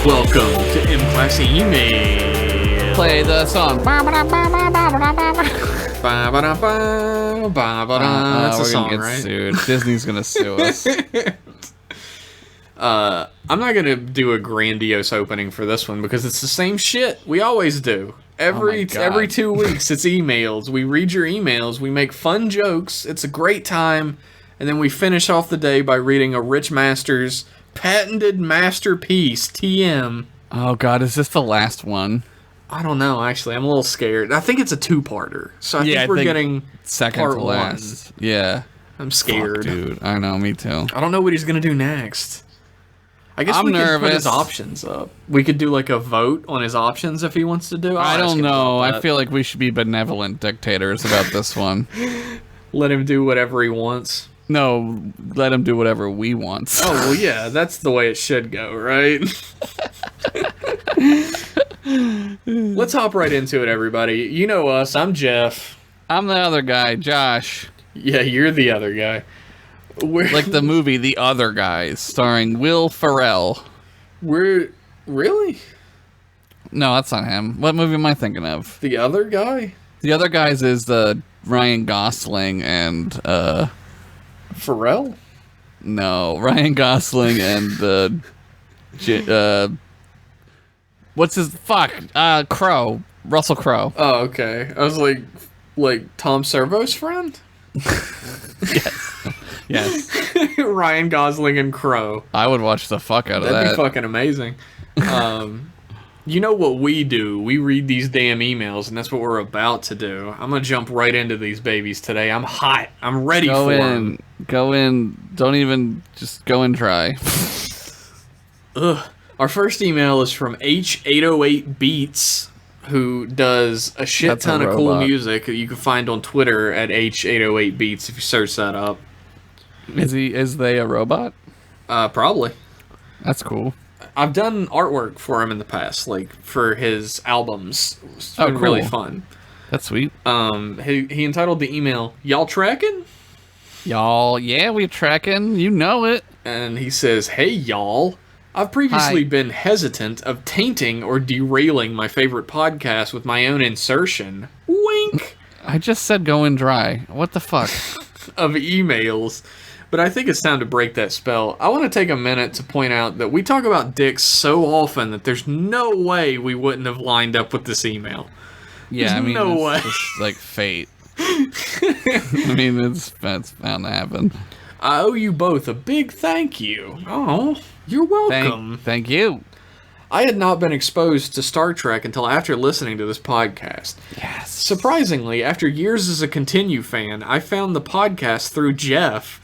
Welcome to M Class Email. Play the song. That's a We're song, gonna get right? sued. Disney's gonna sue us. I'm not gonna do a grandiose opening for this one because it's the same shit we always do. Every God. 2 weeks, it's emails. We read your emails. We make fun jokes. It's a great time, and then we finish off the day by reading a Rich Masters patented masterpiece. TM. Oh God, is this the last one? I don't know. Actually, I'm a little scared. I think it's a two-parter, so I think we're getting second part to last. Yeah, I'm scared, fuck, dude. I know, me too. I don't know what he's gonna do next. I guess I'm we could put his nervous. options up. We could do like a vote on his options if he wants to do. I don't know. I feel feel like we should be benevolent dictators about this one. let him do whatever he wants. No, let him do whatever we want. Oh well, yeah, that's the way it should go, right? Let's hop right into it, everybody. You know us. I'm Jeff. I'm the other guy, Josh. Yeah, you're the other guy. Like the movie The Other Guys, starring Will Ferrell. We're really No, that's not him. What movie am I thinking of? the other guy. The Other Guys is the Ryan Gosling and Pharrell. no, Ryan Gosling and what's his Crow, Russell Crowe. Oh, okay. I was like Tom Servo's friend. Yes, Ryan Gosling and Crow. I would watch the fuck out of That'd that. be fucking amazing. You know what we do? We read these damn emails, and that's what we're about to do. I'm gonna jump right into these babies today. I'm hot. I'm ready Go for in, them. go in. Don't even just go and try. Ugh. Our first email is from H808 Beats, who does a shit That's a ton of cool robot. music that you can find on Twitter at H808 Beats if you search that up. Is they a robot? Probably. That's cool. I've done artwork for him in the past, like for his albums. It's Oh, been really cool. fun. That's sweet. He entitled the email, "Y'all tracking?" Y'all, yeah, we tracking. You know it. And he says, "Hey y'all, I've previously Hi. been hesitant of tainting or derailing my favorite podcast with my own insertion, wink, I just said go and dry. What the fuck? of emails. But I think it's time to break that spell. I want to take a minute to point out that we talk about dicks so often that there's no way we wouldn't have lined up with this email. Yeah, I mean, no it's way. just like fate. I mean, it's bound to happen. I owe you both a big thank you. Oh, you're welcome. Thank you. I had not been exposed to Star Trek until after listening to this podcast. Yes. Surprisingly, after years as a Continue fan, I found the podcast through Jeff.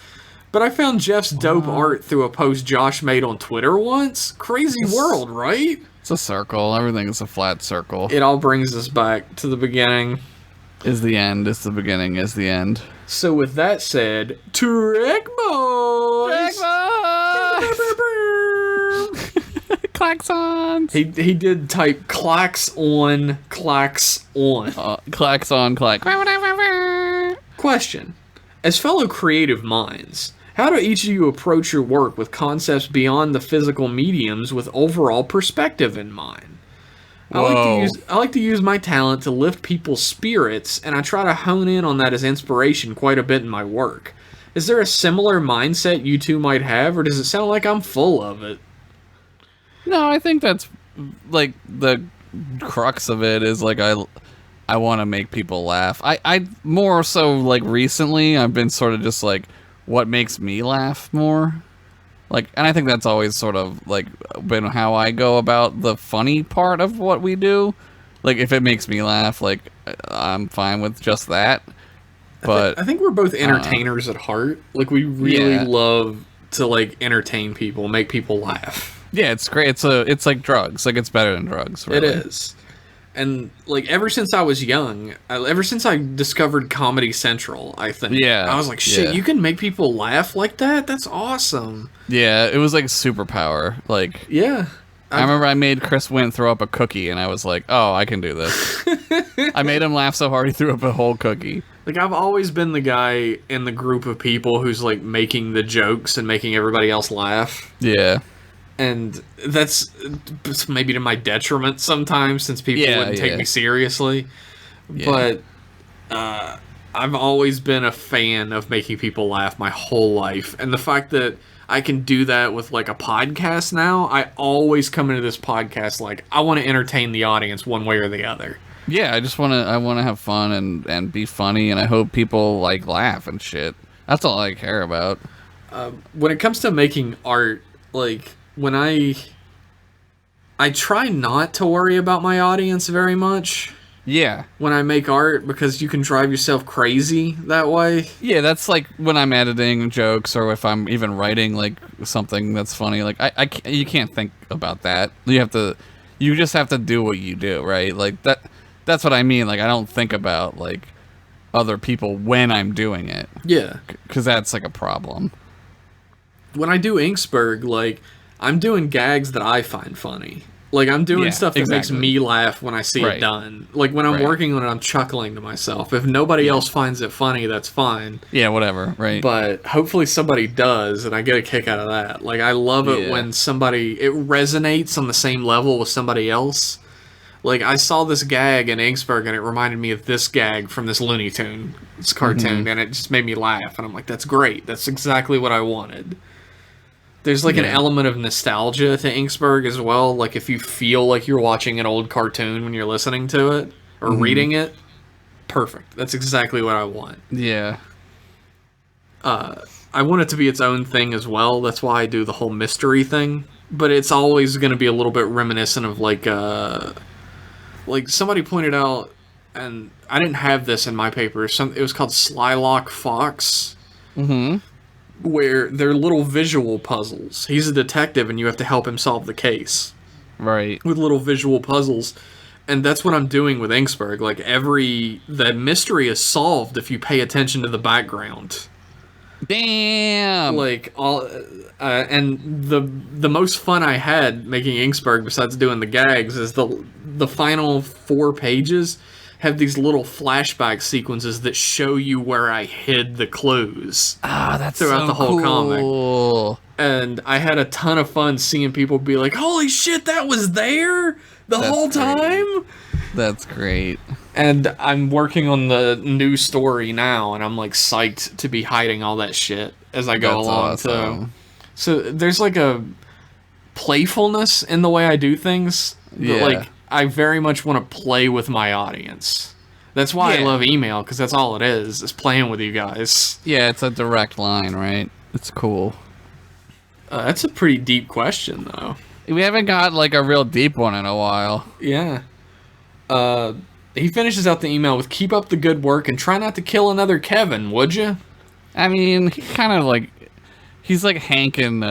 But I found Jeff's dope art through a post Josh made on Twitter once. Crazy world, right? It's a circle. Everything is a flat circle. It all brings us back to the beginning. Is the end. Is the beginning. Is the end. So with that said, Trek Boys! Klaxons. He did type clacks on, clacks on. Klaxon. Clack. Question. As fellow creative minds, how do each of you approach your work with concepts beyond the physical mediums with overall perspective in mind? I like to use my talent to lift people's spirits, and I try to hone in on that as inspiration quite a bit in my work. Is there a similar mindset you two might have, or does it sound like I'm full of it? No, I think that's like the crux of it is like I want to make people laugh. I more so like recently I've been sort of just like what makes me laugh more. Like, and I think that's always sort of like been how I go about the funny part of what we do. Like if it makes me laugh, like I'm fine with just that. But I think we're both entertainers at heart. Like we really Yeah. love to like entertain people, make people laugh. yeah, it's great. It's like drugs. Like it's better than drugs. Really. It is. And like ever since I was young, ever since I discovered Comedy Central, I think, Yeah, I was like, shit, yeah. you can make people laugh like that? That's awesome. Yeah, it was like superpower. Like Yeah. I remember I made Chris Wint throw up a cookie, and I was like, "Oh, I can do this." I made him laugh so hard he threw up a whole cookie. Like I've always been the guy in the group of people who's like making the jokes and making everybody else laugh. Yeah, and that's maybe to my detriment sometimes, since people wouldn't take me seriously. Yeah. But I've always been a fan of making people laugh my whole life, and the fact that I can do that with like a podcast now, I always come into this podcast like I want to entertain the audience one way or the other. Yeah, I want to have fun and be funny, and I hope people like laugh and shit. That's all I care about. When it comes to making art, like when I try not to worry about my audience very much. Yeah. When I make art, because you can drive yourself crazy that way. Yeah, that's like when I'm editing jokes, or if I'm even writing like something that's funny. Like you can't think about that. You just have to do what you do, right? Like that's what I mean. Like I don't think about like other people when I'm doing it. Yeah. Because that's like a problem. When I do Inksburg, like I'm doing gags that I find funny. Like, I'm doing stuff that makes me laugh when I see it done. Like, when I'm working on it, I'm chuckling to myself. If nobody else finds it funny, that's fine. Yeah, whatever, right. But hopefully somebody does, and I get a kick out of that. Like, I love it when it resonates on the same level with somebody else. Like, I saw this gag in Inksburg, and it reminded me of this gag from this Looney Tunes cartoon, and it just made me laugh. And I'm like, that's great. That's exactly what I wanted. There's like an element of nostalgia to Inksburg as well. Like if you feel like you're watching an old cartoon when you're listening to it or reading it, perfect. That's exactly what I want. Yeah. I want it to be its own thing as well. That's why I do the whole mystery thing. But it's always going to be a little bit reminiscent of like somebody pointed out, and I didn't have this in my paper. It was called Slylock Fox. Mm-hmm. Where they're little visual puzzles. He's a detective and you have to help him solve the case. Right. With little visual puzzles. And that's what I'm doing with Inksburg. Like the mystery is solved if you pay attention to the background. Damn! Like, and the most fun I had making Inksburg, besides doing the gags, is the final 4 pages have these little flashback sequences that show you where I hid the clues. That's throughout the whole cool. comic. And I had a ton of fun seeing people be like, holy shit, that was there the whole time? That's great. And I'm working on the new story now, and I'm like psyched to be hiding all that shit as I go along. Awesome. So there's like a playfulness in the way I do things. Yeah. Like, I very much want to play with my audience. That's why I love email, because that's all it is playing with you guys. Yeah, it's a direct line, right? It's cool. That's a pretty deep question, though. We haven't got, like, a real deep one in a while. Yeah. He finishes out the email with, keep up the good work and try not to kill another Kevin, would you? I mean, he kind of, like... He's like Hank and...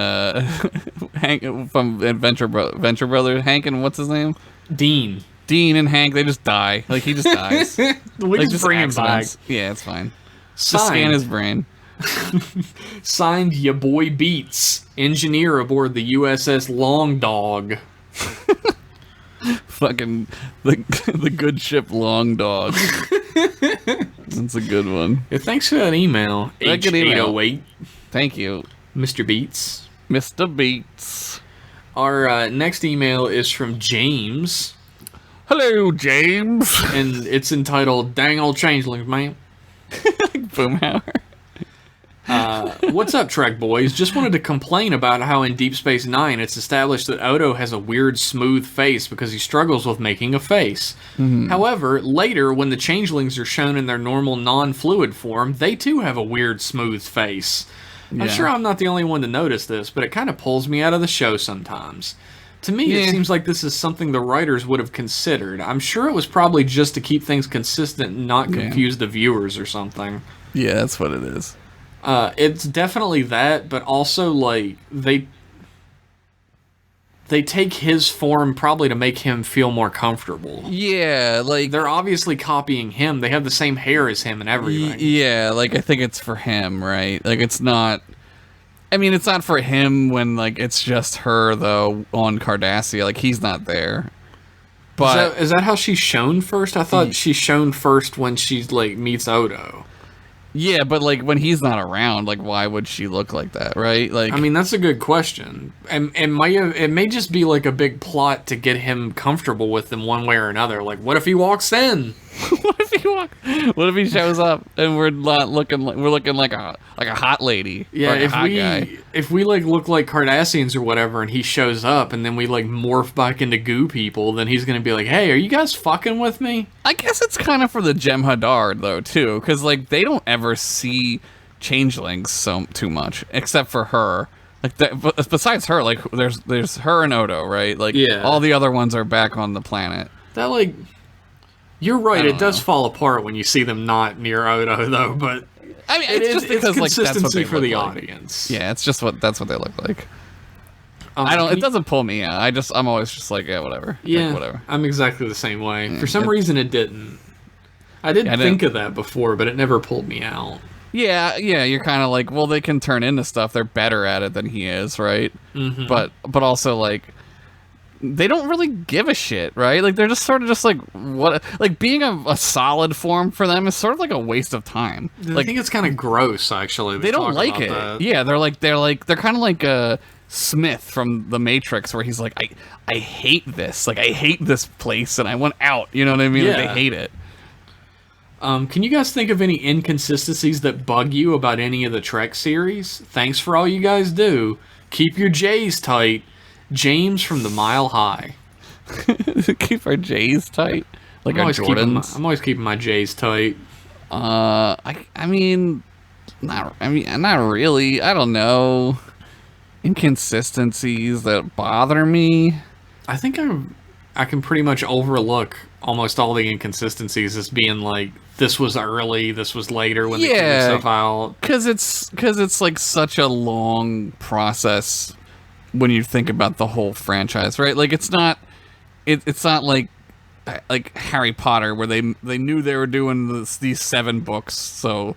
Hank from Venture Brothers. Hank and what's his name? Dean and Hank, they just die. Like, he just dies. We like, just bring him back. Yeah, it's fine. Signed. Just scan his brain. Signed, ya boy Beats, engineer aboard the USS Long Dog. Fucking the good ship Long Dog. That's a good one. Yeah, thanks for that email. H808. Thank you, Mr. Beats. Mr. Beats. Our next email is from James. Hello, James. And it's entitled, Dang Old Changelings, man. Like Boomhauer. What's up, Trek boys? Just wanted to complain about how in Deep Space Nine it's established that Odo has a weird, smooth face because he struggles with making a face. Mm-hmm. However, later, when the changelings are shown in their normal, non-fluid form, they too have a weird, smooth face. Yeah. I'm sure I'm not the only one to notice this, but it kind of pulls me out of the show sometimes. To me, it seems like this is something the writers would have considered. I'm sure it was probably just to keep things consistent and not confuse the viewers or something. Yeah, that's what it is. It's definitely that, but also, like, they take his form probably to make him feel more comfortable. Yeah, like... They're obviously copying him. They have the same hair as him and everything. Yeah, like, I think it's for him, right? Like, it's not... I mean, it's not for him when, like, it's just her, though, on Cardassia. Like, he's not there. But... Is that how she's shown first? I thought she's shown first when she's, like, meets Odo. Yeah, but like when he's not around, like why would she look like that, right? Like I mean, that's a good question. And it may just be like a big plot to get him comfortable with them one way or another. Like, what if he walks in? what if he shows up and we're not looking like we're looking like a hot lady? Yeah, or a hot guy. if we like look like Cardassians or whatever, and he shows up, and then we like morph back into goo people, then he's gonna be like, "Hey, are you guys fucking with me?" I guess it's kind of for the Jem'Hadar though too, because like they don't ever see changelings too much, except for her. Like besides her, like there's her and Odo, right? Like Yeah. all the other ones are back on the planet. That like, you're right. It does know. fall apart when you see them not near Odo, though. But I mean, it's just because like that's what consistency they for look the like. audience. Yeah, it's just that's what they look like. I don't. It doesn't pull me out. I'm always just like, yeah, whatever. Yeah, Like, whatever. I'm exactly the same way. For some reason, it didn't. I did think of that before, but it never pulled me out. Yeah, you're kind of like, well, they can turn into stuff. They're better at it than he is, right? Mm-hmm. But also like, they don't really give a shit, right? Like they're just sort of just like what, like being a solid form for them is sort of like a waste of time. I Like think it's kind of gross, actually. they don't like it. That. Yeah, they're kind of like Smith from The Matrix, where he's like, I hate this. Like I hate this place, and I want out. You know what I mean? Yeah. Like, they hate it. Can you guys think of any inconsistencies that bug you about any of the Trek series? Thanks for all you guys do. Keep your J's tight. James from the Mile High. Keep our J's tight, like our Jordans. I'm always keeping my J's tight. I mean, not really. I don't know. Inconsistencies that bother me. I think I can pretty much overlook almost all the inconsistencies as being like, this was early, this was later when they figured stuff out. Because it's like such a long process when you think about the whole franchise, right? Like it's not like Harry Potter where they knew they were doing these 7 books, so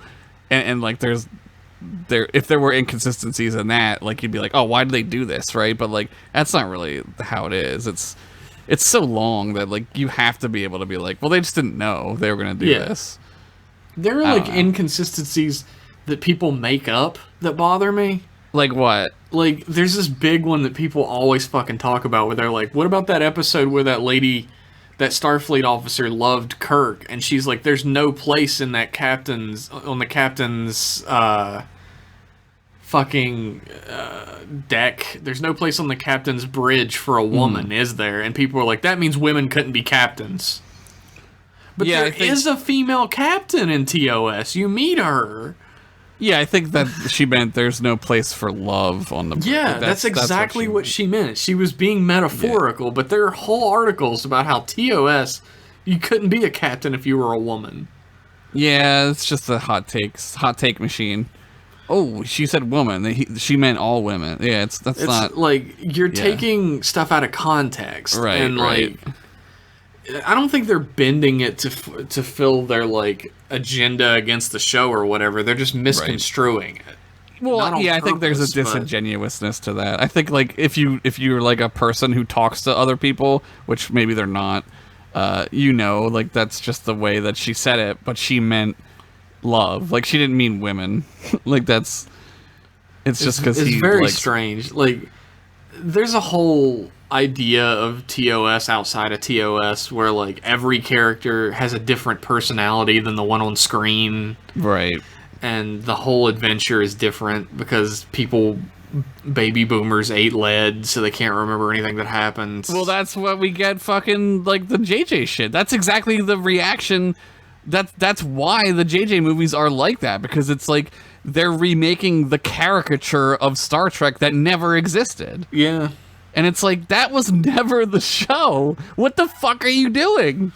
and like if there were inconsistencies in that, like you'd be like, oh, why did they do this, right? But like that's not really how it is. It's so long that like you have to be able to be like, well, they just didn't know they were going to do this. There are like inconsistencies that people make up that bother me. Like what? Like there's this big one that people always fucking talk about where they're like, what about that episode where that lady, that Starfleet officer loved Kirk, and she's like, there's no place in that captain's fucking deck. There's no place on the captain's bridge for a woman, is there? And people were like, that means women couldn't be captains. But there is a female captain in TOS. You meet her. Yeah, I think that she meant there's no place for love on the bridge. Yeah, that's exactly what she meant. She was being metaphorical, but there are whole articles about how TOS, you couldn't be a captain if you were a woman. Yeah, it's just a hot take machine. Oh, she said woman. She meant all women. Yeah, it's not like you're taking stuff out of context, right? And like, I don't think they're bending it to fill their like agenda against the show or whatever. They're just misconstruing it. Well, yeah, I think there's a disingenuousness to that. I think like if you're like a person who talks to other people, which maybe they're not, like that's just the way that she said it, but she meant love. Like she didn't mean women. Like it's just because it's very strange. Like there's a whole idea of TOS outside of TOS where like every character has a different personality than the one on screen, right? And the whole adventure is different because baby boomers ate lead, so they can't remember anything that happens. Well, that's what we get fucking like the JJ shit. That's exactly the reaction. That's why the JJ movies are like that, because it's like they're remaking the caricature of Star Trek that never existed. Yeah. And it's like, that was never the show. What the fuck are you doing?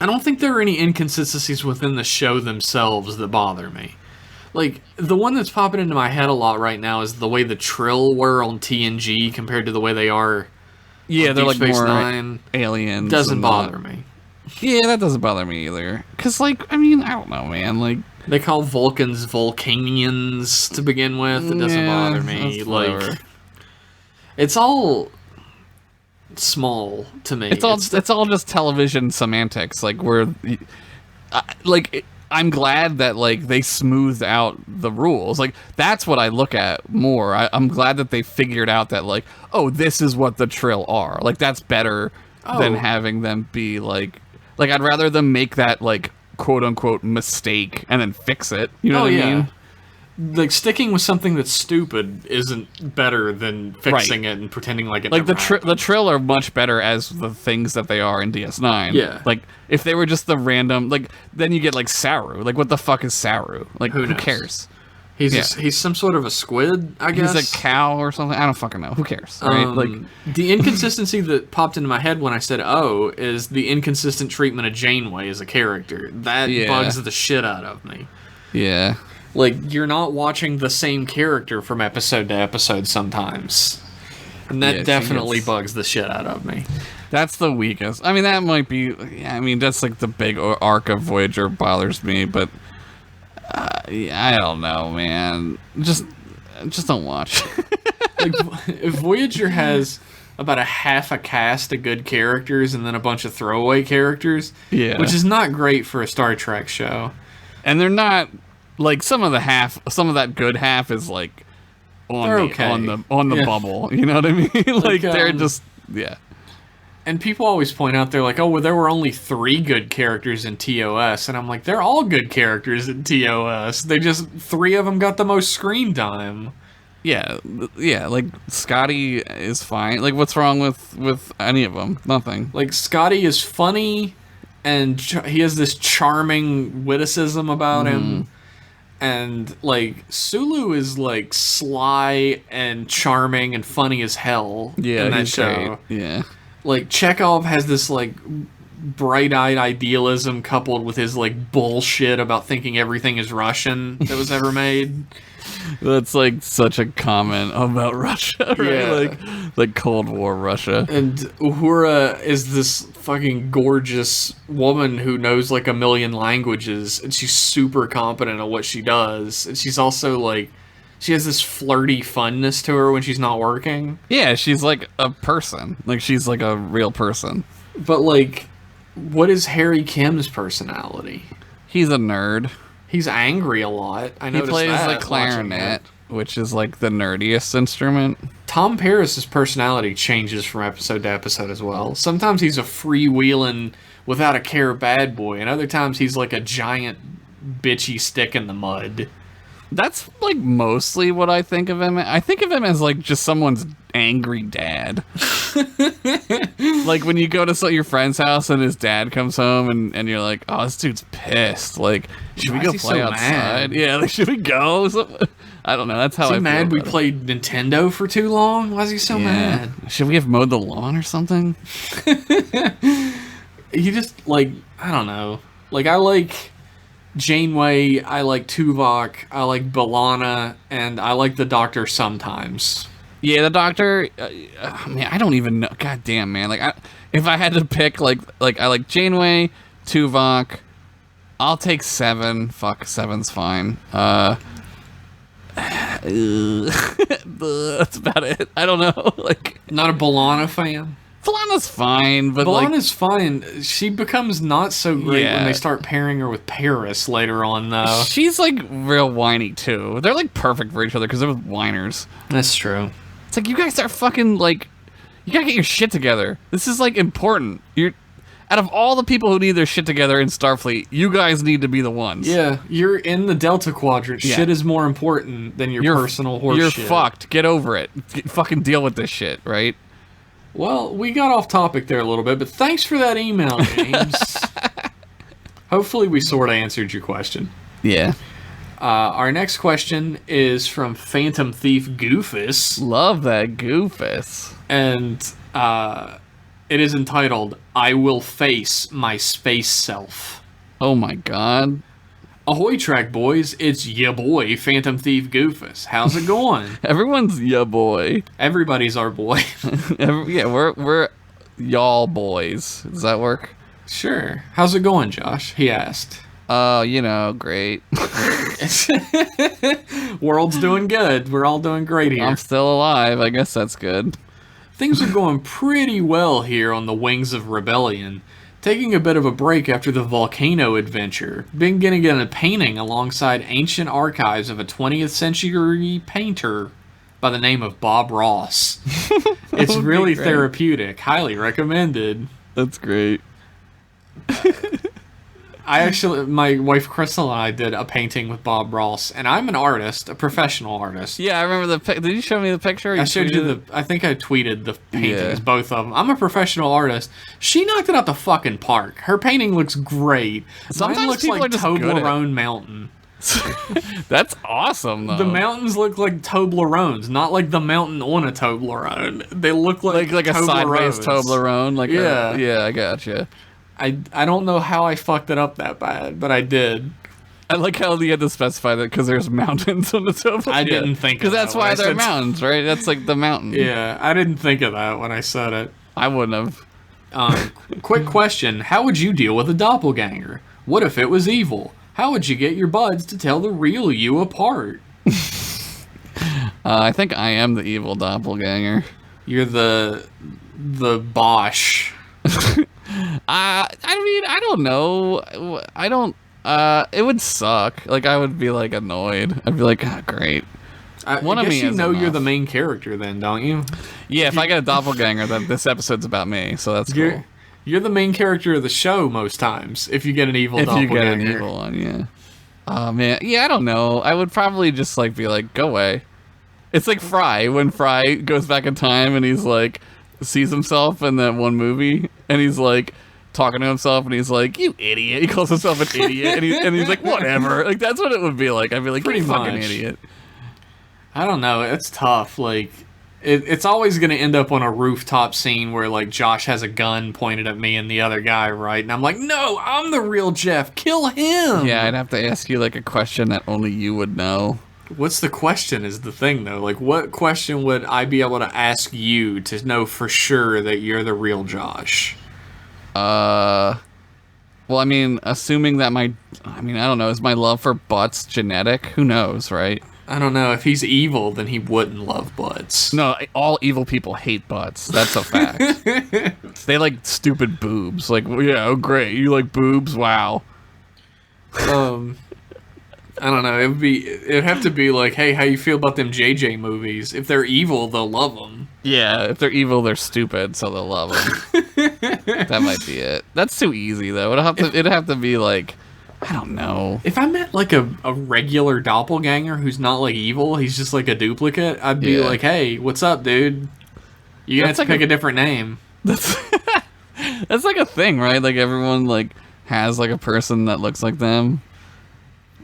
I don't think there are any inconsistencies within the show themselves that bother me. Like, the one that's popping into my head a lot right now is the way the Trill were on TNG compared to the way they are on they're Deep like Space more Nine. aliens. Doesn't bother me. Yeah, that doesn't bother me either. Because, like, I mean, I don't know, man. Like, they call Vulcans Vulcanians to begin with. It doesn't bother me. Like, it's all small to me. It's all just television semantics. Like, I'm glad that like they smoothed out the rules. Like that's what I look at more. I'm glad that they figured out that like, oh, this is what the Trill are. Like that's better than having them be like I'd rather them make that like quote unquote mistake and then fix it. You know what I mean? Like sticking with something that's stupid isn't better than fixing it and pretending like it. Like never the Trill are much better as the things that they are in DS9. Yeah. Like if they were just the random, like then you get like Saru. Like what the fuck is Saru? Like who cares? He's some sort of a squid, I guess. He's a cow or something. I don't fucking know. Who cares? Right? Like the inconsistency that popped into my head when I said "oh" is the inconsistent treatment of Janeway as a character. That bugs the shit out of me. Yeah. Like, you're not watching the same character from episode to episode sometimes. And that definitely bugs the shit out of me. That's the weakest. I mean, that might be... I mean, that's like the big arc of Voyager bothers me, but... I don't know, man. Just don't watch. Like, if Voyager has about a half a cast of good characters and then a bunch of throwaway characters, which is not great for a Star Trek show. And they're not... Like some of that good half is like on the bubble. You know what I mean? Like they're just And people always point out they're like, oh, well, there were only 3 good characters in TOS, and I'm like, they're all good characters in TOS. They just 3 of them got the most screen time. Yeah. Like Scotty is fine. Like what's wrong with any of them? Nothing. Like Scotty is funny, and he has this charming witticism about him. And, like, Sulu is, like, sly and charming and funny as hell in that show. Great. Yeah. Like, Chekhov has this, like, bright-eyed idealism coupled with his, like, bullshit about thinking everything is Russian that was ever made. That's, like, such a comment about Russia, right? Yeah. Like Cold War Russia. And Uhura is this fucking gorgeous woman who knows, like, a million languages, and she's super competent at what she does. And she's also, like, she has this flirty funness to her when she's not working. Yeah, she's, like, a person. Like, she's, like, a real person. But, like, what is Harry Kim's personality? He's a nerd. He's angry a lot. He plays the clarinet, which is like the nerdiest instrument. Tom Paris's personality changes from episode to episode as well. Sometimes he's a freewheeling, without a care bad boy, and other times he's like a giant bitchy stick in the mud. That's like mostly what I think of him. I think of him as like just someone's angry dad. Like when you go to your friend's house and his dad comes home and you're like, oh, this dude's pissed. Like, should we go play outside? Mad? Yeah, like should we go? I don't know. That's how I feel. Mad we played Nintendo for too long? Why is he so mad? Should we have mowed the lawn or something? He just like, I don't know. Like I like Janeway, I like Tuvok, I like B'Elanna, and I like the Doctor sometimes. Yeah, the Doctor. Man, I don't even know. God damn, man. Like, if I had to pick, like I like Janeway, Tuvok. I'll take 7. Fuck, 7's fine. That's about it. I don't know. Like, not a B'Elanna fan. B'Elanna's fine, but B'Elanna's fine. She becomes not so great when they start pairing her with Paris later on, though. She's like real whiny too. They're like perfect for each other because they're whiners. That's true. It's like you guys are fucking like, you gotta get your shit together. This is like important. You're out of all the people who need their shit together in Starfleet, you guys need to be the ones. Yeah, you're in the Delta Quadrant. Yeah. Shit is more important than your personal horse You're shit. Fucked. Get over it. Fucking deal with this shit, right? Well, we got off topic there a little bit, but thanks for that email, James. Hopefully we sort of answered your question. Yeah. Our next question is from Phantom Thief Goofus. Love that Goofus. And it is entitled, I Will Face My Space Self. Oh my god. Ahoy track boys, it's ya boy, Phantom Thief Goofus. How's it going? Everyone's ya boy. Everybody's our boy. Yeah, we're y'all boys. Does that work? Sure. How's it going, Josh? He asked. Great. World's doing good. We're all doing great here. I'm still alive. I guess that's good. Things are going pretty well here on the Wings of Rebellion. Taking a bit of a break after the volcano adventure, been getting a painting alongside ancient archives of a 20th century painter by the name of Bob Ross. It's really therapeutic. Highly recommended. That's great. My wife Crystal and I did a painting with Bob Ross, and I'm an artist, a professional artist. Yeah, I remember did you show me the picture? I showed you I think I tweeted the paintings, both of them. I'm a professional artist. She knocked it out the fucking park. Her painting looks great. Sometimes Mine looks people like are just good at Toblerone Mountain. That's awesome, though. The mountains look like Toblerones, not like the mountain on a Toblerone. They look like a sideways Toblerone. Yeah, I gotcha. I don't know how I fucked it up that bad, but I did. I like how you had to specify that because there's mountains on the Toblerone. I didn't think of that. Because that's why they're mountains, right? That's like the mountain. Yeah, I didn't think of that when I said it. I wouldn't have. Quick question. How would you deal with a doppelganger? What if it was evil? How would you get your buds to tell the real you apart? I think I am the evil doppelganger. You're the Bosch. I mean, I don't know. I don't. It would suck. Like, I would be like annoyed. I'd be like, oh, great. I guess you know you're the main character then, don't you? Yeah, if I get a doppelganger, then this episode's about me, so that's cool. You're the main character of the show most times, if you get an evil doppelganger. If you get an evil one, yeah. Oh, man. Yeah, I don't know. I would probably just, like, be like, go away. It's like Fry, when Fry goes back in time and he's, like, sees himself in that one movie, and he's, like, talking to himself, and he's like, you idiot. He calls himself an idiot, and he's like, whatever. Like, that's what it would be like. I'd be like, you fucking idiot. I don't know. It's tough. Like... It's always going to end up on a rooftop scene where, like, Josh has a gun pointed at me and the other guy, right? And I'm like, no, I'm the real Jeff. Kill him. Yeah, I'd have to ask you, like, a question that only you would know. What's the question is the thing, though. Like, what question would I be able to ask you to know for sure that you're the real Josh? Well, I mean, assuming that I don't know, is my love for butts genetic? Who knows, right? I don't know. If he's evil, then he wouldn't love butts. No, all evil people hate butts. That's a fact. They like stupid boobs. Like, yeah, oh great, you like boobs? Wow. I don't know. It'd have to be like, hey, how you feel about them JJ movies? If they're evil, they'll love them. Yeah, if they're evil, they're stupid, so they'll love them. That might be it. That's too easy though. It'd have to be like, I don't know. If I met, like, a regular doppelganger who's not, like, evil, he's just, like, a duplicate, I'd be like, hey, what's up, dude? You have to pick a different name. That's like a thing, right? Like, everyone, like, has, like, a person that looks like them.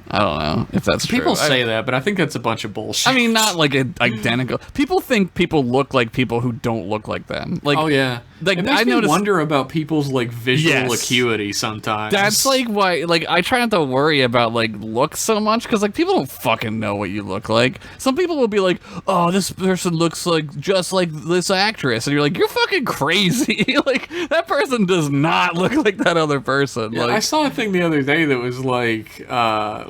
I don't know if that's true. People say that, but I think that's a bunch of bullshit. I mean, not like identical. People think people look like people who don't look like them. Like, oh yeah, like it makes me wonder about people's like visual acuity sometimes. That's like why, like, I try not to worry about like looks so much because like people don't fucking know what you look like. Some people will be like, "Oh, this person looks like just like this actress," and you're like, "You're fucking crazy." Like that person does not look like that other person. Yeah, like, I saw a thing the other day that was like,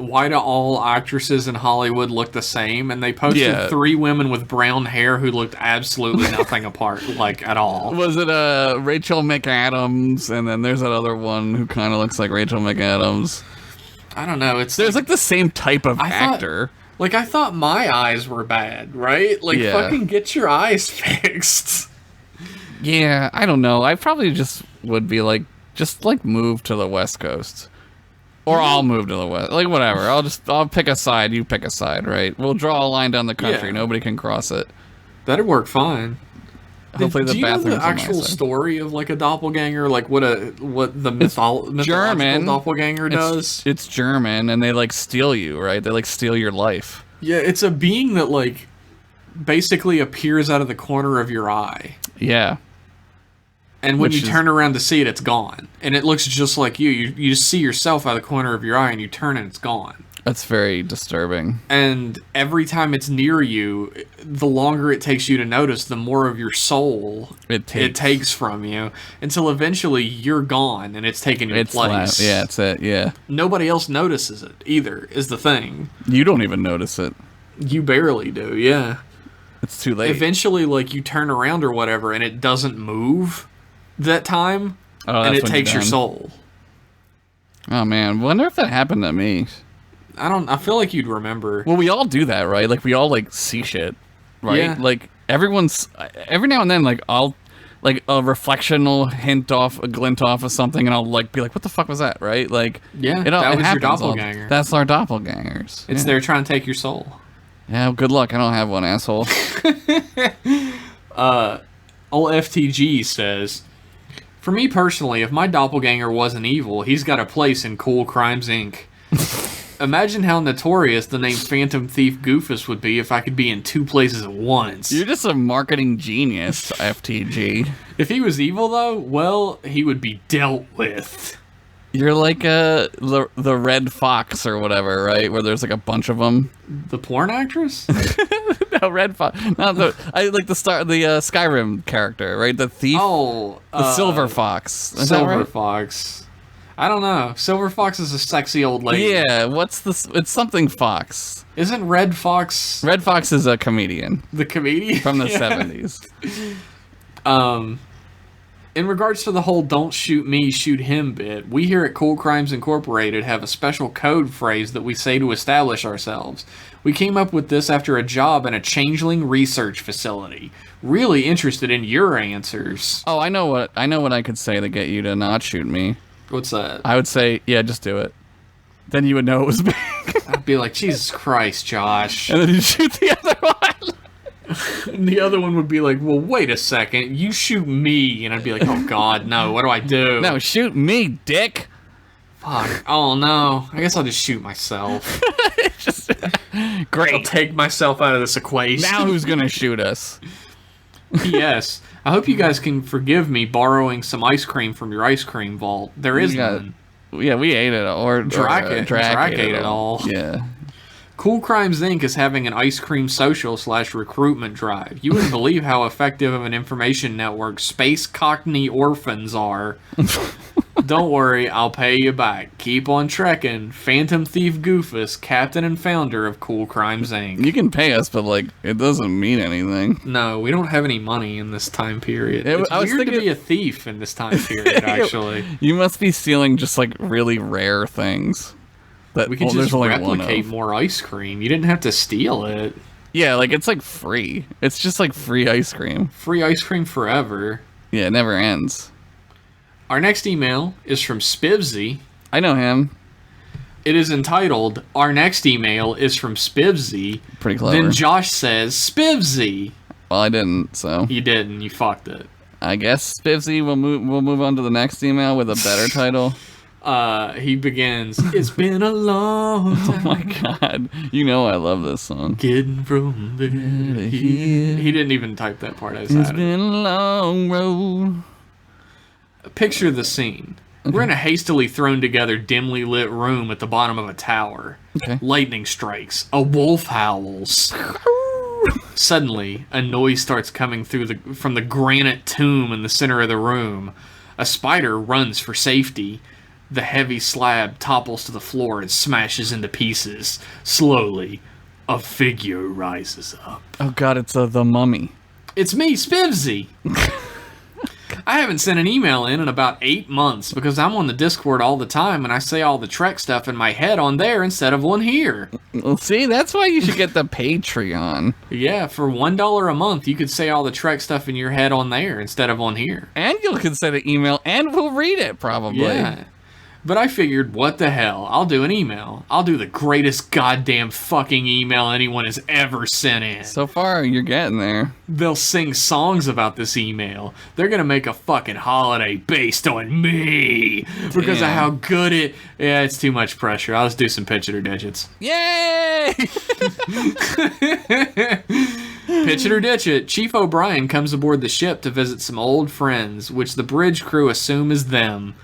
why do all actresses in Hollywood look the same? And they posted 3 women with brown hair who looked absolutely nothing apart, like at all. Was it Rachel McAdams? And then there's that other one who kind of looks like Rachel McAdams. I don't know. There's like the same type of actor. I thought my eyes were bad, right? Like, fucking get your eyes fixed. Yeah, I don't know. I probably just would be like, just like move to the West Coast. Or I'll move to the West. Like, whatever. I'll pick a side, you pick a side, right? We'll draw a line down the country. Yeah. Nobody can cross it. That'd work fine. Hopefully do you know the actual story of, like, a doppelganger? Like, what the mythological doppelganger does? It's German, and they, like, steal you, right? They, like, steal your life. Yeah, it's a being that, like, basically appears out of the corner of your eye. Yeah. And when you turn around to see it, it's gone. And it looks just like you. You just see yourself out of the corner of your eye, and you turn and it's gone. That's very disturbing. And every time it's near you, the longer it takes you to notice, the more of your soul it takes from you. Until eventually you're gone, and it's taking your place. Yeah, that's it, yeah. Nobody else notices it, either, is the thing. You don't even notice it. You barely do, yeah. It's too late. Eventually, like, you turn around or whatever, and it doesn't move that time, Oh, and that's it when takes you're your done. soul. Oh man, wonder if that happened to me. I feel like you'd remember. Well, we all do that, right? Like we all like see shit, right? Yeah. Like every now and then, like I'll like a reflection will hint off, a glint off of something, and I'll like be like, "What the fuck was that?" Right? Like Yeah, it that was your happens doppelganger. That's our doppelgangers. It's there trying to take your soul. Yeah, good luck. I don't have one, asshole. Old FTG says, for me personally, if my doppelganger wasn't evil, he's got a place in Cool Crimes Inc. Imagine how notorious the name Phantom Thief Goofus would be if I could be in two places at once. You're just a marketing genius, FTG. If he was evil, though, well, he would be dealt with. You're like the Red Fox or whatever, right? Where there's like a bunch of them. The porn actress? No, Red Fox. Not the Skyrim character, right? The thief. Oh, the Silver Fox. Is that Silver right? Fox. I don't know. Silver Fox is a sexy old lady. Yeah. What's this? It's something Fox. Isn't Red Fox Red Fox is a comedian the comedian from the Yeah. 70s. In regards to the whole "don't shoot me, shoot him" bit, we here at Cool Crimes Incorporated have a special code phrase that we say to establish ourselves. We came up with this after a job in a changeling research facility. Really interested in your answers. Oh, I know what I could say to get you to not shoot me. What's that? I would say, yeah, just do it. Then you would know it was me. I'd be like, Jesus Christ, Josh. And then you shoot the other one. And the other one would be like, well, wait a second, you shoot me. And I'd be like, oh God, no, what do I do? No, shoot me, dick. Fuck. Oh no. I guess I'll just shoot myself. I'll Great. take myself out of this equation. Now who's gonna shoot us? P.S. I hope you guys can forgive me borrowing some ice cream from your ice cream vault. There is none. Yeah, we ate it. Or Drac Drac ate it all. Yeah. Cool Crimes Inc. is having an ice cream social / recruitment drive. You wouldn't believe how effective of an information network Space Cockney Orphans are. Don't worry, I'll pay you back. Keep on trekking. Phantom Thief Goofus, captain and founder of Cool Crimes Inc. You can pay us, but like it doesn't mean anything. No, we don't have any money in this time period. It- It's I was weird to thinking- be a thief in this time period, actually. You must be stealing just like really rare things. That We could there's just only one replicate of. more ice cream. You didn't have to steal it. Yeah, like it's like free. It's just like free ice cream. Free ice cream forever. Yeah, it never ends. Our next email is from Spivsy. I know him. It is entitled, Our Next Email is from Spivsy. Pretty clever. Then Josh says, Spivsy. Well, I didn't, so You didn't. You fucked it. I guess Spivsy will move on to the next email with a better title. He begins, It's been a long time. Oh my god. You know I love this song. Getting from there to here. He didn't even type that part. I just It's had it. been a long road. Picture the scene. We're in a hastily thrown together, dimly lit room at the bottom of a tower. Okay. Lightning strikes. A wolf howls. Suddenly, a noise starts coming from the granite tomb in the center of the room. A spider runs for safety. The heavy slab topples to the floor and smashes into pieces. Slowly, a figure rises up. Oh god, it's the mummy. It's me, Spivsy! I haven't sent an email in about 8 months because I'm on the Discord all the time and I say all the Trek stuff in my head on there instead of on here. Well, see, that's why you should get the Patreon. Yeah, for $1 a month, you could say all the Trek stuff in your head on there instead of on here. And you'll send an email and we'll read it, probably. Yeah. But I figured, what the hell? I'll do an email. I'll do the greatest goddamn fucking email anyone has ever sent in. So far, you're getting there. They'll sing songs about this email. They're gonna make a fucking holiday based on me because of Damn. how good it. Yeah, it's too much pressure. I'll just do some pitch it or ditch it. Yay! Pitch it or ditch it. Chief O'Brien comes aboard the ship to visit some old friends, which the bridge crew assume is them.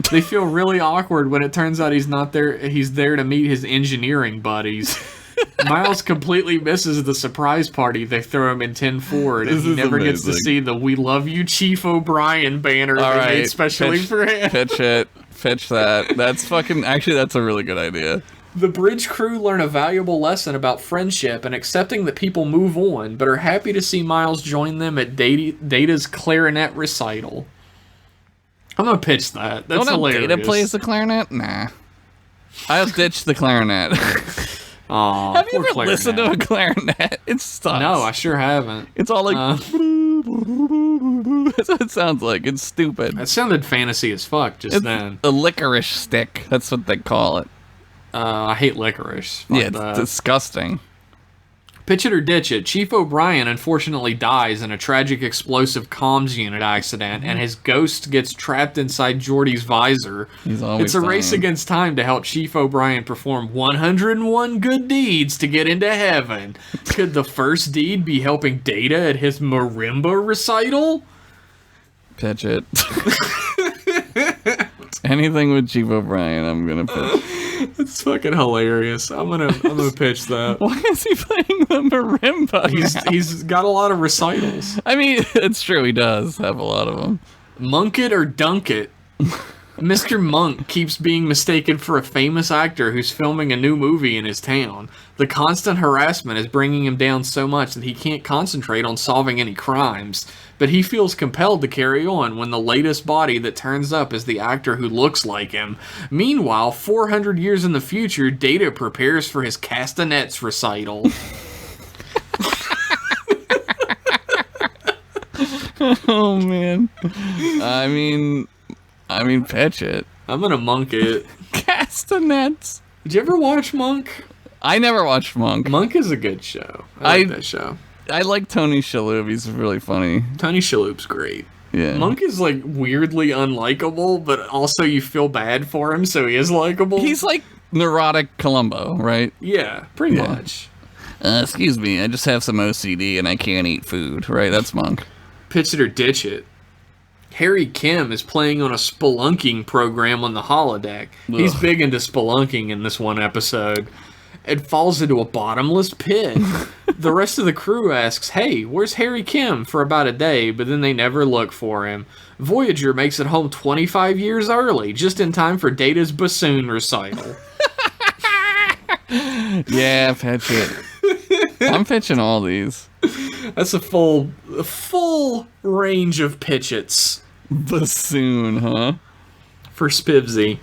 They feel really awkward when it turns out he's not there. He's there to meet his engineering buddies. Miles completely misses the surprise party they throw him in 10 forward, and This he is never gets to amazing. see the "We Love You, Chief O'Brien" banner All they right, made specially for him. Pitch it. Pitch that. That's fucking. Actually, that's a really good idea. The bridge crew learn a valuable lesson about friendship and accepting that people move on, but are happy to see Miles join them at Data's clarinet recital. I'm gonna pitch that. That's hilarious. Data plays the clarinet? Nah. I'll ditch the clarinet. Aw, Have you poor ever clarinet. listened to a clarinet? It sucks. No, I sure haven't. It's all like... That's what it sounds like. It's stupid. That sounded fantasy as fuck just then. A licorice stick. That's what they call it. I hate licorice. Fuck Yeah, it's that. disgusting. Pitch it or ditch it. Chief O'Brien unfortunately dies in a tragic explosive comms unit accident, and his ghost gets trapped inside Geordie's visor. He's always It's a race dying. against time to help Chief O'Brien perform 101 good deeds to get into heaven. Could the first deed be helping Data at his marimba recital? Pitch it. Anything with Chief O'Brien, I'm gonna pitch. It's fucking hilarious. I'm gonna pitch that. Why is he playing the marimba? now? He's got a lot of recitals. I mean, it's true. He does have a lot of them. Monk it or dunk it. Mr. Monk keeps being mistaken for a famous actor who's filming a new movie in his town. The constant harassment is bringing him down so much that he can't concentrate on solving any crimes. But he feels compelled to carry on when the latest body that turns up is the actor who looks like him. Meanwhile, 400 years in the future, Data prepares for his castanets recital. Oh man. I mean, pitch it. I'm gonna monk it. Castanets. Did you ever watch Monk? I never watched Monk. Monk is a good show. I like that show. I like Tony Shalhoub. He's really funny. Tony Shalhoub's great. Yeah. Monk is like weirdly unlikable, but also you feel bad for him, so he is likable. He's like neurotic Columbo, right? Yeah, pretty Yeah. much. Excuse me, I just have some OCD and I can't eat food, right? That's Monk. Pitch it or ditch it. Harry Kim is playing on a spelunking program on the holodeck. He's Ugh. big into spelunking in this one episode. It falls into a bottomless pit. The rest of the crew asks, "Hey, where's Harry Kim?" for about a day, but then they never look for him. Voyager makes it home 25 years early, just in time for Data's bassoon recital. Yeah, pitch it. I'm pitching all these. That's a full range of pitchets Bassoon, huh? for Spivsy.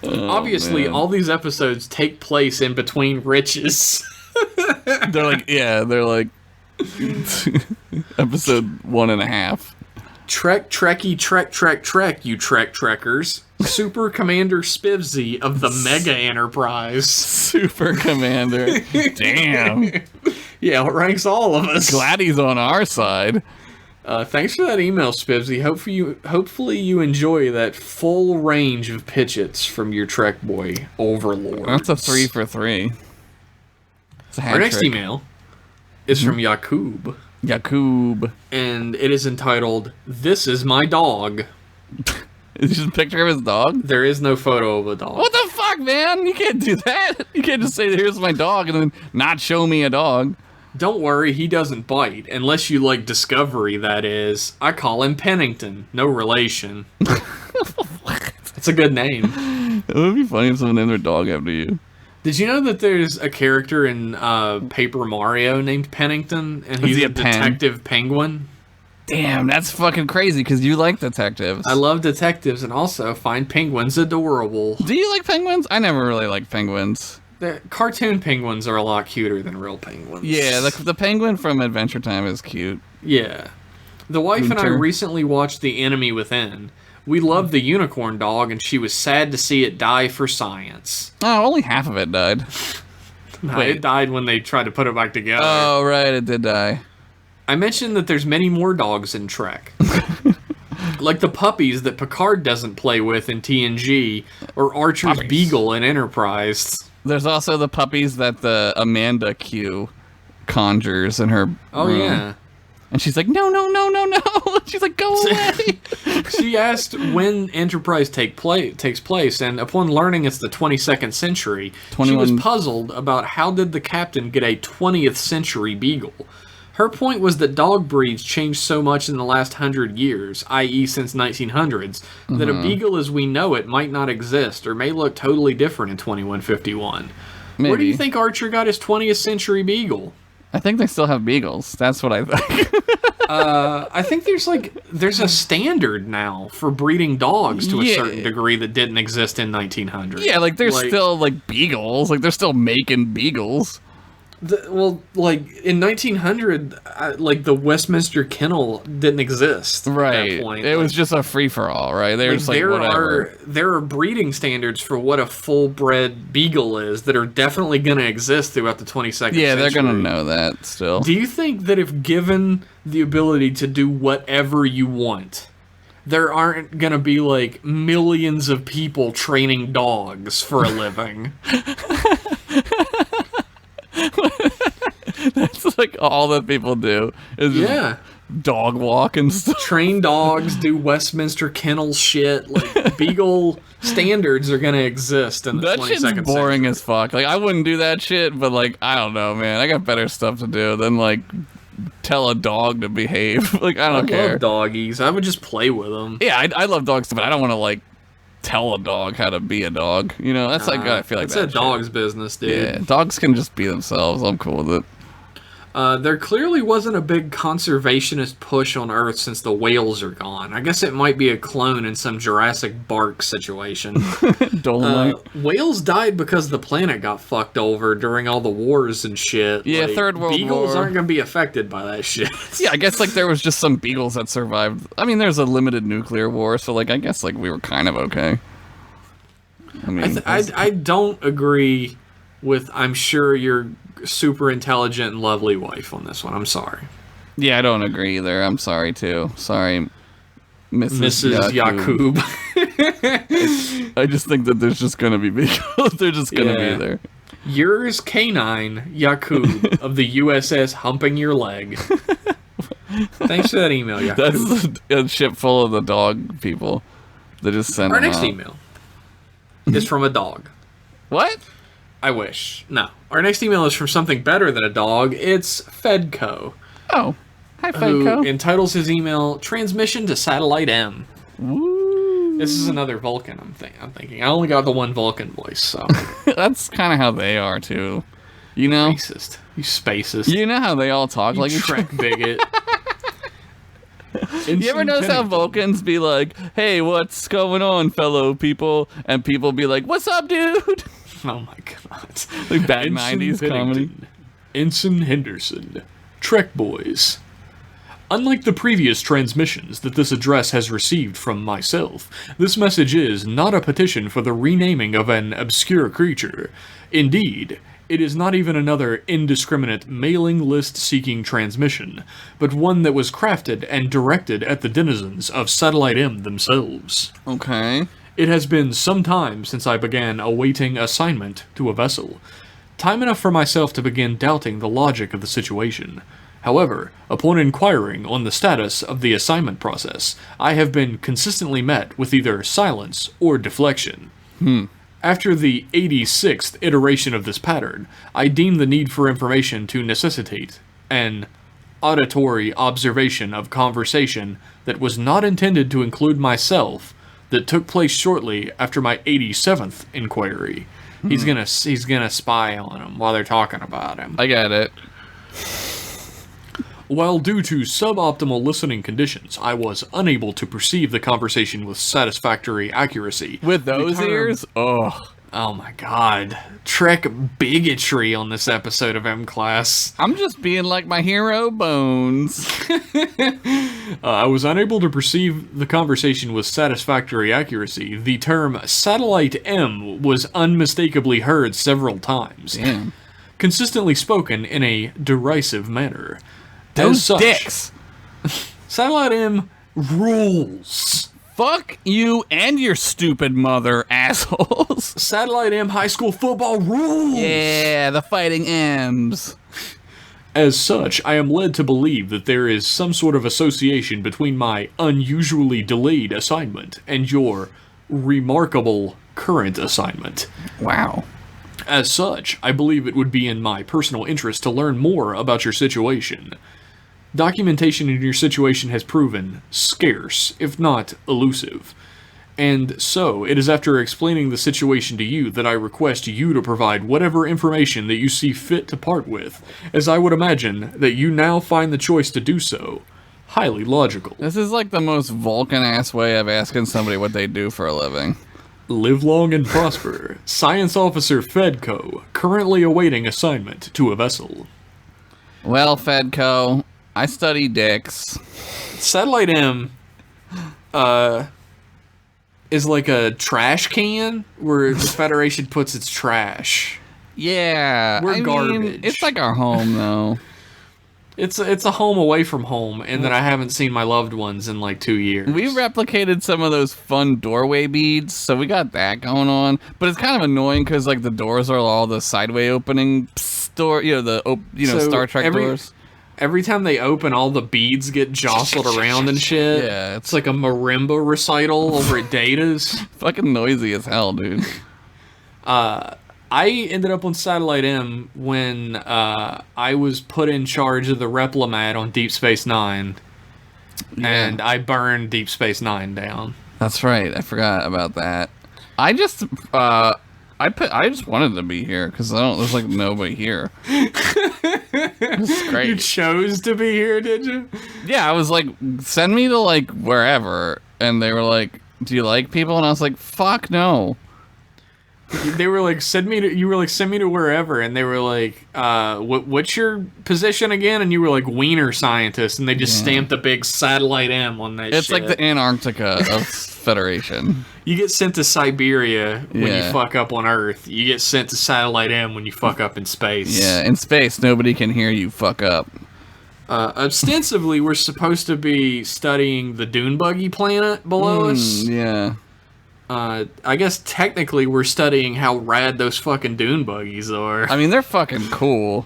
Oh, Obviously, man. all these episodes take place in between riches. They're like episode 1.5. Trek, Trek, you Trek Trekkers. Super Commander Spivsy of the Mega Enterprise. Super Commander. Damn. Yeah, it ranks all of us. Glad he's on our side. Thanks for that email, Spivsy. Hopefully you enjoy that full range of pitchets from your Trek boy overlord. That's a 3 for 3. It's a hat Our next trick. email is from Yakub, Yakub. and it is entitled, "This is my dog." Is it just a picture of his dog? There is no photo of a dog. What the fuck, man? You can't do that. You can't just say, here's my dog, and then not show me a dog. Don't worry, he doesn't bite. Unless you like Discovery, that is. I call him Pennington. No relation. It's a good name. It would be funny if someone named their dog after you. Did you know that there's a character in Paper Mario named Pennington? And Is he's he a a pen? detective penguin? Damn, that's fucking crazy, because you like detectives. I love detectives and also find penguins adorable. Do you like penguins? I never really liked penguins. The cartoon penguins are a lot cuter than real penguins. Yeah, the penguin from Adventure Time is cute. Yeah. The wife and I Winter. recently watched The Enemy Within. We loved the unicorn dog, and she was sad to see it die for science. Oh, only half of it died. Wait. It died when they tried to put it back together. Oh, right, it did die. I mentioned that there's many more dogs in Trek. Like the puppies that Picard doesn't play with in TNG, or Archer's Puppies. Beagle in Enterprise. There's also the puppies that the Amanda Q conjures in her Oh, room. yeah. And she's like, no. She's like, go away. She asked when Enterprise takes place, and upon learning it's the 22nd century, she was 21 puzzled about how did the captain get a 20th century beagle. Her point was that dog breeds changed so much in the last 100 years, i.e. since 1900s, that a beagle as we know it might not exist or may look totally different in 2151. Where do you Maybe. think Archer got his 20th century beagle? I think they still have beagles. That's what I think. I think there's a standard now for breeding dogs to a Yeah. certain degree that didn't exist in 1900. Yeah, like there's still like beagles. Like they're still making beagles. In 1900, like the Westminster Kennel didn't exist at Right. that point. It was just a free for all, right? They're just like whatever. There are breeding standards for what a full bred beagle is that are definitely going to exist throughout the 22nd century. Yeah, they're gonna know that still. Do you think that if given the ability to do whatever you want, there aren't going to be like millions of people training dogs for a living? That's like all that people do is just Yeah. dog walk and stuff. Train dogs, do Westminster Kennel shit. Like, beagle standards are going to exist in the That 22nd shit's century. boring as fuck. Like I wouldn't do that shit, but like I don't know, man. I got better stuff to do than like tell a dog to behave. Like I don't care. love doggies. I would just play with them. Yeah, I love dogs, but I don't want to like tell a dog how to be a dog. You know, that's like I feel like it's that a dog's business, dude. Yeah, dogs can just be themselves. I'm cool with it. There clearly wasn't a big conservationist push on Earth since the whales are gone. I guess it might be a clone in some Jurassic Bark situation. Dolomite. Whales died because the planet got fucked over during all the wars and shit. Yeah, Third World Beagles War. aren't going to be affected by that shit. Yeah, I guess like there was just some beagles that survived. I mean, there's a limited nuclear war, so like I guess like we were kind of okay. I mean, I don't agree with I'm sure your super intelligent and lovely wife on this one. I'm sorry. yeah, I don't agree either. I'm sorry too. Sorry, Mrs. Yakub. Yakub. I just think that there's just gonna be beagles. They're just gonna Yeah. be there. Yours Canine Yakub of the USS Humping Your Leg. Thanks for that email, Yakub. That's a ship full of the dog people. They just send Our them next out. email is from a dog. What? I wish. No. Our next email is from something better than a dog. It's Fedco, Oh, hi, who Fedco. entitles his email Transmission to Satellite M. Woo. This is another Vulcan, I'm thinking. I only got the one Vulcan voice, so. That's kind of how they are too. You know. Racist. You spacist. You know how they all talk You like each other. Trek bigot. You ever notice how Vulcans be like, "Hey, what's going on, fellow people?" and people be like, "What's up, dude?" Oh my god. Like bad Ensign 90s comedy. Pennington, Ensign Henderson, Trek Boys. Unlike the previous transmissions that this address has received from myself, this message is not a petition for the renaming of an obscure creature. Indeed, it is not even another indiscriminate mailing list seeking transmission, but one that was crafted and directed at the denizens of Satellite M themselves. Okay. It has been some time since I began awaiting assignment to a vessel. Time enough for myself to begin doubting the logic of the situation. However, upon inquiring on the status of the assignment process, I have been consistently met with either silence or deflection. After the 86th iteration of this pattern, I deem the need for information to necessitate an auditory observation of conversation that was not intended to include myself that took place shortly after my 87th inquiry. He's gonna spy on him while they're talking about him. I get it. While due to suboptimal listening conditions, I was unable to perceive the conversation with satisfactory accuracy. With those The term- ears? Oh. Oh my god. Trek bigotry on this episode of M-Class. I'm just being like my hero Bones. I was unable to perceive the conversation with satisfactory accuracy. The term Satellite M was unmistakably heard several times, Damn. consistently spoken in a derisive manner. Those As such, dicks. Satellite M rules. Fuck you and your stupid mother, assholes. Satellite M high school football rules. Yeah, the fighting M's. As such, I am led to believe that there is some sort of association between my unusually delayed assignment and your remarkable current assignment. Wow. As such, I believe it would be in my personal interest to learn more about your situation. Documentation in your situation has proven scarce, if not elusive. And so, it is after explaining the situation to you that I request you to provide whatever information that you see fit to part with, as I would imagine that you now find the choice to do so. Highly logical. This is like the most Vulcan-ass way of asking somebody what they do for a living. Live long and prosper. Science Officer Fedco, currently awaiting assignment to a vessel. Well, Fedco, I study dicks. Satellite M is like a trash can where the Federation puts its trash. Yeah, We're garbage. It's like our home, though. It's a home away from home, and that I haven't seen my loved ones in like 2 years. We replicated some of those fun doorway beads, so we got that going on. But it's kind of annoying because like the doors are all the sideway opening door, So Star Trek doors. Every time they open, all the beads get jostled around and shit. Yeah, It's like a marimba recital over at Data's. Fucking noisy as hell, dude. I ended up on Satellite M when I was put in charge of the Replimat on Deep Space Nine, and I burned Deep Space Nine down. That's right. I forgot about that. I just wanted to be here because there's like nobody here. It's great. You chose to be here, did you? Yeah, I was like, send me to like wherever, and they were like, do you like people? And I was like, fuck no. They were like, send me to wherever, and they were like, what's your position again? And you were like, wiener scientist, and they just stamped a big Satellite M on that It's shit. like the Antarctica of Federation. You get sent to Siberia when Yeah. you fuck up on Earth. You get sent to Satellite M when you fuck up in space. Yeah, in space, nobody can hear you fuck up. Ostensibly, we're supposed to be studying the dune buggy planet below us. Yeah. I guess technically we're studying how rad those fucking dune buggies are. I mean, they're fucking cool.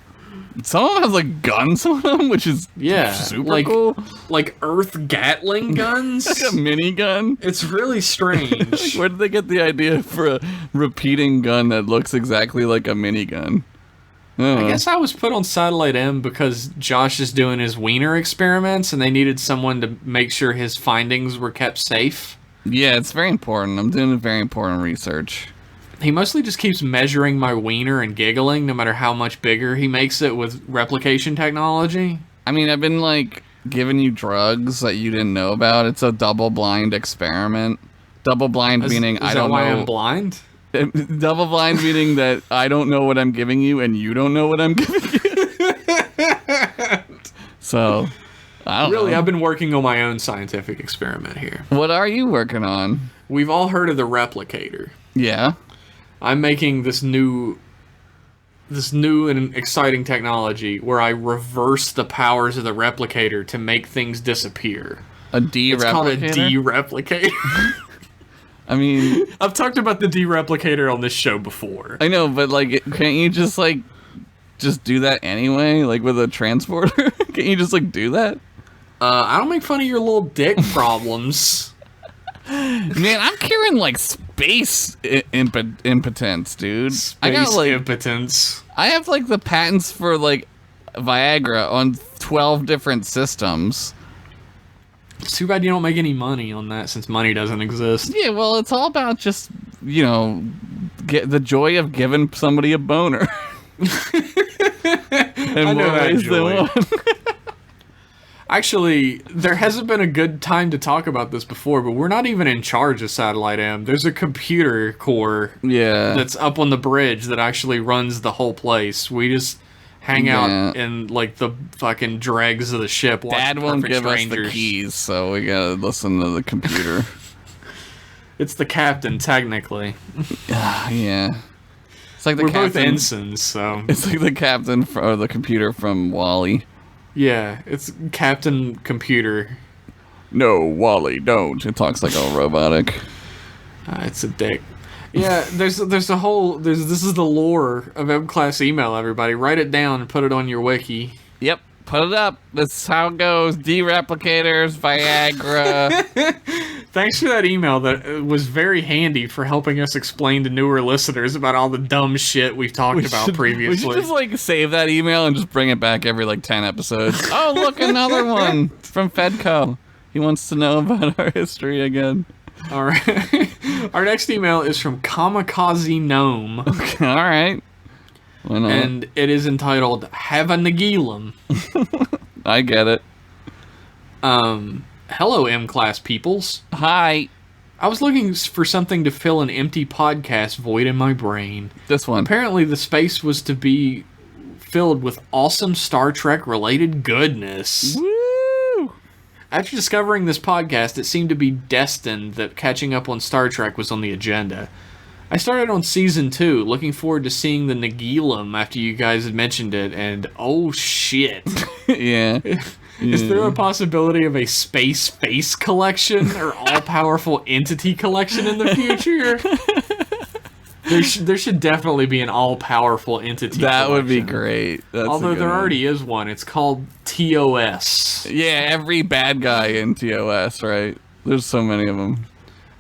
Some of them have like guns on them, which is Yeah, super like- cool. Like Earth Gatling guns. Like a minigun. It's really strange. Where did they get the idea for a repeating gun that looks exactly like a minigun? I guess I was put on Satellite M because Josh is doing his wiener experiments and they needed someone to make sure his findings were kept safe. Yeah, it's very important. I'm doing very important research. He mostly just keeps measuring my wiener and giggling no matter how much bigger he makes it with replication technology. I mean, I've been like giving you drugs that you didn't know about. It's a double-blind experiment. Double-blind meaning Is I that don't why know. I'm blind? Double-blind meaning that I don't know what I'm giving you and you don't know what I'm giving you. So, I don't Really, know. I've been working on my own scientific experiment here. What are you working on? We've all heard of the replicator. Yeah. I'm making this new and exciting technology where I reverse the powers of the replicator to make things disappear. A D-replicator? It's called a de-replicator. I mean, I've talked about the de-replicator on this show before. I know, but like, can't you just do that anyway? Like with a transporter? Can't you just like do that? I don't make fun of your little dick problems. Man, I'm carrying like space impotence, dude. I got Space like impotence. I have like the patents for like Viagra on 12 different systems. It's too bad you don't make any money on that since money doesn't exist. Yeah, well, it's all about just, get the joy of giving somebody a boner. I know that joy. Actually, there hasn't been a good time to talk about this before, but we're not even in charge of Satellite M. There's a computer core Yeah. that's up on the bridge that actually runs the whole place. We just hang out in like the fucking dregs of the ship. Dad won't give us the keys, so we gotta listen to the computer. It's the captain, technically. Yeah. It's like the We're both captain. ensigns, so It's like the captain or the computer from Wall-E. yeah, it's Captain Computer. No, Wall-E, don't. It talks like all robotic. It's a dick. Yeah, this is the lore of M-Class Email, everybody. Write it down and put it on your wiki. Yep, put it up. That's how it goes. D-replicators, Viagra. Thanks for that email that was very handy for helping us explain to newer listeners about all the dumb shit we've talked about previously. We should just like save that email and just bring it back every like 10 episodes. Oh, look, another one from Fedco. He wants to know about our history again. All right. Our next email is from Kamikaze Gnome, All right. Why not? and it is entitled Have a Nagilum. I get it. Hello, M-Class peoples. Hi. I was looking for something to fill an empty podcast void in my brain. This one. Apparently, the space was to be filled with awesome Star Trek-related goodness. Woo! After discovering this podcast, it seemed to be destined that catching up on Star Trek was on the agenda. I started on Season 2, looking forward to seeing the Nagilum after you guys had mentioned it, and oh shit. Yeah. Is there a possibility of a space face collection or all-powerful entity collection in the future? There should definitely be an all-powerful entity That collection. would be great. That's Although there one. already is one. It's called TOS. Yeah, every bad guy in TOS, right? There's so many of them.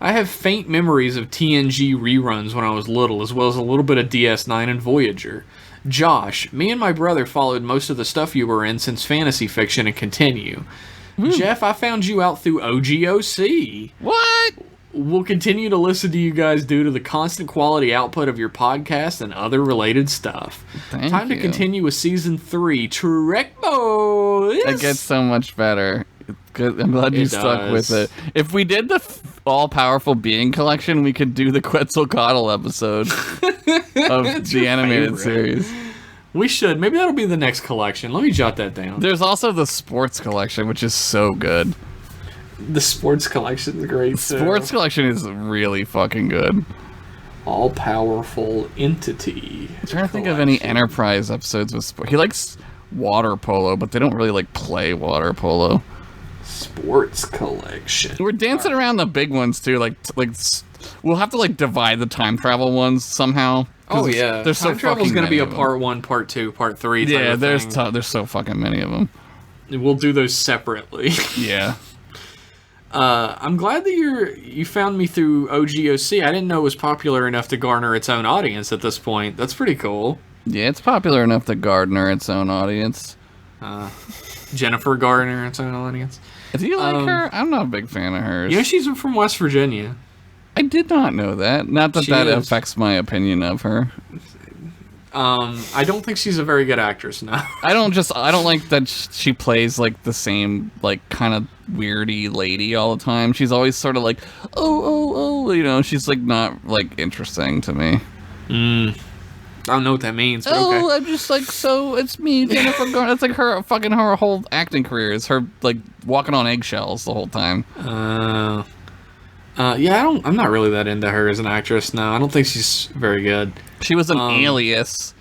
I have faint memories of TNG reruns when I was little, as well as a little bit of DS9 and Voyager. Josh, me and my brother followed most of the stuff you were in since fantasy fiction and continue. Jeff, I found you out through OGOC. What? We'll continue to listen to you guys due to the constant quality output of your podcast and other related stuff. Thank Time you. to continue with Season 3, Trek Boys! It gets so much better. Good. I'm glad you It stuck with does. it. If we did the all-powerful being collection, we could do the Quetzalcoatl episode of the animated favorite. series. We should. Maybe that'll be the next collection. Let me jot that down. There's also the sports collection, which is so good. The sports collection is great, too. Sports collection is really fucking good. All-powerful entity. I'm trying to think of any collection. Enterprise episodes with sport. He likes water polo, but they don't really like play water polo. Sports collection. We're dancing around the big ones too. We'll have to like divide the time travel ones somehow. 'cause Oh yeah, there's so time travel's fucking going to be many a of them. part 1, part 2, part 3. type Yeah, of there's thing. there's so fucking many of them. We'll do those separately. Yeah. I'm glad that you found me through OGOC. I didn't know it was popular enough to garner its own audience at this point. That's pretty cool. Yeah, it's popular enough to garner its own audience. Jennifer Garner, its own audience. Do you like her? I'm not a big fan of hers. You know, she's from West Virginia. I did not know that. Not that She that is. affects my opinion of her. I don't think she's a very good actress now. I don't like that she plays like the same like kind of weirdy lady all the time. She's always sort of like, oh, you know, she's like not like interesting to me. I don't know what that means, but Oh, okay. I'm just like, so it's me, Jennifer Garner. It's like her whole acting career is her like walking on eggshells the whole time. Yeah, I'm not really that into her as an actress now. I don't think she's very good. She was an alias.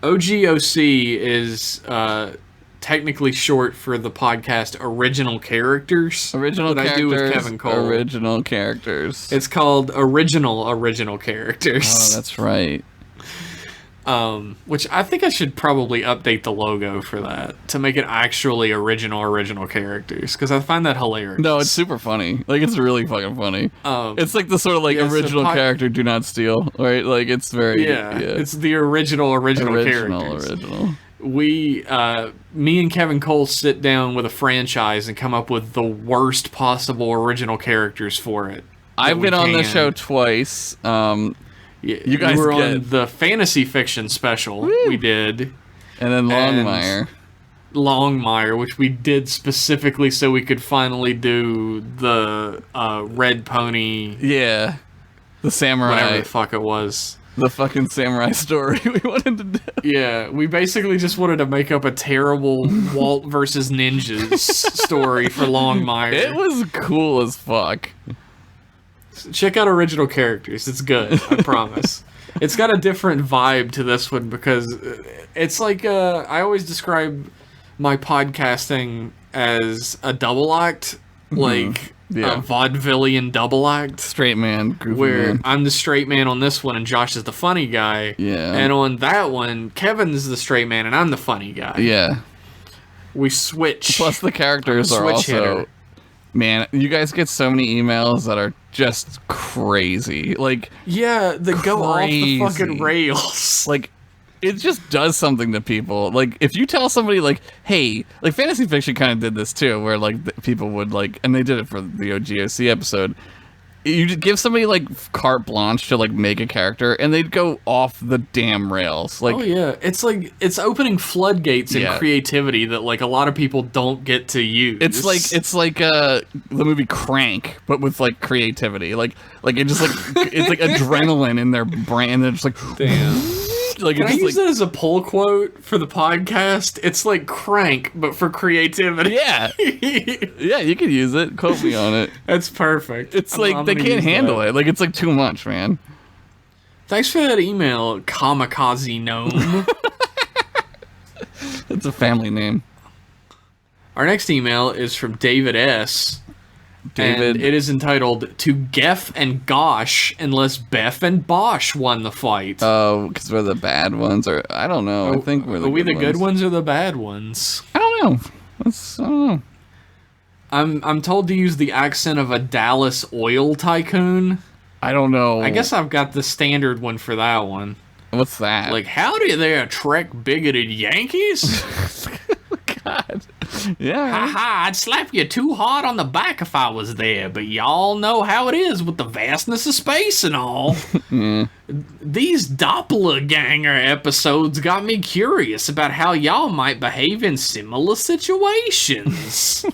OGOC is technically short for the podcast Original Characters. Original that characters. I do with Kevin Cole. Original characters. It's called Original Characters. Oh, that's right. Which I think I should probably update the logo for that to make it actually original characters, because I find that hilarious. No, it's super funny. Like, it's really fucking funny. It's like the sort of like yeah, so original character do not steal, right? Like, it's very it's the original characters. Original. We, me and Kevin Cole sit down with a franchise and come up with the worst possible original characters for it. I've been on the show twice. You guys were get- on the fantasy fiction special we did. And then Longmire. Longmire, which we did specifically so we could finally do the Red Pony, Yeah. The samurai. whatever the fuck it was. The fucking samurai story we wanted to do. Yeah, we basically just wanted to make up a terrible Walt versus Ninjas story for Longmire. It was cool as fuck. Check out original characters. It's good, I promise. It's got a different vibe to this one because it's like I always describe my podcasting as a double act, like Yeah. a vaudevillian double act, Straight man, goofy where man. I'm the straight man on this one and Josh is the funny guy. Yeah. And on that one, Kevin's the straight man and I'm the funny guy. Yeah. We switch. Plus the characters are Switch also hitter. man, you guys get so many emails that are just crazy. Like Yeah, they go off the fucking Crazy. rails. like it just does something to people. Like if you tell somebody like, hey, like fantasy fiction kind of did this too, where like people would like, and they did it for the OGOC episode. you just give somebody like carte blanche to like make a character, and they'd go off the damn rails. Like, oh yeah, it's like it's opening floodgates in creativity that like a lot of people don't get to use. It's like the movie Crank, but with like creativity. Like it just like it's like adrenaline in their brain, and they're just like, damn. Like, can I use that as a pull quote for the podcast? It's like Crank, but for creativity. Yeah. Yeah, you can use it. Quote me on it. That's perfect. It's like they can't handle it. Like, it's like too much, man. Thanks for that email, Kamikaze Gnome. It's a family name. Our next email is from David S. And it is entitled "To Geff and Gosh Unless Beff and Bosch Won the Fight." Oh, because we're the bad ones, or I don't know. I think we're the. Are we the good ones or the bad ones? I don't know. I don't know. I'm told to use the accent of a Dallas oil tycoon. I don't know. I guess I've got the standard one for that one. What's that? Like, howdy there, Trek bigoted Yankees. God. Yeah. Ha! I'd slap you too hard on the back if I was there, but y'all know how it is with the vastness of space and all. These Doppelganger episodes got me curious about how y'all might behave in similar situations.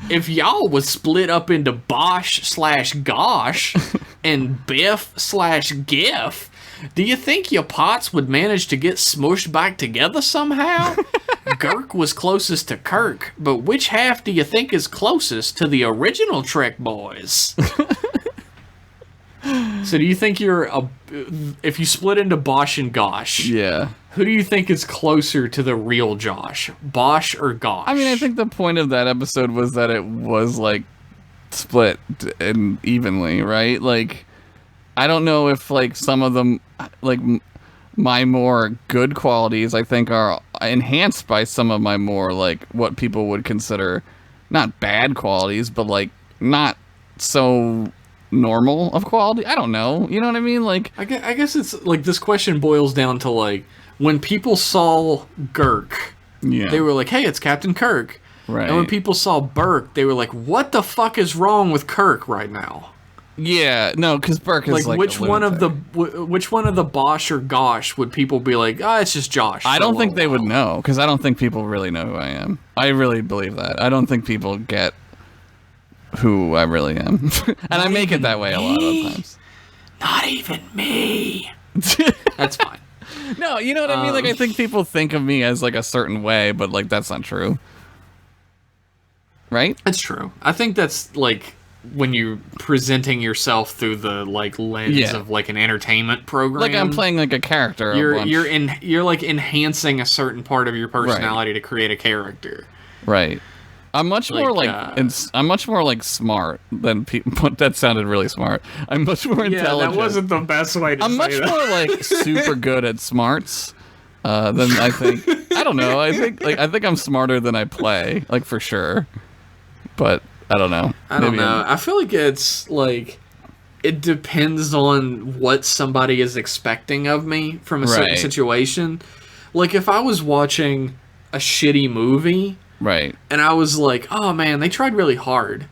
If y'all was split up into Bosch/Gosh and Biff/Geff, do you think your pots would manage to get smushed back together somehow? Girk was closest to Kirk, but which half do you think is closest to the original Trek boys? So do you think if you split into Bosch and Gosh, yeah, who do you think is closer to the real Josh, Bosch or Gosh? I mean, I think the point of that episode was that it was like split and evenly, right? Like, I don't know if like some of them, like my more good qualities, I think are enhanced by some of my more like what people would consider not bad qualities, but like not so normal of quality. I don't know. You know what I mean? Like, I guess it's like this question boils down to like when people saw Girk, they were like, "Hey, it's Captain Kirk." Right. And when people saw Burke, they were like, "What the fuck is wrong with Kirk right now?" Yeah, no, because Burke is like which one of the Bosch or Gosh would people be like, it's just Josh? I don't think they would know, because I don't think people really know who I am. I really believe that. I don't think people get who I really am, and I make it that way a lot of times. Not even me. That's fine. No, you know what I mean. Like, I think people think of me as like a certain way, but like that's not true, right? It's true. I think that's like when you're presenting yourself through the like lens of like an entertainment program. Like I'm playing like a character. You're like enhancing a certain part of your personality to create a character. Right. I'm much more like I'm much more like smart than people. But that sounded really smart. I'm much more intelligent. That wasn't the best way to say that. I'm much more like super good at smarts than I think. I don't know. I think I'm smarter than I play, like for sure. But I don't know. I don't know. I feel like it's like it depends on what somebody is expecting of me from a certain situation. Like if I was watching a shitty movie, right, and I was like, "Oh man, they tried really hard,"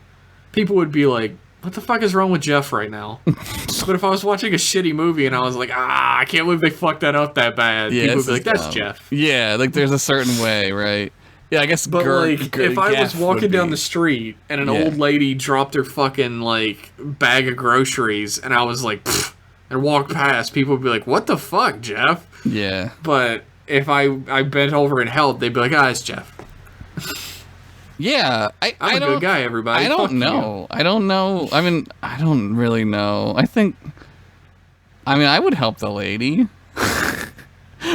people would be like, "What the fuck is wrong with Jeff right now?" But if I was watching a shitty movie and I was like, I can't believe they fucked that up that bad, people would be like, "That's Jeff." Yeah, like there's a certain way, right? Yeah, I guess. But if I was walking down the street and an old lady dropped her fucking like bag of groceries and I was like, pfft, and walked past, people would be like, "What the fuck, Jeff?" Yeah. But if I bent over and helped, they'd be like, it's Jeff. Yeah, I'm a good guy, everybody. I don't know. I don't know. I mean, I don't really know. I would help the lady.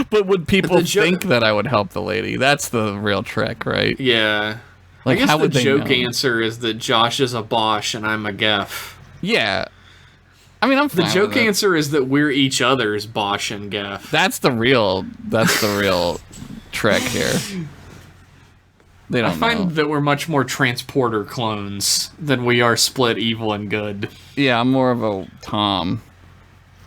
But would people think that I would help the lady? That's the real trick, right? Yeah. Like, I guess how the would they joke know? Answer is that Josh is a Bosch and I'm a Geff. Yeah. I mean, I'm fine The joke with it. answer is that we're each other's Bosch and Geff. That's the real trick here. They don't I find know. that we're much more transporter clones than we are split evil and good. Yeah, I'm more of a Tom,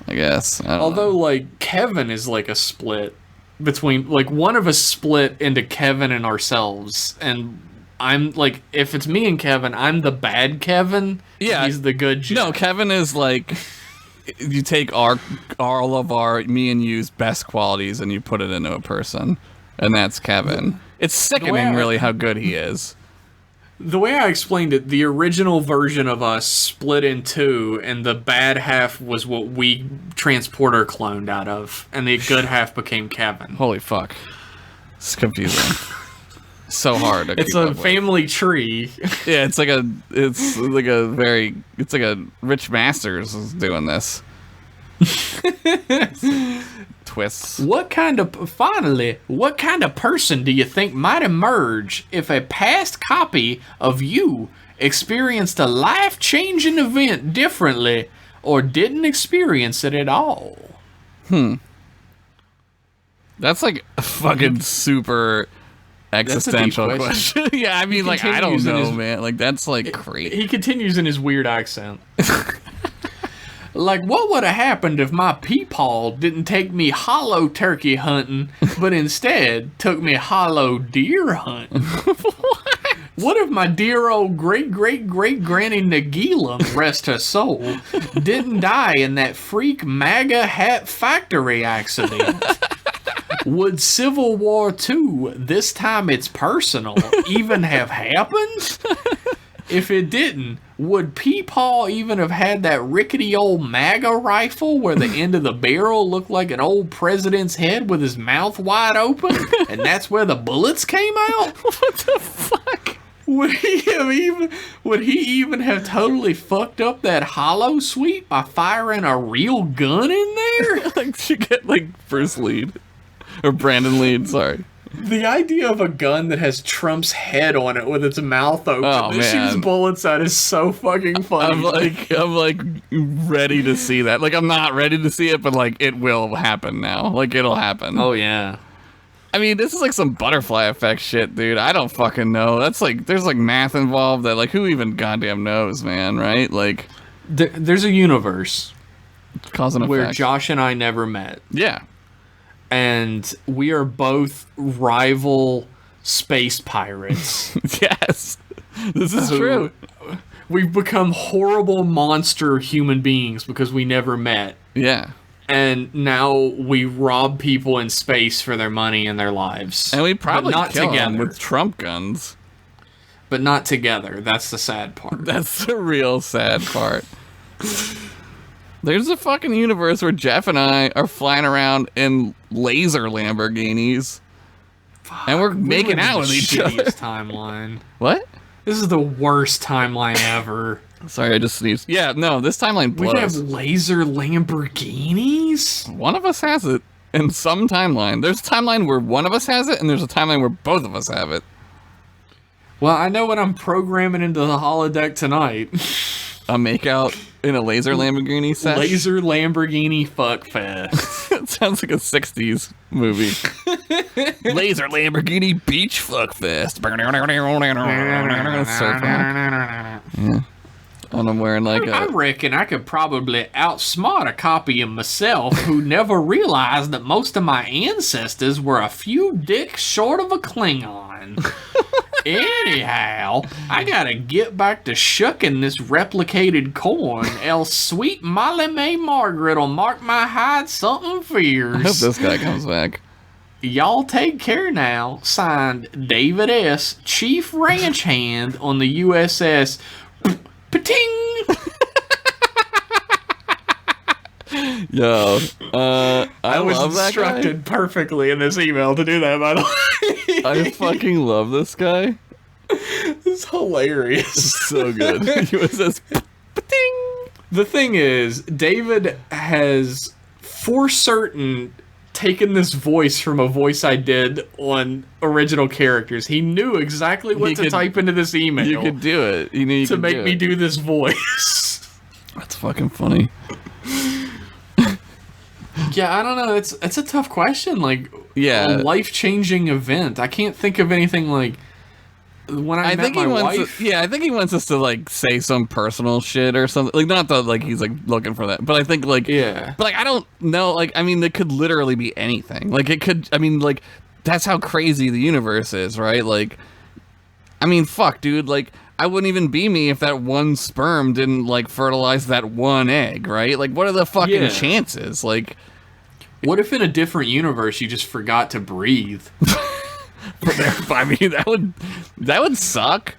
I guess. I don't Although, know. like, Kevin is like a split between, like, one of us split into Kevin and ourselves, and I'm like, if it's me and Kevin, I'm the bad Kevin. Yeah. He's the good Jeff. No, Kevin is like, you take all of our, me and you's best qualities and you put it into a person. And that's Kevin. It's sickening, really, how good he is. The way I explained it, the original version of us split in two, and the bad half was what we transporter cloned out of, and the good half became Kevin. Holy fuck. It's confusing. So hard. It's a family tree. Yeah, it's like a Rich Masters is doing this. Twists. What kind of person do you think might emerge if a past copy of you experienced a life-changing event differently or didn't experience it at all? That's like a fucking super existential question. Yeah, I mean, like, I don't know, man. Like, that's like crazy. He continues in his weird accent. Like, what would have happened if my peepaw didn't take me hollow turkey hunting, but instead took me hollow deer hunting? What if my dear old great-great-great-granny Nagila, rest her soul, didn't die in that freak MAGA hat factory accident? Would Civil War II, this time it's personal, even have happened? If it didn't, would Peepaw even have had that rickety old MAGA rifle where the end of the barrel looked like an old president's head with his mouth wide open, and that's where the bullets came out? What the fuck? Would he even have totally fucked up that hollow suite by firing a real gun in there? Like, you get like Bruce Lee or Brandon Lee, sorry. The idea of a gun that has Trump's head on it with its mouth open that shoots bullets out is so fucking funny. I'm like ready to see that. Like, I'm not ready to see it, but like it will happen now. Like, it'll happen. Oh yeah. I mean, this is like some butterfly effect shit, dude. I don't fucking know. That's like, there's like math involved that like who even goddamn knows, man, right? Like, there's a universe cause and effect where Josh and I never met. Yeah. And we are both rival space pirates. Yes. This is true. We've become horrible monster human beings because we never met. Yeah. And now we rob people in space for their money and their lives. And we probably not kill together them with Trump guns. But not together. That's the sad part. That's the real sad part. There's a fucking universe where Jeff and I are flying around in laser Lamborghinis. Fuck, and we're making out with each other. Timeline. What? This is the worst timeline ever. Sorry, I just sneezed. Yeah, no, this timeline blows. We have laser Lamborghinis? One of us has it in some timeline. There's a timeline where one of us has it, and there's a timeline where both of us have it. Well, I know what I'm programming into the holodeck tonight. A makeout in a laser Lamborghini set? Laser Lamborghini fuckfest. It sounds like a 60s movie. Laser Lamborghini beach fuckfest. Yeah. And I'm wearing like I reckon I could probably outsmart a copy of myself who never realized that most of my ancestors were a few dicks short of a Klingon. Anyhow, I gotta get back to shucking this replicated corn, else sweet Molly Mae Margaret'll mark my hide something fierce. I hope this guy comes back. Y'all take care now. Signed, David S., Chief Ranch Hand on the USS Pating. Yo, I was love that guy. instructed perfectly in this email to do that, by the way. I fucking love this guy. It's hilarious. It's so good. USS Pating. The thing is, David has for certain taken this voice from a voice I did on original characters. He knew exactly what to type into this email. You could do it. You knew you to could make do me it. do this voice. That's fucking funny. Yeah, I don't know. It's a tough question. Like, yeah, a life-changing event. I can't think of anything like when I met my wife. I think he wants us to like say some personal shit or something. Like, not that like he's like looking for that, but I think like yeah. But like I don't know. Like, I mean, it could literally be anything. Like, it could. I mean, like that's how crazy the universe is, right? Like, I mean, fuck, dude. Like, I wouldn't even be me if that one sperm didn't, like, fertilize that one egg, right? Like, what are the fucking chances? Like, what if in a different universe you just forgot to breathe? I mean, that would suck.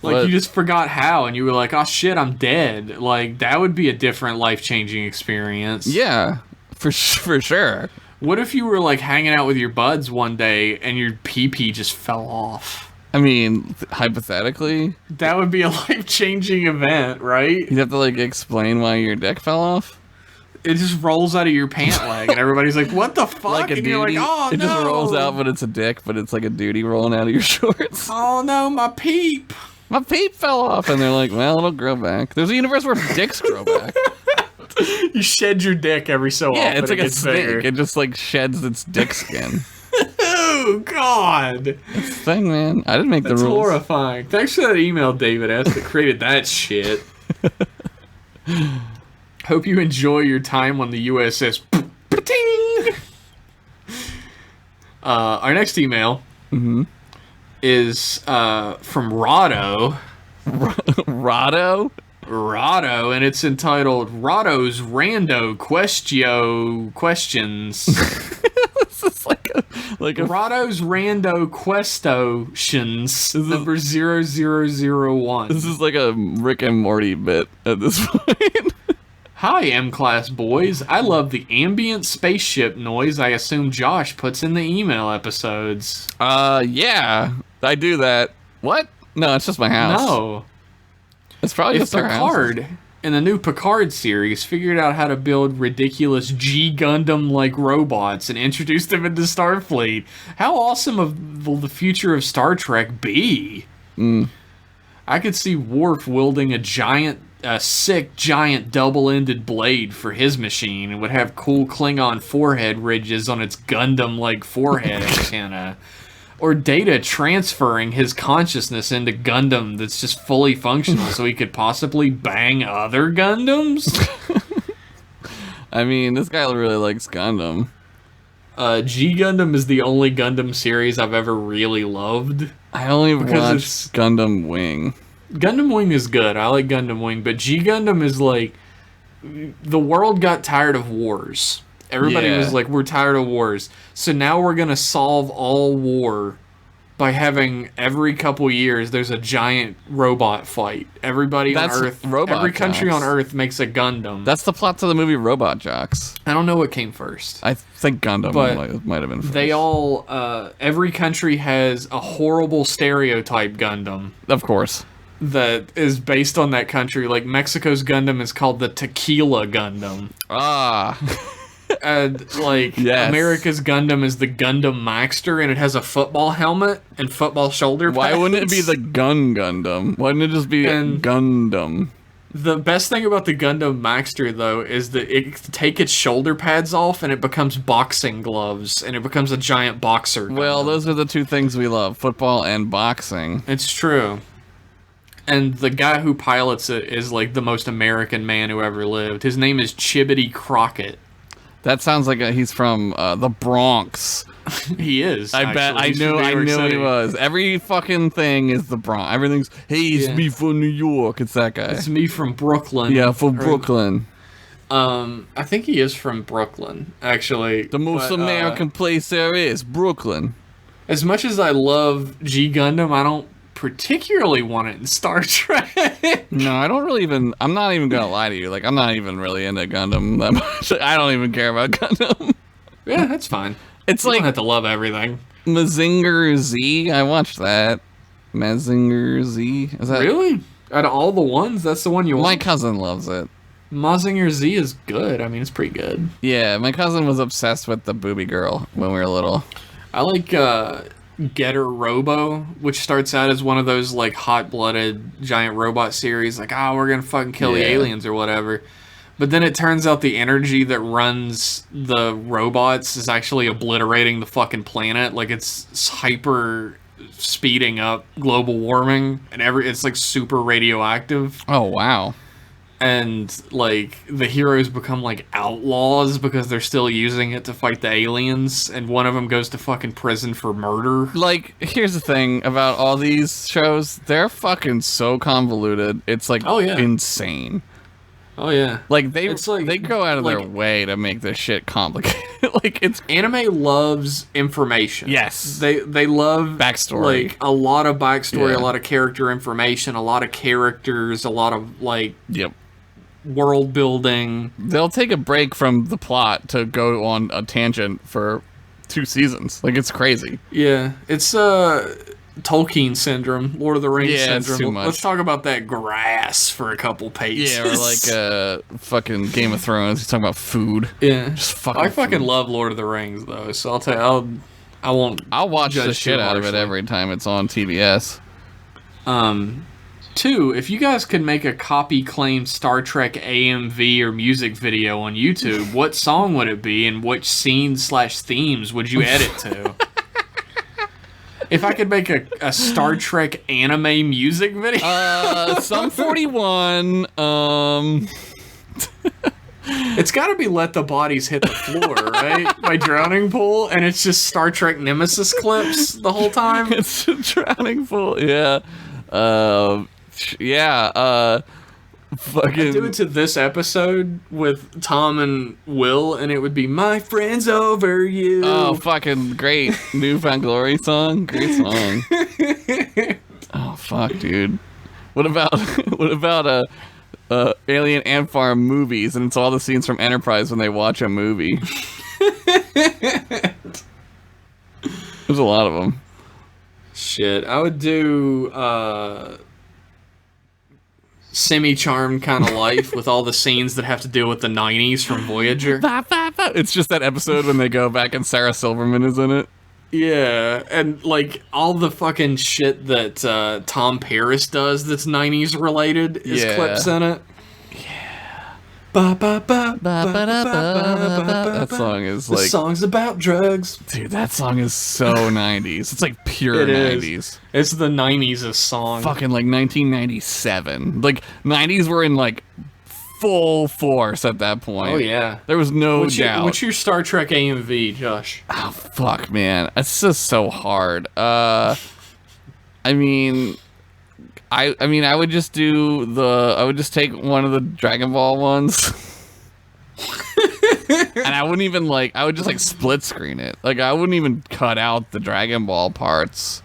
Like, you just forgot how, and you were like, oh shit, I'm dead. Like, that would be a different life-changing experience. Yeah, for sure. What if you were, like, hanging out with your buds one day, and your pee-pee just fell off? I mean, hypothetically... That would be a life-changing event, right? You'd have to, like, explain why your dick fell off? It just rolls out of your pant leg, and everybody's like, what the fuck? Like a and duty. You're like, oh, it no. just rolls out, but it's a dick, but it's like a duty rolling out of your shorts. Oh, no, my peep. My peep fell off, and they're like, well, it'll grow back. There's a universe where dicks grow back. You shed your dick every so often. Yeah, it's like a snake. Bigger. It just, like, sheds its dick skin. Oh, God. It's the thing, man. I didn't make the rules. That's horrifying. Thanks for that email, David S. that created that shit. Hope you enjoy your time on the USS. Our next email is from Rado. Rado? Rado, and it's entitled Rado's Rando Questions. This is like a Rado's Rando Questions, number 0001. This is like a Rick and Morty bit at this point. Hi, M-Class boys. I love the ambient spaceship noise I assume Josh puts in the email episodes. Yeah, I do that. What? No, it's just my house. No. It's probably just our house. Picard, in the new Picard series, figured out how to build ridiculous G Gundam-like robots and introduced them into Starfleet. How awesome will the future of Star Trek be? I could see Worf wielding a sick giant double-ended blade for his machine and would have cool Klingon forehead ridges on its Gundam-like forehead antenna. Or Data transferring his consciousness into Gundam that's just fully functional so he could possibly bang other Gundams? I mean, this guy really likes Gundam. G Gundam is the only Gundam series I've ever really loved. I only watched Gundam Wing. Gundam Wing is good. I like Gundam Wing, but G Gundam is like... The world got tired of wars. Everybody was like, we're tired of wars. So now we're going to solve all war by having every couple years there's a giant robot fight. Everybody on Earth, every country on Earth makes a Gundam. That's the plot to the movie Robot Jox. I don't know what came first. I think Gundam might have been first. They all, every country has a horrible stereotype Gundam. Of course. That is based on that country. Like, Mexico's Gundam is called the Tequila Gundam. Ah. And, like, America's Gundam is the Gundam Maxter, and it has a football helmet and football shoulder pads. Why wouldn't it be the Gundam? Why wouldn't it just be Gundam? The best thing about the Gundam Maxter, though, is that it take its shoulder pads off, and it becomes boxing gloves, and it becomes a giant boxer Gundam. Well, those are the two things we love, football and boxing. It's true. And the guy who pilots it is, like, the most American man who ever lived. His name is Chibity Crockett. That sounds like he's from the Bronx. He is. I bet. I knew he was. Every fucking thing is the Bronx. Everything's, hey, it's me from New York. It's that guy. It's me from Brooklyn. Yeah, from Brooklyn. I think he is from Brooklyn, actually. The most American place there is, Brooklyn. As much as I love G Gundam, I don't particularly want it in Star Trek. No, I don't really even... I'm not even gonna lie to you. Like, I'm not even really into Gundam that much. I don't even care about Gundam. Yeah, that's fine. It's you like... don't have to love everything. Mazinger Z, I watched that. Mazinger Z? Is that... Really? Out of all the ones, that's the one you want? My cousin loves it. Mazinger Z is good. I mean, it's pretty good. Yeah, my cousin was obsessed with the booby girl when we were little. I like, Getter Robo, which starts out as one of those, like, hot-blooded giant robot series, like, we're gonna fucking kill the aliens or whatever. But then it turns out the energy that runs the robots is actually obliterating the fucking planet. Like, it's hyper speeding up global warming, and it's, like, super radioactive. Oh, wow. and like the heroes become like outlaws because they're still using it to fight the aliens, and one of them goes to fucking prison for murder. Like, here's the thing about all these shows: they're fucking so convoluted. It's like insane. Oh yeah, like they go out of their way to make this shit complicated. Like, it's anime loves information. Yes, they love backstory, like a lot of backstory, a lot of character information, a lot of characters, a lot of like world building. They'll take a break from the plot to go on a tangent for 2 seasons. Like, it's crazy. Yeah, it's Tolkien syndrome, Lord of the Rings syndrome. It's too much. Let's talk about that grass for a couple pages. Yeah, or like fucking Game of Thrones. He's talking about food. Yeah, just fucking. I fucking love Lord of the Rings though, so I'll tell you, I'll watch the shit out of it every time it's on TBS. 2, if you guys could make a copy-claimed Star Trek AMV or music video on YouTube, what song would it be, and which scenes/themes would you edit to? If I could make a Star Trek anime music video, Sum 41. It's got to be "Let the Bodies Hit the Floor," right? By Drowning Pool, and it's just Star Trek Nemesis clips the whole time. It's Drowning Pool, yeah. Fucking I'd do it to this episode with Tom and Will, and it would be "My Friend's Over You." Oh, fucking great. Newfound Glory song. Great song. Oh, fuck, dude. What about Alien Ant Farm movies, and it's all the scenes from Enterprise when they watch a movie. There's a lot of them. Shit, I would do Semi-Charmed Kind of Life with all the scenes that have to deal with the 90s from Voyager. It's just that episode when they go back and Sarah Silverman is in it. Yeah, and like all the fucking shit that Tom Paris does that's 90s related is clips in it. That song is like... The song's about drugs. Dude, that song is so 90s. It's like pure 90s. It's the 90s song. Fucking like 1997. Like, 90s were in like full force at that point. Oh, yeah. There was no doubt. What's your Star Trek AMV, Josh? Oh, fuck, man. It's just so hard. I mean, I would just take one of the Dragon Ball ones. And I wouldn't even I would just split screen it. Like, I wouldn't even cut out the Dragon Ball parts.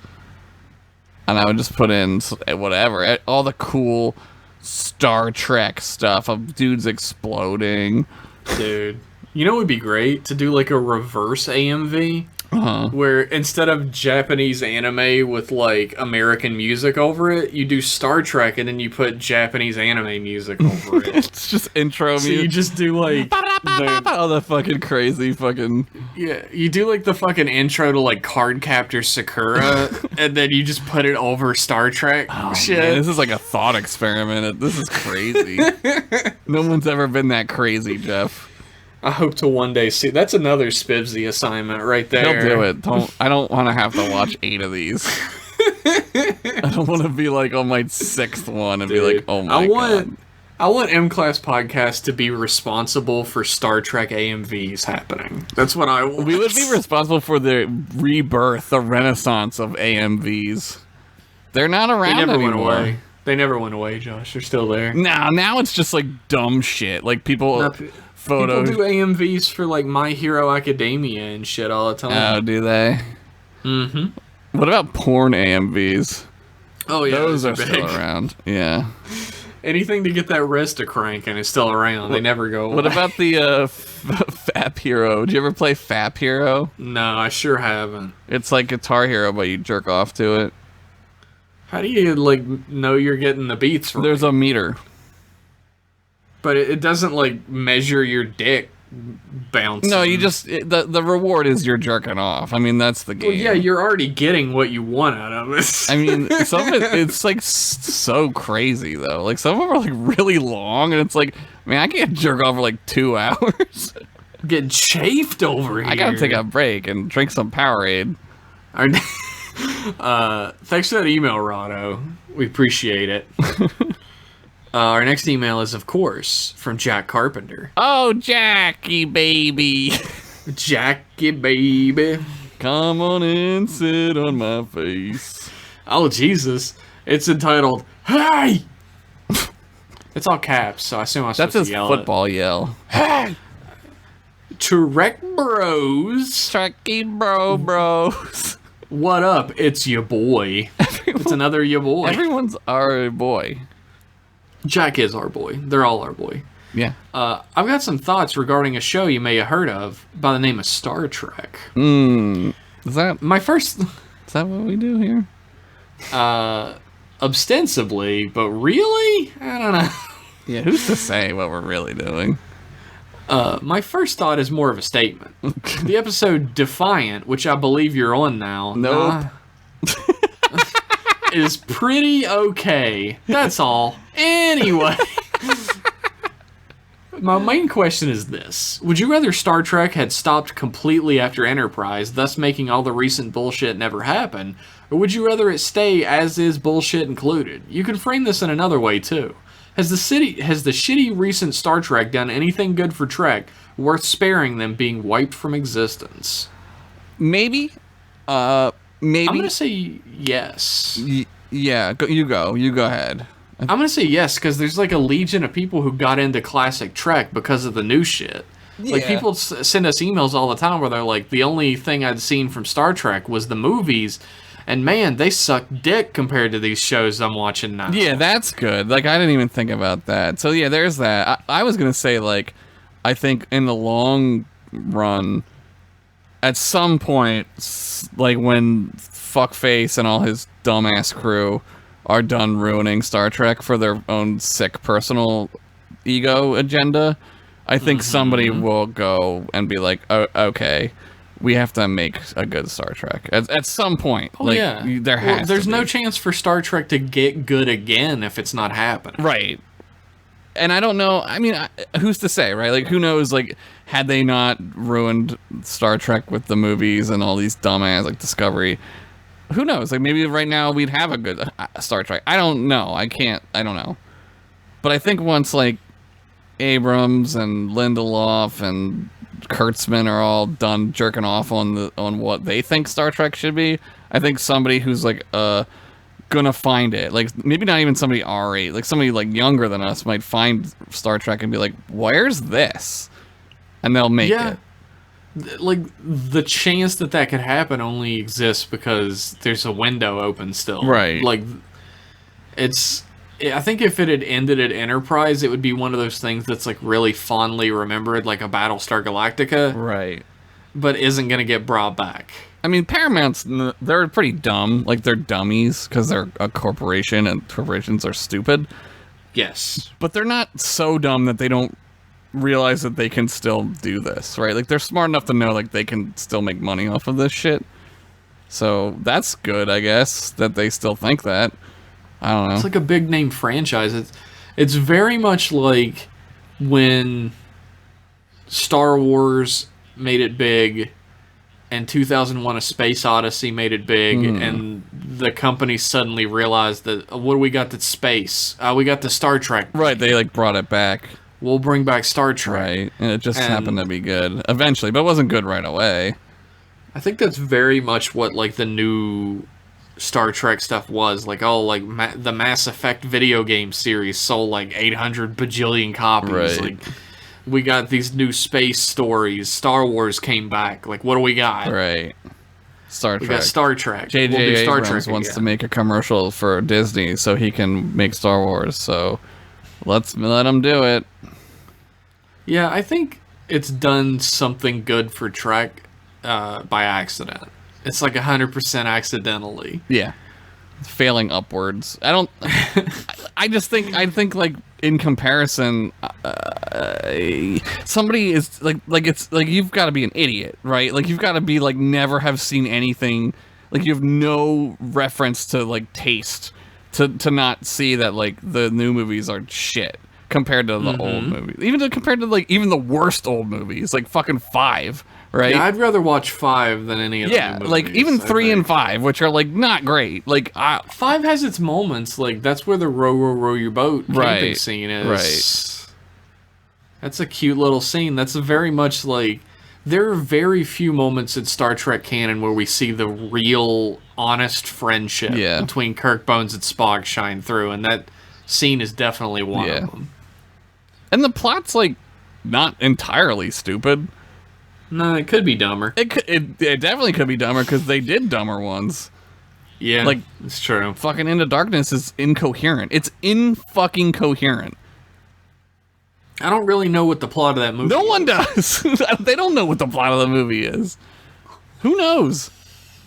And I would just put in whatever, all the cool Star Trek stuff of dudes exploding. Dude, you know what would be great? To do like a reverse AMV. Where instead of Japanese anime with like American music over it, you do Star Trek and then you put Japanese anime music over it. It's just intro music. So you just do like all the fucking crazy fucking... Yeah, you do like the fucking intro to like Cardcaptor Sakura and then you just put it over Star Trek shit. Man, this is like a thought experiment. This is crazy. No one's ever been that crazy, Jeff. I hope to one day see. That's another Spivsy assignment right there. He'll do it. I don't want to have to watch 8 of these. I don't want to be like on my 6th one and be like, oh my god. I want M-Class Podcast to be responsible for Star Trek AMVs happening. That's what I want. We would be responsible for the rebirth, the renaissance of AMVs. They're not around anymore. They never went away, Josh. They're still there. Now it's just like dumb shit. Like people... Photos. People do AMVs for like My Hero Academia and shit all the time. Oh, do they? Mm-hmm. What about porn AMVs? Oh yeah, those are still around. Yeah. Anything to get that wrist to cranking is still around. They never go away. What about the Fap Hero? Did you ever play Fap Hero? No, I sure haven't. It's like Guitar Hero, but you jerk off to it. How do you like know you're getting the beats right? There's a meter. But it doesn't, like, measure your dick bouncing. No, you just... The reward is you're jerking off. I mean, that's the game. Well, yeah, you're already getting what you want out of it. I mean, some of it's, like, so crazy, though. Like, some of them are, like, really long, and it's like, man, I can't jerk off for, like, 2 hours. Getting chafed over here. I gotta take a break and drink some Powerade. Thanks for that email, Rado. We appreciate it. Our next email is, of course, from Jack Carpenter. Oh, Jackie, baby. Jackie, baby. Come on and sit on my face. Oh, Jesus. It's entitled, Hey! It's all caps, so I assume I'm supposed That's his to yell football yell. Hey! Trek Bros. Trekkie bros. What up? It's your boy. It's another your boy. Everyone's our boy. Jack is our boy. They're all our boy. Yeah. I've got some thoughts regarding a show you may have heard of by the name of Star Trek. Is that My first... Is that what we do here? Ostensibly, but really? I don't know. Yeah, who's to say what we're really doing? My first thought is more of a statement. The episode Defiant, which I believe you're on now, Nope. is pretty okay. That's all. Anyway. My main question is this. Would you rather Star Trek had stopped completely after Enterprise, thus making all the recent bullshit never happen, or would you rather it stay as is, bullshit included? You can frame this in another way, too. Has the shitty recent Star Trek done anything good for Trek worth sparing them being wiped from existence? Maybe. Maybe. I'm gonna say yes. Yeah, you go ahead. I'm gonna say yes because there's like a legion of people who got into classic Trek because of the new shit. Like, people send us emails all the time where they're like, the only thing I'd seen from Star Trek was the movies, and man, they suck dick compared to these shows I'm watching now. Yeah, that's good. Like, I didn't even think about that. So yeah, there's that. I was gonna say, like, I think in the long run, at some point, like when Fuckface and all his dumbass crew are done ruining Star Trek for their own sick personal ego agenda, I think somebody will go and be like, oh, okay, we have to make a good Star Trek at some point. Oh, like, yeah. There has There's to no be. chance for Star Trek to get good again if it's not happening. Right. And I don't know, I mean, who's to say, right? Like, who knows, like, had they not ruined Star Trek with the movies and all these dumbass, like, Discovery, who knows? Like, maybe right now we'd have a good Star Trek. I don't know. I don't know. But I think once, like, Abrams and Lindelof and Kurtzman are all done jerking off on what they think Star Trek should be, I think somebody who's, like, gonna find it, like, maybe not even somebody our age, like somebody like younger than us might find Star Trek and be like, where's this, and they'll make it. Like, the chance that could happen only exists because there's a window open still, Right. Like, I think if it had ended at Enterprise, it would be one of those things that's like really fondly remembered, like a Battlestar Galactica, Right. but isn't gonna get brought back. I mean, Paramount's, they're pretty dumb, like, they're dummies because they're a corporation and corporations are stupid, Yes. but they're not so dumb that they don't realize that they can still do this, right? Like, they're smart enough to know, like, they can still make money off of this shit. So that's good, I guess, that they still think that. I don't know. It's like a big name franchise. It's very much like when Star Wars made it big and 2001 A Space Odyssey made it big, and the company suddenly realized that, what do we got that's space? We got the Star Trek. Right, they, like, brought it back. We'll bring back Star Trek. Right, and it just happened to be good eventually, but it wasn't good right away. I think that's very much what, like, the new Star Trek stuff was. Like, the Mass Effect video game series sold, like, 800 bajillion copies. Right. Like, we got these new space stories. Star Wars came back. Like, what do we got? Right. Star We Trek. got Star Trek. J.J. We'll do Star Abrams Trek wants again. to make a commercial for Disney so he can make Star Wars, so let him do it. Yeah, I think it's done something good for Trek by accident. It's like 100% accidentally. Yeah. Failing upwards. I don't... I think, like, in comparison, somebody is, like, it's, like, you've got to be an idiot, right? Like, you've got to be, like, never have seen anything, like, you have no reference to, like, taste to not see that, like, the new movies are shit compared to the old movies. Compared to, like, even the worst old movies, like fucking 5, right? Yeah, I'd rather watch 5 than any of the Yeah, movies, like even I 3 and think. 5, which are like not great. Like 5 has its moments. Like that's where the row your boat camping Right, scene is. right. That's a cute little scene. That's a very much like there are very few moments in Star Trek canon where we see the real, honest friendship Yeah. between Kirk, Bones, and Spock shine through, and that scene is definitely one Yeah. of them. and the plot's like not entirely stupid. No, it could be dumber. It definitely could be dumber because they did dumber ones. Yeah, like- it's true. Fucking Into Darkness is incoherent. It's in fucking coherent. I don't really know what the plot of that movie No is. one does. They don't know what the plot of the movie is. Who knows?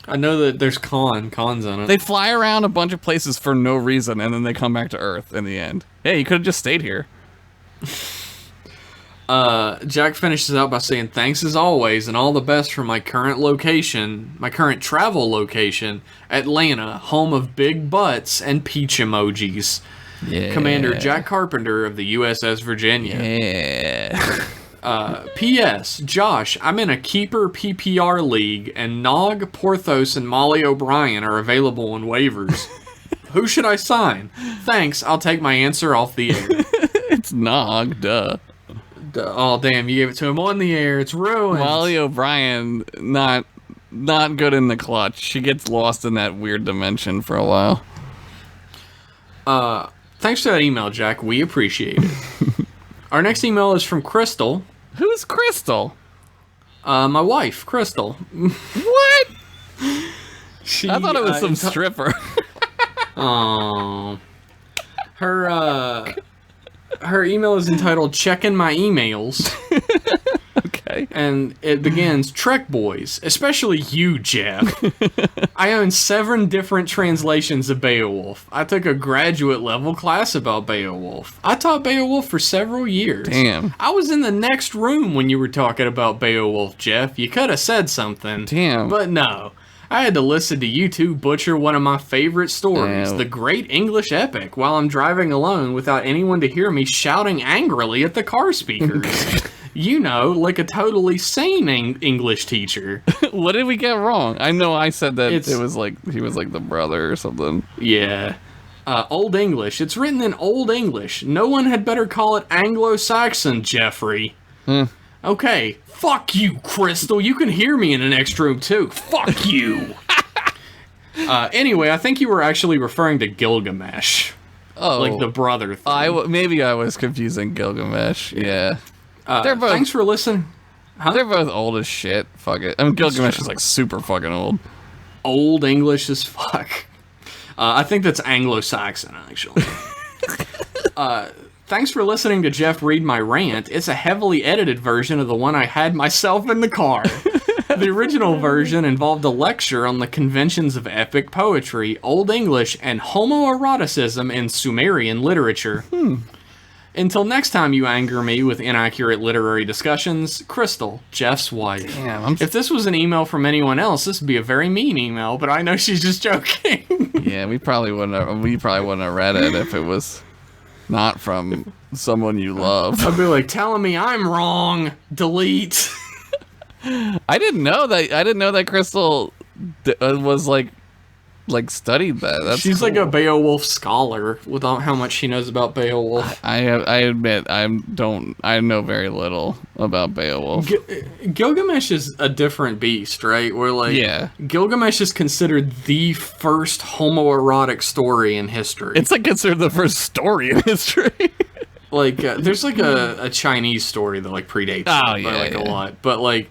I know that there's cons on it. They fly around a bunch of places for no reason, and then they come back to Earth in the end. Hey, you could have just stayed here. Jack finishes out by saying, "Thanks as always, and all the best for my current travel location, Atlanta, home of big butts and peach emojis. Yeah. Commander Jack Carpenter of the USS Virginia." Yeah. P.S. Josh, I'm in a keeper PPR league, and Nog, Porthos, and Molly O'Brien are available in waivers. Who should I sign? Thanks, I'll take my answer off the air. It's Nog, duh. Oh, damn, you gave it to him on the air. It's ruined. Molly O'Brien, not good in the clutch. She gets lost in that weird dimension for a while. Thanks for that email, Jack. We appreciate it. Our next email is from Crystal. Who's Crystal? My wife, Crystal. What? She, I thought it was some stripper. Oh. Her email is entitled "Checking My Emails," Okay. and it begins, "Trek boys, especially you, Jeff. I own 7 different translations of Beowulf. I took a graduate level class about Beowulf. I taught Beowulf for several years. Damn. I was in the next room when you were talking about Beowulf, Jeff. You could have said something. Damn. But no. I had to listen to you two butcher one of my favorite stories, Damn. the Great English Epic, while I'm driving alone without anyone to hear me shouting angrily at the car speakers. You know, like a totally sane English teacher. What did we get wrong? I know I said that It's- it was like he was like the brother or something. Yeah. Old English. It's written in Old English. No one had better call it Anglo-Saxon, Jeffrey. Okay. Fuck you, Crystal. You can hear me in the next room, too. Fuck you. Anyway, I think you were actually referring to Gilgamesh. Oh, Like the brother thing. maybe I was confusing Gilgamesh. Yeah. They're both Thanks for listening. they're both old as shit. Fuck it. I mean, Gilgamesh is like super fucking old. Old English as fuck. I think that's Anglo-Saxon, actually. Thanks for listening to Jeff read my rant. It's a heavily edited version of the one I had myself in the car. The original version involved a lecture on the conventions of epic poetry, Old English, and homoeroticism in Sumerian literature. Until next time you anger me with inaccurate literary discussions, Crystal, Jeff's wife. Damn, If this was an email from anyone else, this would be a very mean email, but I know she's just joking. yeah, we probably wouldn't have read it if it was not from someone you love. I'd be like, telling me I'm wrong. Delete. I didn't know that Crystal was like studied that. That's She's cool. like a Beowulf scholar with how much she knows about Beowulf. I admit I know very little about Beowulf. Gilgamesh is a different beast, right? Where like Yeah. Gilgamesh is considered the first homoerotic story in history. It's like considered the first story in history. like there's like a Chinese story that like predates Oh, it by yeah, like a yeah. lot, but like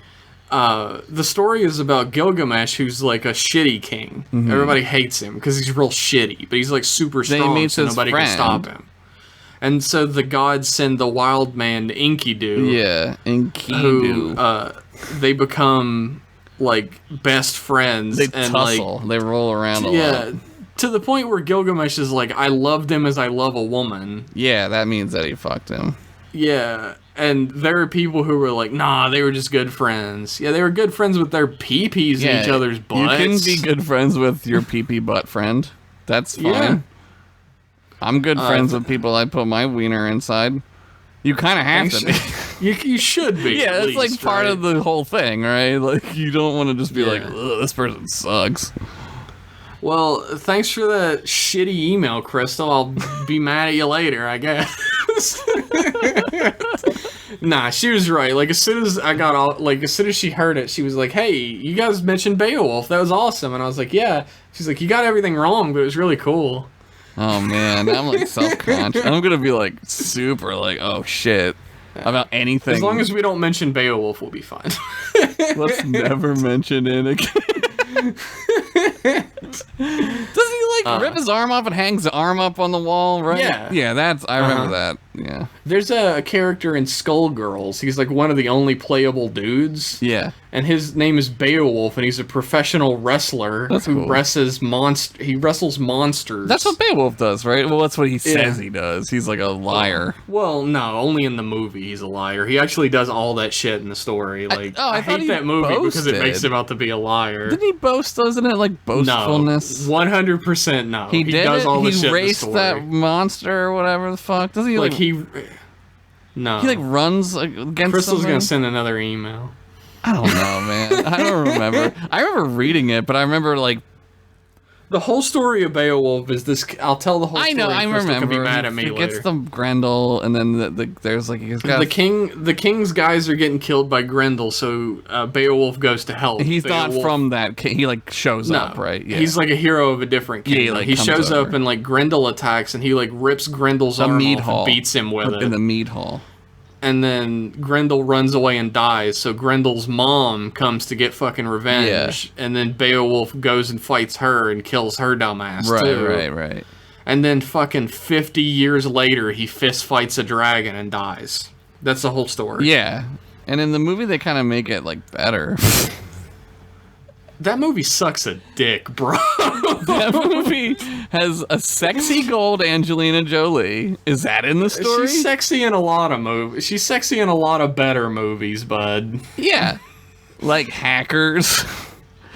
the story is about Gilgamesh, who's like a shitty king. Everybody hates him because he's real shitty, but he's like super Then he strong, meets so his nobody can friend. stop him. And so the gods send the wild man Enkidu, Yeah, who Enkidu. they become like best friends. They and tussle. They roll around a like yeah, lot. to the point where Gilgamesh is like, I loved him as I love a woman. Yeah, that means that he fucked him. Yeah, and there are people who were like, nah, they were just good friends. Yeah, they were good friends with their pee-pees in each other's butts. You can be good friends with your pee-pee butt friend. That's fine. Yeah. I'm good friends with people I put my wiener inside. You kind of have to be. You should be. Yeah, at it's like least, part right? of the whole thing, right? Like, you don't want to just be like, Yeah. ugh, this person sucks. Well, thanks for that shitty email, Crystal. I'll be mad at you later, I guess. Nah, she was right. Like, as soon as I got all, like, as soon as she heard it, she was like, "Hey, you guys mentioned Beowulf. That was awesome." And I was like, "Yeah." She's like, "You got everything wrong, but it was really cool." Oh, man. I'm, like, self-conscious. I'm going to be, like, super, like, oh, shit. About anything. As long as we don't mention Beowulf, we'll be fine. Let's never mention it again. Does he like rip his arm off and hangs the arm up on the wall, right? Yeah. Yeah, that's I remember that. Yeah. There's a character in Skullgirls. He's like one of the only playable dudes. Yeah. And his name is Beowulf, and he's a professional wrestler That's who cool. wrestles monsters. That's what Beowulf does, right? Well, that's what he says he does. He's like a liar. Well, no, only in the movie he's a liar. He actually does all that shit in the story. Like, I I thought hate he that movie because it makes boasted. him out to be a liar. Didn't he boast, doesn't it? Like No, boastfulness. 100% no. He did does it? all the He shit in the raced story. that monster or whatever the fuck. Doesn't he Like, No. he like runs against Crystal's something? gonna send another email. I don't know, man. I don't remember. I remember reading it, but I remember like The whole story of Beowulf is this. I'll tell the whole story. I know, I Crystal remember. Can be mad at me he later. gets the Grendel, and then there's like he's got The king's guys are getting killed by Grendel, so Beowulf goes to help. he's not Beowulf, from that king. He like shows no, up, right? Yeah. He's like a hero of a different Yeah, kingdom. he, like, he comes shows up over. and like Grendel attacks, and he like rips Grendel's the arm mead off hall and beats him with it. in the mead hall. And then Grendel runs away and dies. So Grendel's mom comes to get fucking revenge, and then Beowulf goes and fights her and kills her dumbass too. Right. And then fucking 50 years later, he fist fights a dragon and dies. That's the whole story. Yeah, and in the movie they kind of make it like better. That movie sucks a dick, bro. That movie has a sexy gold Angelina Jolie. Is that in the story? She's sexy in a lot of movies. She's sexy in a lot of better movies, bud. Yeah, like Hackers.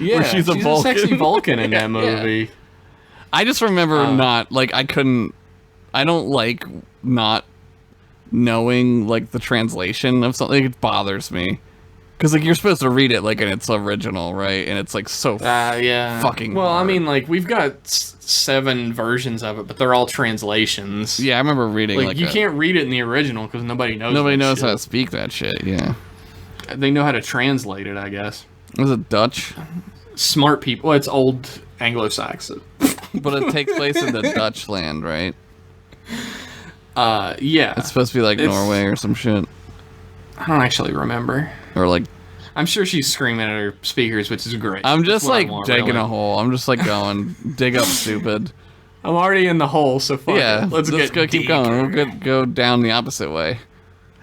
Yeah, Where she's a Vulcan. sexy Vulcan in that Yeah. movie. I just remember not like I don't like not knowing like the translation of something. It bothers me because like you're supposed to read it like in its original, right? And it's like so Yeah. fucking Well, hard. I mean, like we've got 7 versions of it, but they're all translations. yeah. I remember reading Like, like you can't read it in the original because nobody knows. nobody that knows shit. how to speak that shit. Yeah, They know how to translate it, I guess. was it Dutch? Smart people. Well, it's old Anglo-Saxon. But it takes place in the Dutch land, right? Yeah. It's supposed to be like It's- Norway or some shit, I don't actually remember. or like I'm sure she's screaming at her speakers, which is great. I'm That's just what I like want, digging really. a hole. I'm just like going dig up stupid. I'm already in the hole, so fuck Yeah, it. Let's go keep deeper. going. We'll go down the opposite way.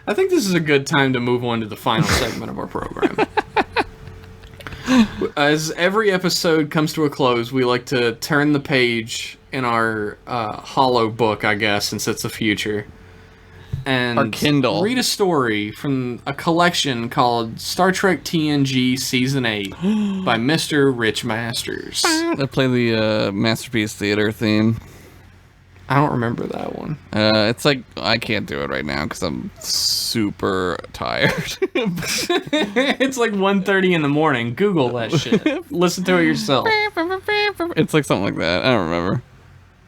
I think this is a good time to move on to the final segment of our program. As every episode comes to a close, we like to turn the page in our hollow book, I guess, since it's the future. And Our Kindle. read a story from a collection called Star Trek TNG Season 8 by Mr. Rich Masters. I play the Masterpiece Theater theme. I don't remember that one. It's like I can't do it right now because I'm super tired. It's like 1:30 in the morning. Google that shit. Listen to it yourself. It's like something like that. I don't remember.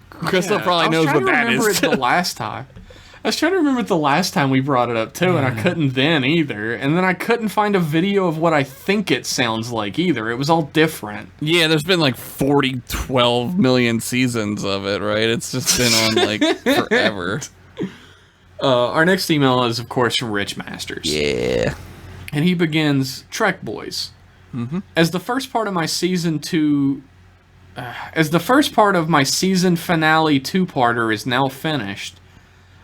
Crystal probably knows what that I was trying to remember is. it the last time. I was trying to remember it the last time we brought it up too, and I couldn't then either. And then I couldn't find a video of what I think it sounds like either. It was all different. Yeah, there's been like 12 million seasons of it, right? It's just been on like forever. Our next email is, of course, from Rich Masters. Yeah. And he begins, Trek Boys. As the first part of my season finale two-parter is now finished,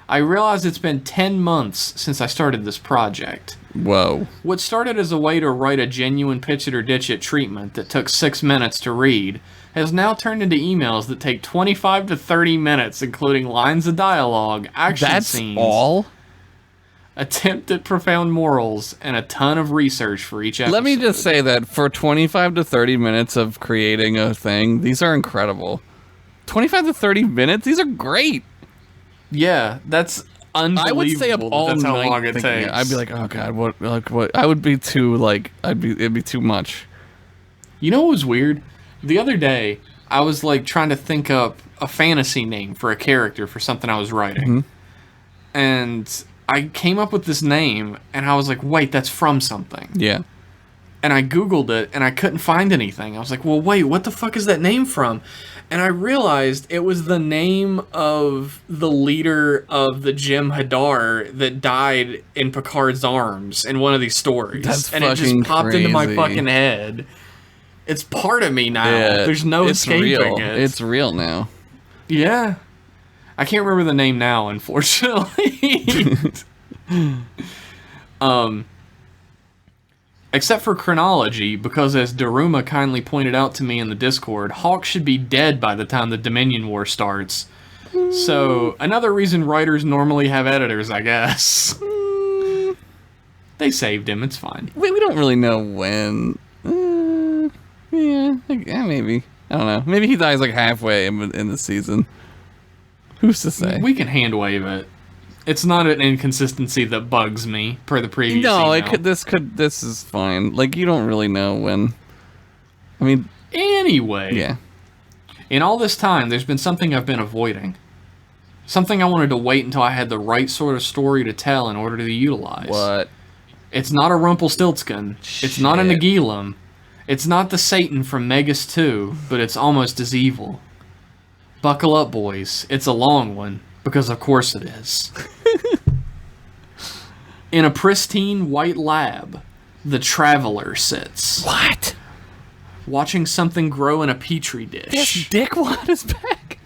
I realize it's been 10 months since I started this project. Whoa. What started as a way to write a genuine pitch it or ditch it treatment that took 6 minutes to read has now turned into emails that take 25 to 30 minutes, including lines of dialogue, action That's scenes, all? attempt at profound morals, and a ton of research for each episode. Let me just say that for 25 to 30 minutes of creating a thing, these are incredible. 25 to 30 minutes? These are great. Yeah, that's... unbelievable. I would stay up all that's how night long it thinking takes. it. I'd be like, oh god, what? I would be too like, it'd be too much. You know what was weird? The other day, I was like trying to think up a fantasy name for a character for something I was writing. And I came up with this name, and I was like, wait, that's from something. Yeah. And I Googled it, and I couldn't find anything. I was like, well, wait, what the fuck is that name from? And I realized it was the name of the leader of the Jim Hadar that died in Picard's arms in one of these stories. That's and it just fucking popped into my crazy. fucking head. It's part of me now. Yeah, There's no it's escaping real. it. It's real now. Yeah. I can't remember the name now, unfortunately. Except for chronology, because as Daruma kindly pointed out to me in the Discord, Hawk should be dead by the time the Dominion War starts. So, another reason writers normally have editors, I guess. They saved him, it's fine. We don't really know when. Yeah, maybe. I don't know. Maybe he dies like halfway in the season. Who's to say? We can hand wave it. It's not an inconsistency that bugs me, per the previous No, email. this is fine. Like, you don't really know when. I mean, Anyway. yeah. In all this time, there's been something I've been avoiding. Something I wanted to wait until I had the right sort of story to tell in order to utilize. What? It's not a Rumpelstiltskin. It's not a Shit. Nagilum. It's not the Satan from Megas 2, but it's almost as evil. Buckle up, boys. It's a long one, because of course it is. In a pristine white lab, the Traveler sits. What? Watching something grow in a petri dish. This dickwad is back?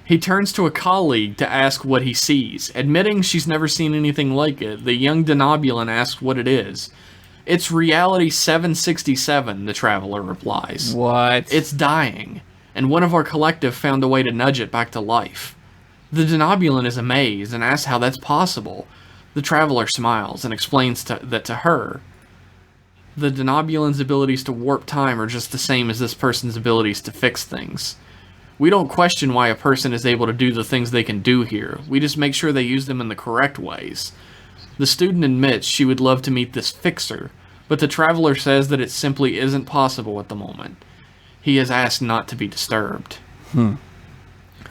He turns to a colleague to ask what he sees. Admitting she's never seen anything like it, the young Denobulan asks what it is. It's Reality 767, the Traveler replies. What? It's dying, and one of our collective found a way to nudge it back to life. The Denobulan is amazed and asks how that's possible. The Traveler smiles and explains that to her, the Denobulan's abilities to warp time are just the same as this person's abilities to fix things. We don't question why a person is able to do the things they can do here. We just make sure they use them in the correct ways. The student admits she would love to meet this fixer, but the Traveler says that it simply isn't possible at the moment. He has asked not to be disturbed.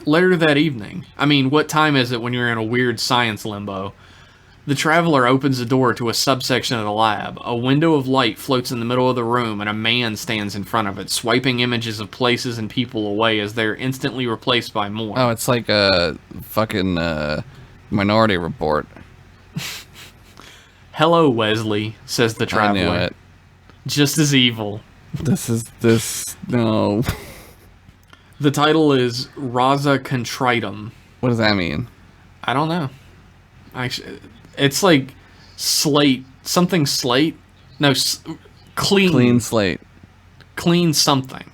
Later that evening, what time is it when you're in a weird science limbo? The Traveler opens the door to a subsection of the lab. A window of light floats in the middle of the room, and a man stands in front of it, swiping images of places and people away as they're instantly replaced by more. Oh, it's like a fucking Minority Report. Hello, Wesley, says the Traveler. I knew it. Just as evil. No. The title is Raza Contritum. What does that mean? I don't know. Actually, it's like slate, something slate? No, clean. Clean slate. Clean something.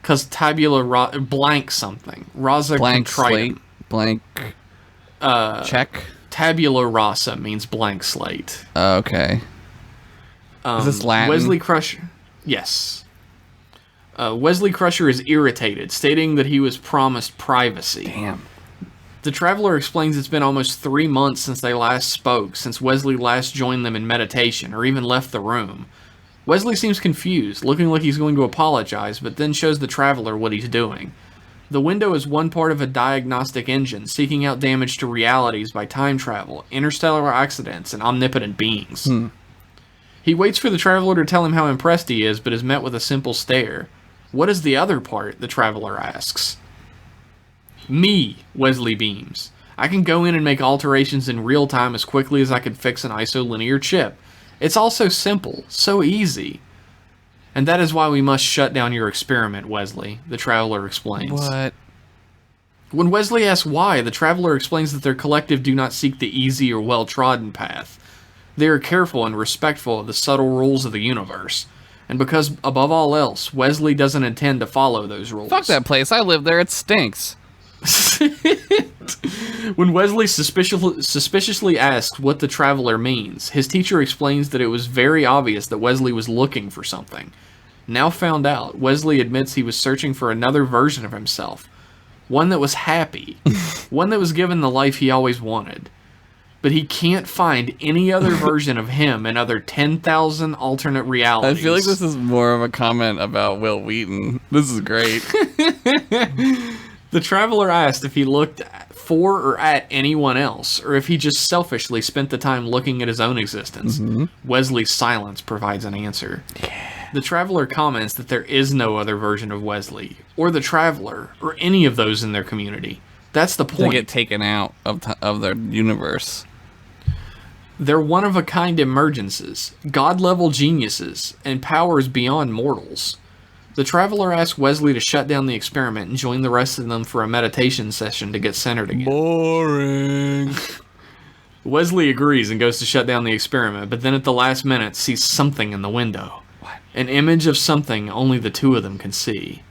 Because blank something. Raza Blank Contritum. slate. Blank. Check. Tabula rasa means blank slate. Okay. Is this Latin? Wesley Crusher. Yes. Wesley Crusher is irritated, stating that he was promised privacy. Damn. The Traveler explains it's been almost 3 months since they last spoke, since Wesley last joined them in meditation, or even left the room. Wesley seems confused, looking like he's going to apologize, but then shows the Traveler what he's doing. The window is one part of a diagnostic engine, seeking out damage to realities by time travel, interstellar accidents, and omnipotent beings. He waits for the Traveler to tell him how impressed he is, but is met with a simple stare. What is the other part? The Traveler asks. Me, Wesley beams. I can go in and make alterations in real time as quickly as I could fix an isolinear chip. It's all so simple, so easy. And that is why we must shut down your experiment, Wesley, the Traveler explains. What? When Wesley asks why, the Traveler explains that their collective do not seek the easy or well-trodden path. They are careful and respectful of the subtle rules of the universe. And because, above all else, Wesley doesn't intend to follow those rules. Fuck that place. I live there. It stinks. When Wesley suspiciously asks what the Traveler means, his teacher explains that it was very obvious that Wesley was looking for something. Now found out, Wesley admits he was searching for another version of himself. one that was happy, one that was given the life he always wanted. But he can't find any other version of him in other 10,000 alternate realities. I feel like this is more of a comment about Will Wheaton. This is great. The traveler asked if he looked for or at anyone else, or if he just selfishly spent the time looking at his own existence. Wesley's silence provides an answer. The traveler comments that there is no other version of Wesley, or the traveler, or any of those in their community. That's the point. They get taken out of their universe. They're one-of-a-kind emergences, god-level geniuses, and powers beyond mortals. The traveler asks Wesley to shut down the experiment and join the rest of them for a meditation session to get centered again. Boring. Wesley agrees and goes to shut down the experiment, but then at the last minute sees something in the window. What? An image of something only the two of them can see.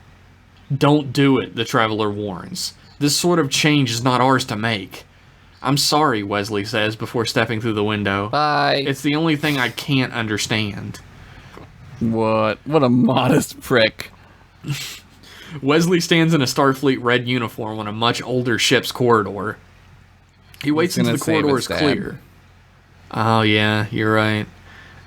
Don't do it, the traveler warns. This sort of change is not ours to make. I'm sorry, Wesley says before stepping through the window. Bye. It's the only thing I can't understand. What a modest prick. Wesley stands in a Starfleet red uniform on a much older ship's corridor. He waits until the corridor is clear. Oh yeah, you're right.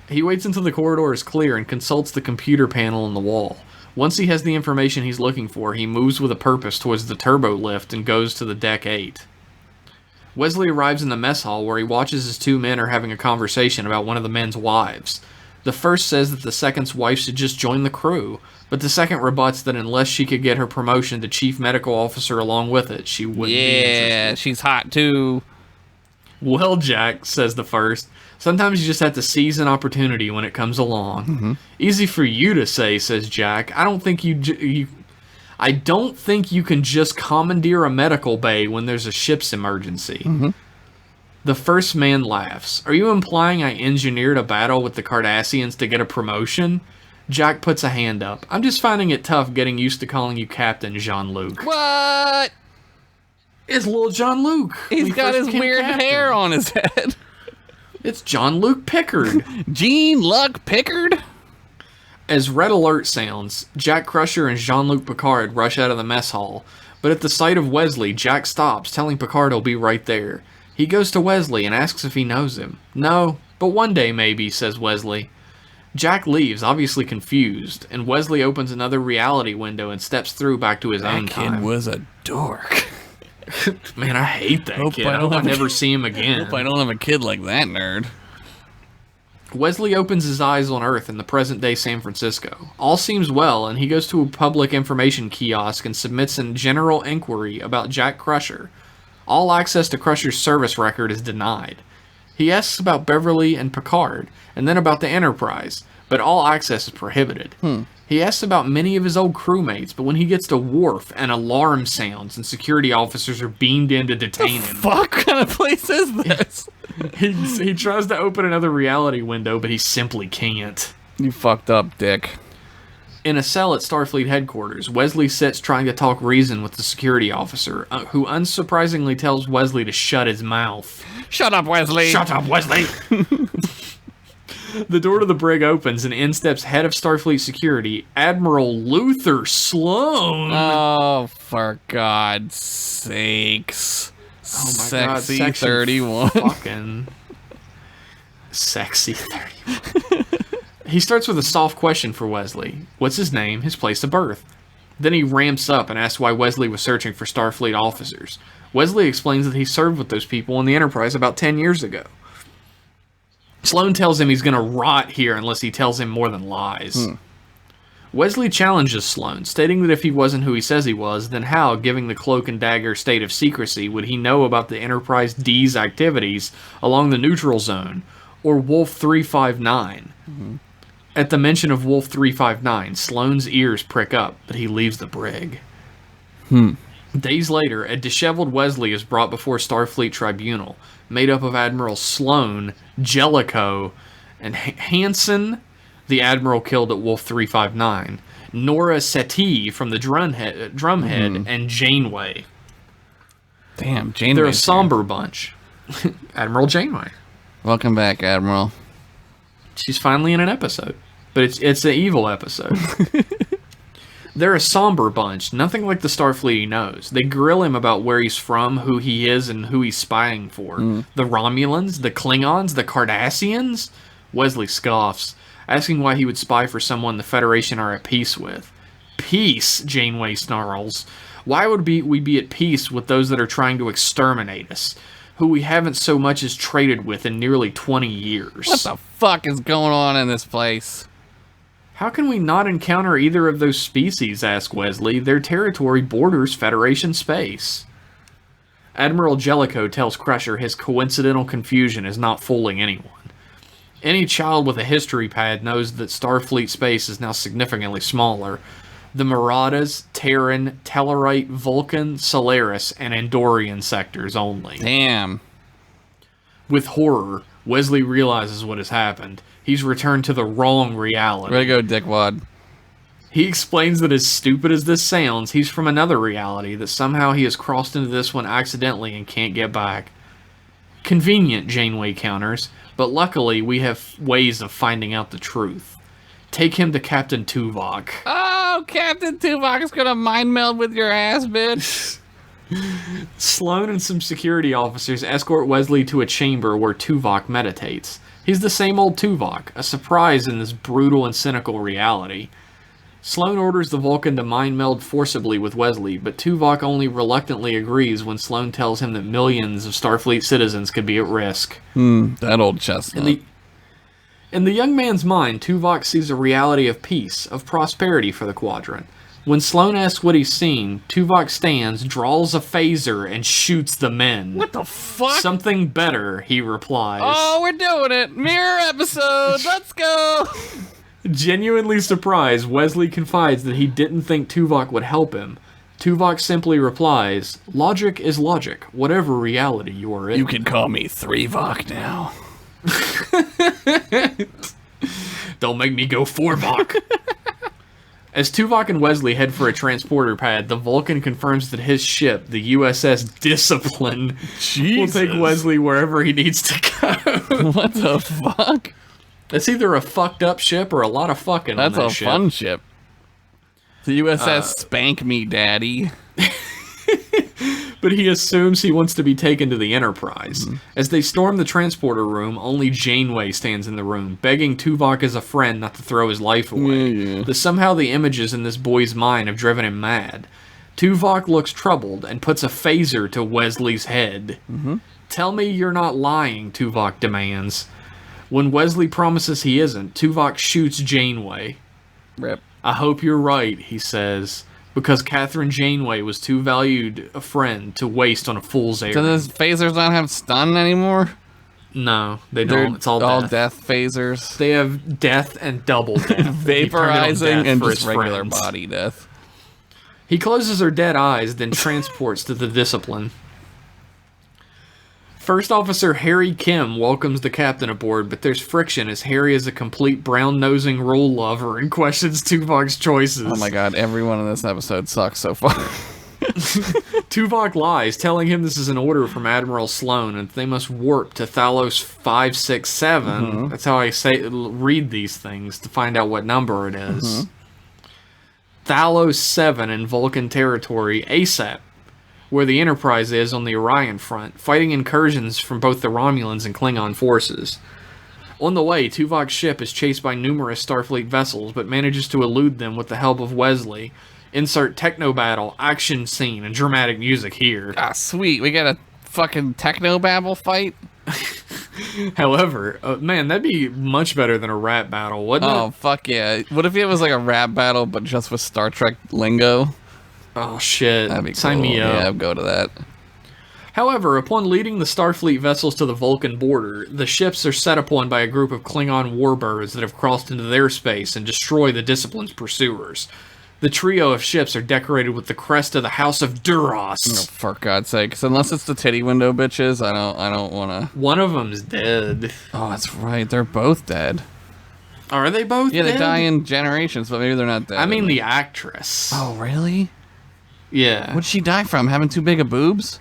He waits until the corridor is clear and consults the computer panel on the wall. Once he has the information he's looking for, he moves with a purpose towards the turbo lift and goes to the Deck 8. Wesley arrives in the mess hall where he watches as two men are having a conversation about one of the men's wives. The first says that the second's wife should just join the crew, but the second rebuts that unless she could get her promotion to chief medical officer along with it, she wouldn't be interested. Yeah, she's hot too. Well, Jack, says the first, sometimes you just have to seize an opportunity when it comes along. Easy for you to say, says Jack. I don't think I don't think you can just commandeer a medical bay when there's a ship's emergency. The first man laughs. Are you implying I engineered a battle with the Cardassians to get a promotion? Jack puts a hand up. I'm just finding it tough getting used to calling you Captain Jean-Luc. What? It's little Jean-Luc. He's got his weird hair on his head. It's Jean-Luc Picard. Jean-Luc Picard? As Red Alert sounds, Jack Crusher and Jean-Luc Picard rush out of the mess hall, but at the sight of Wesley, Jack stops, telling Picard he'll be right there. He goes to Wesley and asks if he knows him. No, but one day maybe, says Wesley. Jack leaves, obviously confused, and Wesley opens another reality window and steps through back to his own time. That kid was a dork. Man, I hate that kid. I hope I never see him again. Hope I don't have a kid like that nerd. Wesley opens his eyes on Earth in the present-day San Francisco. All seems well, and he goes to a public information kiosk and submits a general inquiry about Jack Crusher. All access to Crusher's service record is denied. He asks about Beverly and Picard, and then about the Enterprise, but all access is prohibited. He asks about many of his old crewmates, but when he gets to Worf, an alarm sounds and security officers are beamed in to detain him. Fuck kind of place is this? He tries to open another reality window, but he simply can't. You fucked up, dick. In a cell at Starfleet headquarters, Wesley sits trying to talk reason with the security officer, who unsurprisingly tells Wesley to shut his mouth. Shut up, Wesley! Shut up, Wesley! The door to the brig opens, and in steps head of Starfleet security, Admiral Luther Sloan. Oh, for God's sakes. Oh my Sexy God, 31. Fucking sexy 31. He starts with a soft question for Wesley. What's his name, his place of birth? Then he ramps up and asks why Wesley was searching for Starfleet officers. Wesley explains that he served with those people on the Enterprise about 10 years ago. Sloan tells him he's going to rot here unless he tells him more than lies. Wesley challenges Sloan, stating that if he wasn't who he says he was, then how, giving the Cloak and Dagger state of secrecy, would he know about the Enterprise D's activities along the neutral zone, or Wolf 359? At the mention of Wolf 359, Sloan's ears prick up, but he leaves the brig. Days later, a disheveled Wesley is brought before Starfleet Tribunal, made up of Admiral Sloan, Jellicoe, and Hansen, the admiral killed at Wolf 359, Nora Settee from the Drumhead, and Janeway. Damn, Janeway. They're a somber bunch. Admiral Janeway. Welcome back, Admiral. She's finally in an episode, but it's an evil episode. They're a somber bunch, nothing like the Starfleet he knows. They grill him about where he's from, who he is, and who he's spying for. The Romulans, the Klingons, the Cardassians? Wesley scoffs, asking why he would spy for someone the Federation are at peace with. Peace, Janeway snarls. Why would we be at peace with those that are trying to exterminate us, who we haven't so much as traded with in nearly 20 years? What the fuck is going on in this place? How can we not encounter either of those species, asked Wesley. Their territory borders Federation space. Admiral Jellicoe tells Crusher his coincidental confusion is not fooling anyone. Any child with a history pad knows that Starfleet space is now significantly smaller. The Marauders, Terran, Tellarite, Vulcan, Solaris, and Andorian sectors only. Damn. With horror, Wesley realizes what has happened. He's returned to the wrong reality. Way to go, dickwad. He explains that as stupid as this sounds, he's from another reality, that somehow he has crossed into this one accidentally and can't get back. Convenient, Janeway counters, but luckily we have ways of finding out the truth. Take him to Captain Tuvok. Oh, Captain Tuvok is gonna mind meld with your ass, bitch. Sloan and some security officers escort Wesley to a chamber where Tuvok meditates. He's the same old Tuvok, a surprise in this brutal and cynical reality. Sloan orders the Vulcan to mind meld forcibly with Wesley, but Tuvok only reluctantly agrees when Sloan tells him that millions of Starfleet citizens could be at risk. That old chestnut. In the young man's mind, Tuvok sees a reality of peace, of prosperity for the Quadrant. When Sloan asks what he's seen, Tuvok stands, draws a phaser, and shoots the men. What the fuck? Something better, he replies. Oh, we're doing it. Mirror episode. Let's go. Genuinely surprised, Wesley confides that he didn't think Tuvok would help him. Tuvok simply replies, "Logic is logic, whatever reality you are in." You can call me 3Vok now. Don't make me go 4Vok. As Tuvok and Wesley head for a transporter pad, the Vulcan confirms that his ship, the USS Discipline, will take Wesley wherever he needs to go. What the fuck? It's either a fucked up ship or a lot of fucking That's on that a ship. fun ship. The USS Spank Me Daddy. But he assumes he wants to be taken to the Enterprise. As they storm the transporter room, only Janeway stands in the room, begging Tuvok as a friend not to throw his life away. That somehow the images in this boy's mind have driven him mad. Tuvok looks troubled and puts a phaser to Wesley's head. Tell me you're not lying, Tuvok demands. When Wesley promises he isn't, Tuvok shoots Janeway. Rip. I hope you're right, he says, because Catherine Janeway was too valued a friend to waste on a fool's errand. Do those phasers not have stun anymore? No, they They're don't. It's all death. death phasers. They have death and double death. Vaporizing and just regular friends. body death. He closes her dead eyes, then transports to the Discipline. First Officer Harry Kim welcomes the captain aboard, but there's friction as Harry is a complete brown-nosing rule lover and questions Tuvok's choices. Oh my god, everyone in this episode sucks so far. Tuvok lies, telling him this is an order from Admiral Sloan and they must warp to Thalos 567. That's how I read these things to find out what number it is. Thalos 7 in Vulcan territory ASAP, where the Enterprise is on the Orion front, fighting incursions from both the Romulans and Klingon forces. On the way, Tuvok's ship is chased by numerous Starfleet vessels, but manages to elude them with the help of Wesley. Insert techno battle, action scene, and dramatic music here. Ah, sweet. We got a fucking techno-babble fight? However, man, that'd be much better than a rap battle, wouldn't Oh, it? fuck yeah. What if it was like a rap battle, but just with Star Trek lingo? Oh, shit. That'd be cool. Sign me up. Yeah, I'd go to that. However, upon leading the Starfleet vessels to the Vulcan border, the ships are set upon by a group of Klingon warbirds that have crossed into their space and destroy the Discipline's pursuers. The trio of ships are decorated with the crest of the House of Duras. Oh, for God's sake. 'Cause unless it's the titty window bitches, I don't want to... One of them's dead. Oh, that's right. They're both dead. Are they both Yeah, dead? they die in generations, but maybe they're not dead. I mean the actress. Oh, really? Yeah. What'd she die from? Having too big of boobs?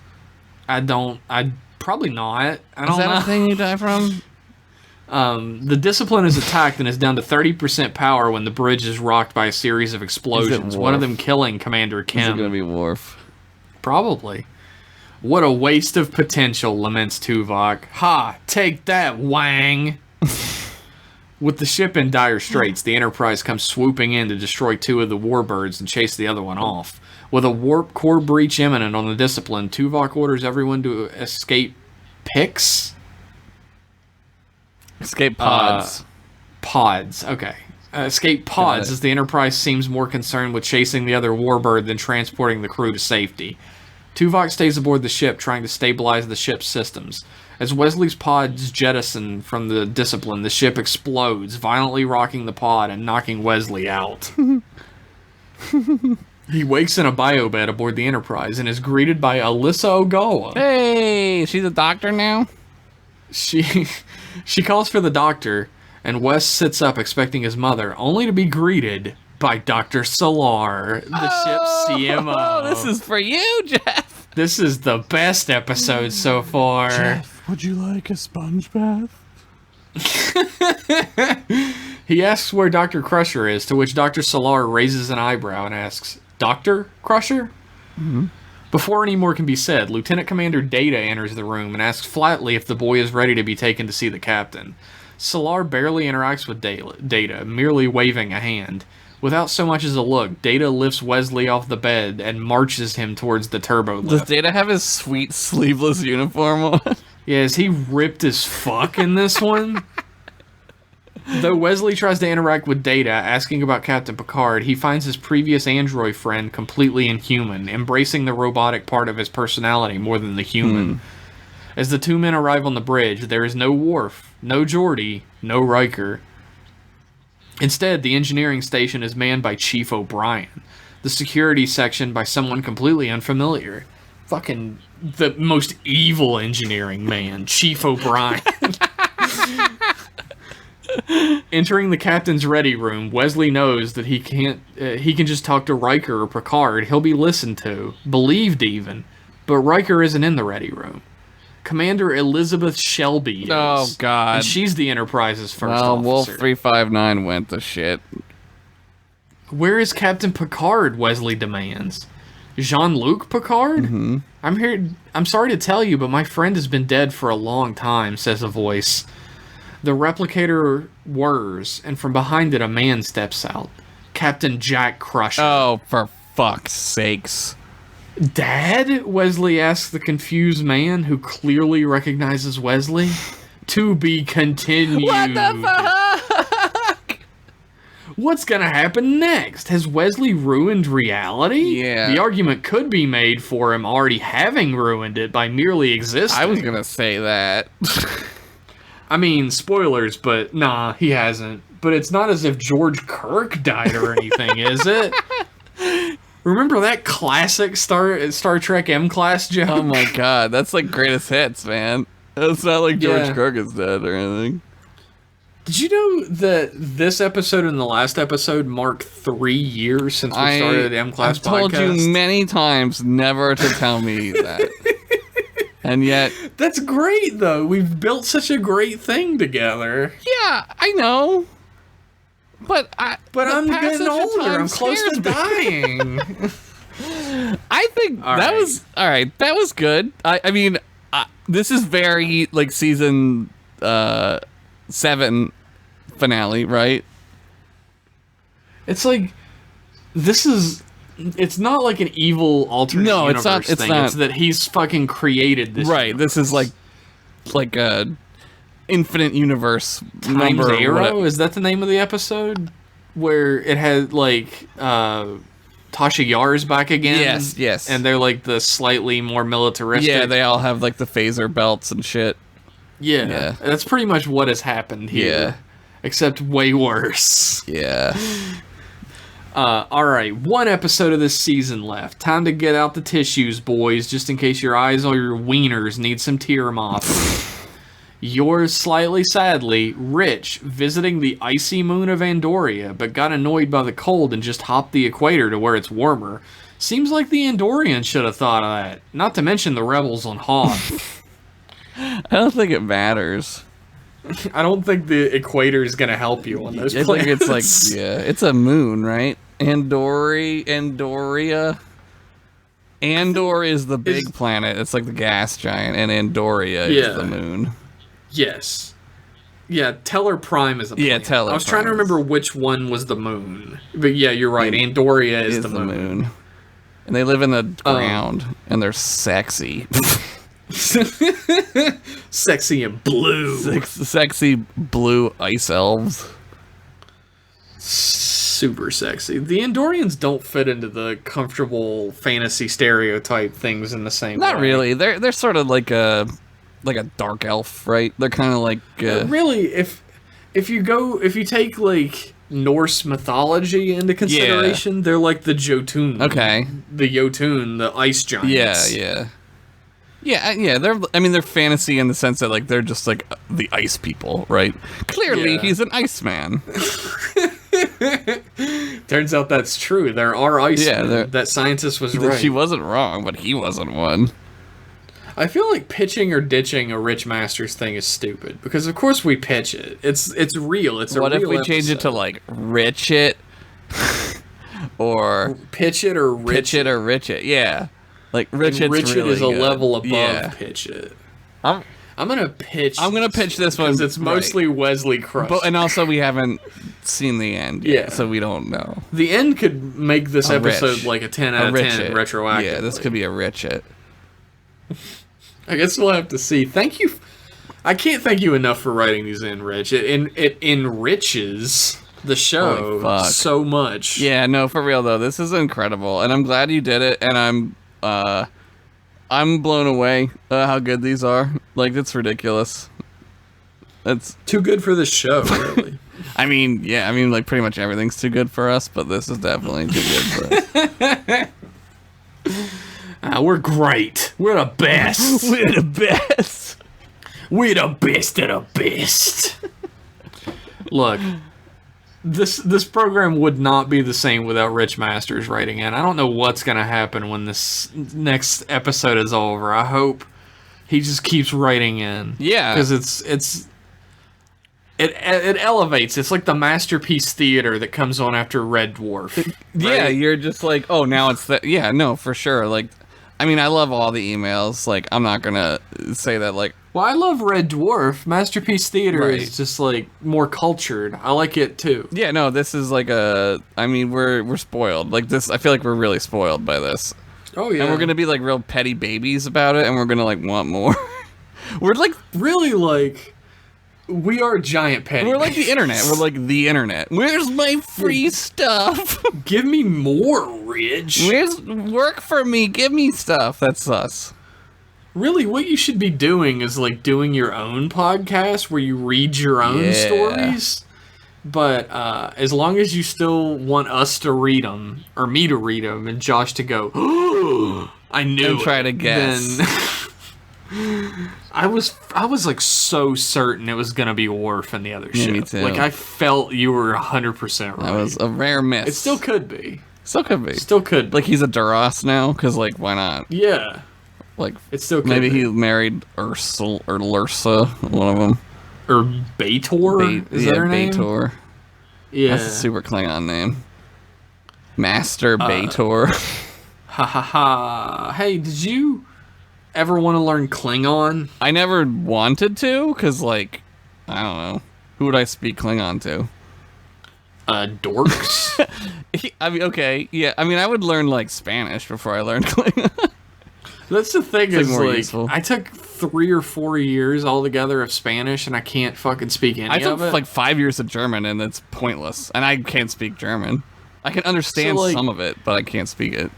Probably not. I Is don't that know. a thing you die from? The Discipline is attacked and is down to 30% power when the bridge is rocked by a series of explosions, one of them killing Commander Kim. Is it going to be Worf? Probably. What a waste of potential, laments Tuvok. Ha! Take that, Wang! With the ship in dire straits, the Enterprise comes swooping in to destroy 2 of the warbirds and chase the other one off. With a warp core breach imminent on the Discipline, Tuvok orders everyone to escape Pix? Escape pods. Pods, okay. Escape pods, as the Enterprise seems more concerned with chasing the other warbird than transporting the crew to safety. Tuvok stays aboard the ship, trying to stabilize the ship's systems. As Wesley's pods jettison from the Discipline, the ship explodes, violently rocking the pod and knocking Wesley out. He wakes in a biobed aboard the Enterprise and is greeted by Alyssa Ogawa. Hey, she's a doctor now? She calls for the doctor, and Wes sits up expecting his mother, only to be greeted by Dr. Solar, the ship's CMO. Oh, this is for you, Jeff. This is the best episode so far. Jeff, would you like a sponge bath? He asks where Dr. Crusher is, to which Dr. Solar raises an eyebrow and asks, Dr. Crusher? Mm-hmm. Before any more can be said, Lieutenant Commander Data enters the room and asks flatly if the boy is ready to be taken to see the captain. Solar barely interacts with Data, merely waving a hand. Without so much as a look, Data lifts Wesley off the bed and marches him towards the turbo lift. Does Data have his sweet sleeveless uniform on? Yeah, is he ripped as fuck in this one? Though Wesley tries to interact with Data, asking about Captain Picard, he finds his previous android friend completely inhuman, embracing the robotic part of his personality more than the human. As the 2 men arrive on the bridge, there is no Worf, no Geordi, no Riker. Instead, the engineering station is manned by Chief O'Brien, the security section by someone completely unfamiliar. Fucking the most evil engineering man, Chief O'Brien. Entering the captain's ready room, Wesley knows that he can just talk to Riker or Picard. He'll be listened to, believed even, but Riker isn't in the ready room. Commander Elizabeth Shelby is. Oh, God. And she's the Enterprise's first Well, officer. Wolf 359 went to shit. Where is Captain Picard? Wesley demands. Jean-Luc Picard? Mm-hmm. I'm sorry to tell you, but my friend has been dead for a long time, says a voice. The replicator whirs, and from behind it a man steps out. Captain Jack Crusher. Oh, for fuck's sakes. Dad? Wesley asks the confused man, who clearly recognizes Wesley. To be continued. What the fuck? What's gonna happen next? Has Wesley ruined reality? Yeah. The argument could be made for him already having ruined it by merely existing. I was gonna say that. I mean, spoilers, but nah, he hasn't. But it's not as if George Kirk died or anything, is it? Remember that classic Star Trek M-Class joke? Oh my god, that's like greatest hits, man. It's not like George Yeah. Kirk is dead or anything. Did you know that this episode and the last episode mark 3 years since we started M-Class I've told podcast? you many times never to tell me that. And yet... That's great, though. We've built such a great thing together. Yeah, I know. But I'm getting older. I'm close to dying. I think that was... Alright, that was good. I mean, this is very, like, season 7 finale, right? It's like... This is... It's not like an evil alternate universe it's thing. not. It's that he's fucking created this Right, universe. this is like a infinite universe Times number. Arrow? Is that the name of the episode? Where it had, like, Tasha Yar's back again? Yes. And they're, like, the slightly more militaristic. Yeah, they all have, like, the phaser belts and shit. Yeah. That's pretty much what has happened here. Yeah. Except way worse. Yeah. Alright, 1 episode of this season left. Time to get out the tissues, boys, just in case your eyes or your wieners need some tear mopping. Yours slightly sadly, Rich, visiting the icy moon of Andoria, but got annoyed by the cold and just hopped the equator to where it's warmer. Seems like the Andorians should have thought of that. Not to mention the rebels on Hoth. I don't think it matters. I don't think the equator is gonna help you on those I planets. think it's like, yeah, it's a moon, right? Andoria. Andor is the big planet. It's like the gas giant, and Andoria is the moon. Yes. Yeah, Teller Prime is a planet. Yeah, Teller I was trying to Prime remember which one was the moon. But yeah, you're right. Andoria is the moon. And they live in the ground, and they're sexy. Sexy and blue. Sexy blue ice elves. Super sexy. The Andorians don't fit into the comfortable fantasy stereotype things in the same way. Not really. They're sort of like a dark elf, right? They're kind of like really, if you take like Norse mythology into consideration, they're like the Jotun. Okay. The Jotun, the ice giants. Yeah. They're fantasy in the sense that like they're just like the ice people, right? Clearly, he's an Iceman. Turns out that's true. There are ice. Yeah, that scientist was right. She wasn't wrong, but he wasn't one. I feel like pitching or ditching a Rich Masters thing is stupid because of course we pitch it. It's real. It's a what real if we change it to like rich it, or pitch it or rich pitch it or rich it? Yeah, like rich it really is a good. level above pitch it. I'm gonna pitch. I'm gonna pitch this one. It's mostly Wesley Crushed. And also we haven't seen the end yet, so we don't know. The end could make this episode like a 10 out of 10 retroactively. Yeah, this could be a rich it. I guess we'll have to see. Thank you. I can't thank you enough for writing these in, Rich. It enriches the show so much. Yeah, no, for real though. This is incredible, and I'm glad you did it. And I'm blown away how good these are. Like, it's ridiculous. It's too good for this show, really. I mean, like pretty much everything's too good for us, but this is definitely too good for us. We're great. We're the best. We're the best. We're the best of the best. Look, this program would not be the same without Rich Masters writing in. I don't know what's going to happen when this next episode is over. I hope he just keeps writing in. Yeah. Because it elevates. It's like the Masterpiece Theater that comes on after Red Dwarf. Right? Yeah, you're just like, oh, now it's that. Yeah, no, for sure. Like, I mean, I love all the emails. Like, I'm not gonna say that, like... Well, I love Red Dwarf. Masterpiece Theater is just, like, more cultured. I like it, too. Yeah, no, this is like a... I mean, we're spoiled. Like, this... I feel like we're really spoiled by this. Oh, yeah. And we're gonna be, like, real petty babies about it, and we're gonna, like, want more. We're, like... Really, like... We are giant petty. We're like the internet. We're like the internet. Where's my free stuff? Give me more, Ridge. Where's work for me? Give me stuff. That's us. Really, what you should be doing is like doing your own podcast where you read your own stories. But as long as you still want us to read them, or me to read them, and Josh to go, oh, I knew and try to guess. Then I was like so certain it was gonna be Worf and the other ship. Me too. Like I felt you were 100% right. That was a rare miss. It still could be. Still could be. Still could be. Like he's a Duras now, because like why not? Yeah. Like it still could maybe be. he married Ursula or Lursa, one of them. Or Bator? Is that her name? Bator. Yeah. That's a super Klingon name. Master Bator. Ha ha ha. Hey, did you ever want to learn Klingon? I never wanted to, because, like, I don't know. Who would I speak Klingon to? Dorks? I mean, okay, yeah. I mean, I would learn, like, Spanish before I learned Klingon. That's the thing is, like, useful. I took 3 or 4 years altogether of Spanish, and I can't fucking speak any I took, of it. like, 5 years of German, and it's pointless. And I can't speak German. I can understand some of it, but I can't speak it.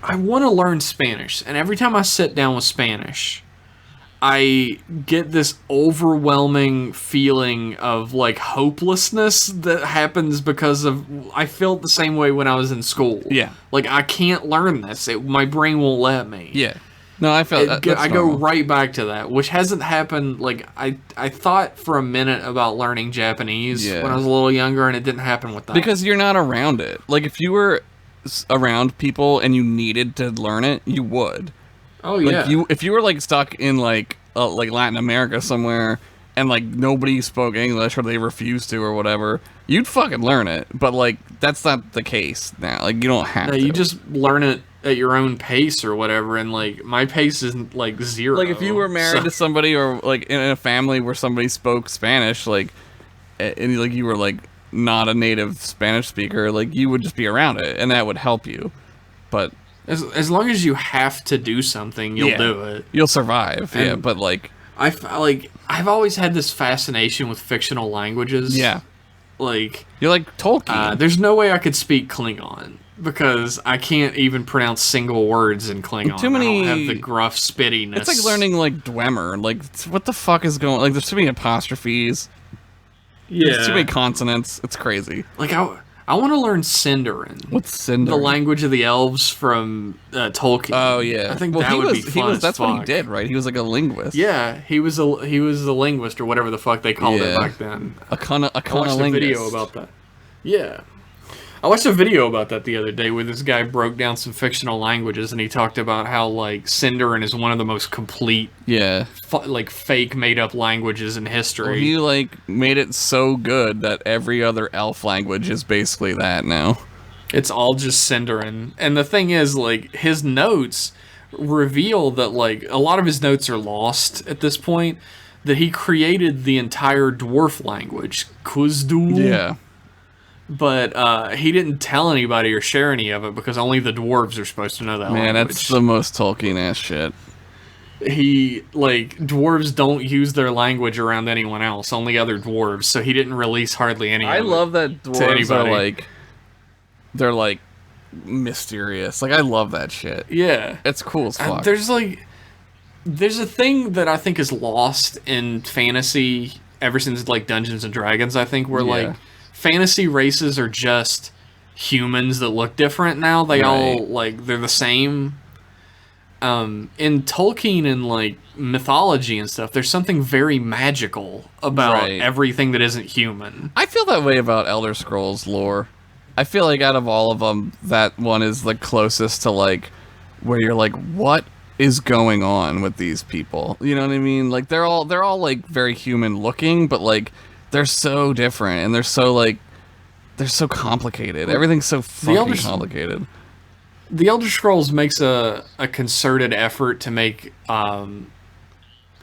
I want to learn Spanish, and every time I sit down with Spanish, I get this overwhelming feeling of, like, hopelessness that happens because of... I felt the same way when I was in school. Yeah. Like, I can't learn this. My brain won't let me. Yeah. No, I felt I go right back to that, which hasn't happened. Like, I thought for a minute about learning Japanese when I was a little younger, and it didn't happen with that. Because you're not around it. Like, if you were around people and you needed to learn it, you would. Oh yeah. Like if you were like stuck in like Latin America somewhere and like nobody spoke English or they refused to or whatever, you'd fucking learn it. But like that's not the case now. Like you don't have No, to. you just learn it at your own pace or whatever, and like my pace isn't like 0. like if you were married to somebody or like in a family where somebody spoke Spanish, like and like you were like not a native Spanish speaker, like you would just be around it and that would help you. But as long as you have to do something, you'll Yeah. do it. you'll survive. Yeah, And- but like I've always had this fascination with fictional languages. yeah, Like you're like Tolkien. there's no way I could speak Klingon because I can't even pronounce single words in Klingon. Too many- I don't have the gruff spittiness. It's like learning like Dwemer. Like what the fuck is going? Like there's too many apostrophes. Yeah. There's too many consonants. It's crazy. Like I want to learn Sindarin. What's Cinder? The language of the elves from Tolkien. Oh yeah. I think well, that he would was, be he fun. was. as That's what he fuck. did, right? He was like a linguist. Yeah, he was a linguist or whatever the fuck they called Yeah. it back then. A con I watched a linguist. video about that. Yeah. I watched a video about that the other day where this guy broke down some fictional languages and he talked about how like Sindarin is one of the most complete Yeah. like fake made up languages in history. Well, he like made it so good that every other elf language is basically that now. It's all just Sindarin. And the thing is, like, his notes reveal that, like, a lot of his notes are lost at this point, that he created the entire dwarf language, Kuzdul. Yeah. But he didn't tell anybody or share any of it because only the dwarves are supposed to know that Man, language. that's the most Tolkien ass shit. He, like, dwarves don't use their language around anyone else, only other dwarves, so he didn't release hardly any I of it. love that dwarves are anybody. like, they're like mysterious. Like I love that shit. Yeah. It's cool as fuck. There's a thing that I think is lost in fantasy ever since like Dungeons and Dragons, I think, where Yeah. like fantasy races are just humans that look different now. They all Right. like they're the same. In Tolkien and like mythology and stuff, there's something very magical about Right. everything that isn't human. I feel that way about Elder Scrolls lore. I feel like out of all of them, that one is the closest to like where you're like, what is going on with these people? You know what I mean? Like they're all like very human looking, but like they're so different and they're so complicated. Everything's so fucking Elder- complicated. The Elder Scrolls makes a concerted effort to make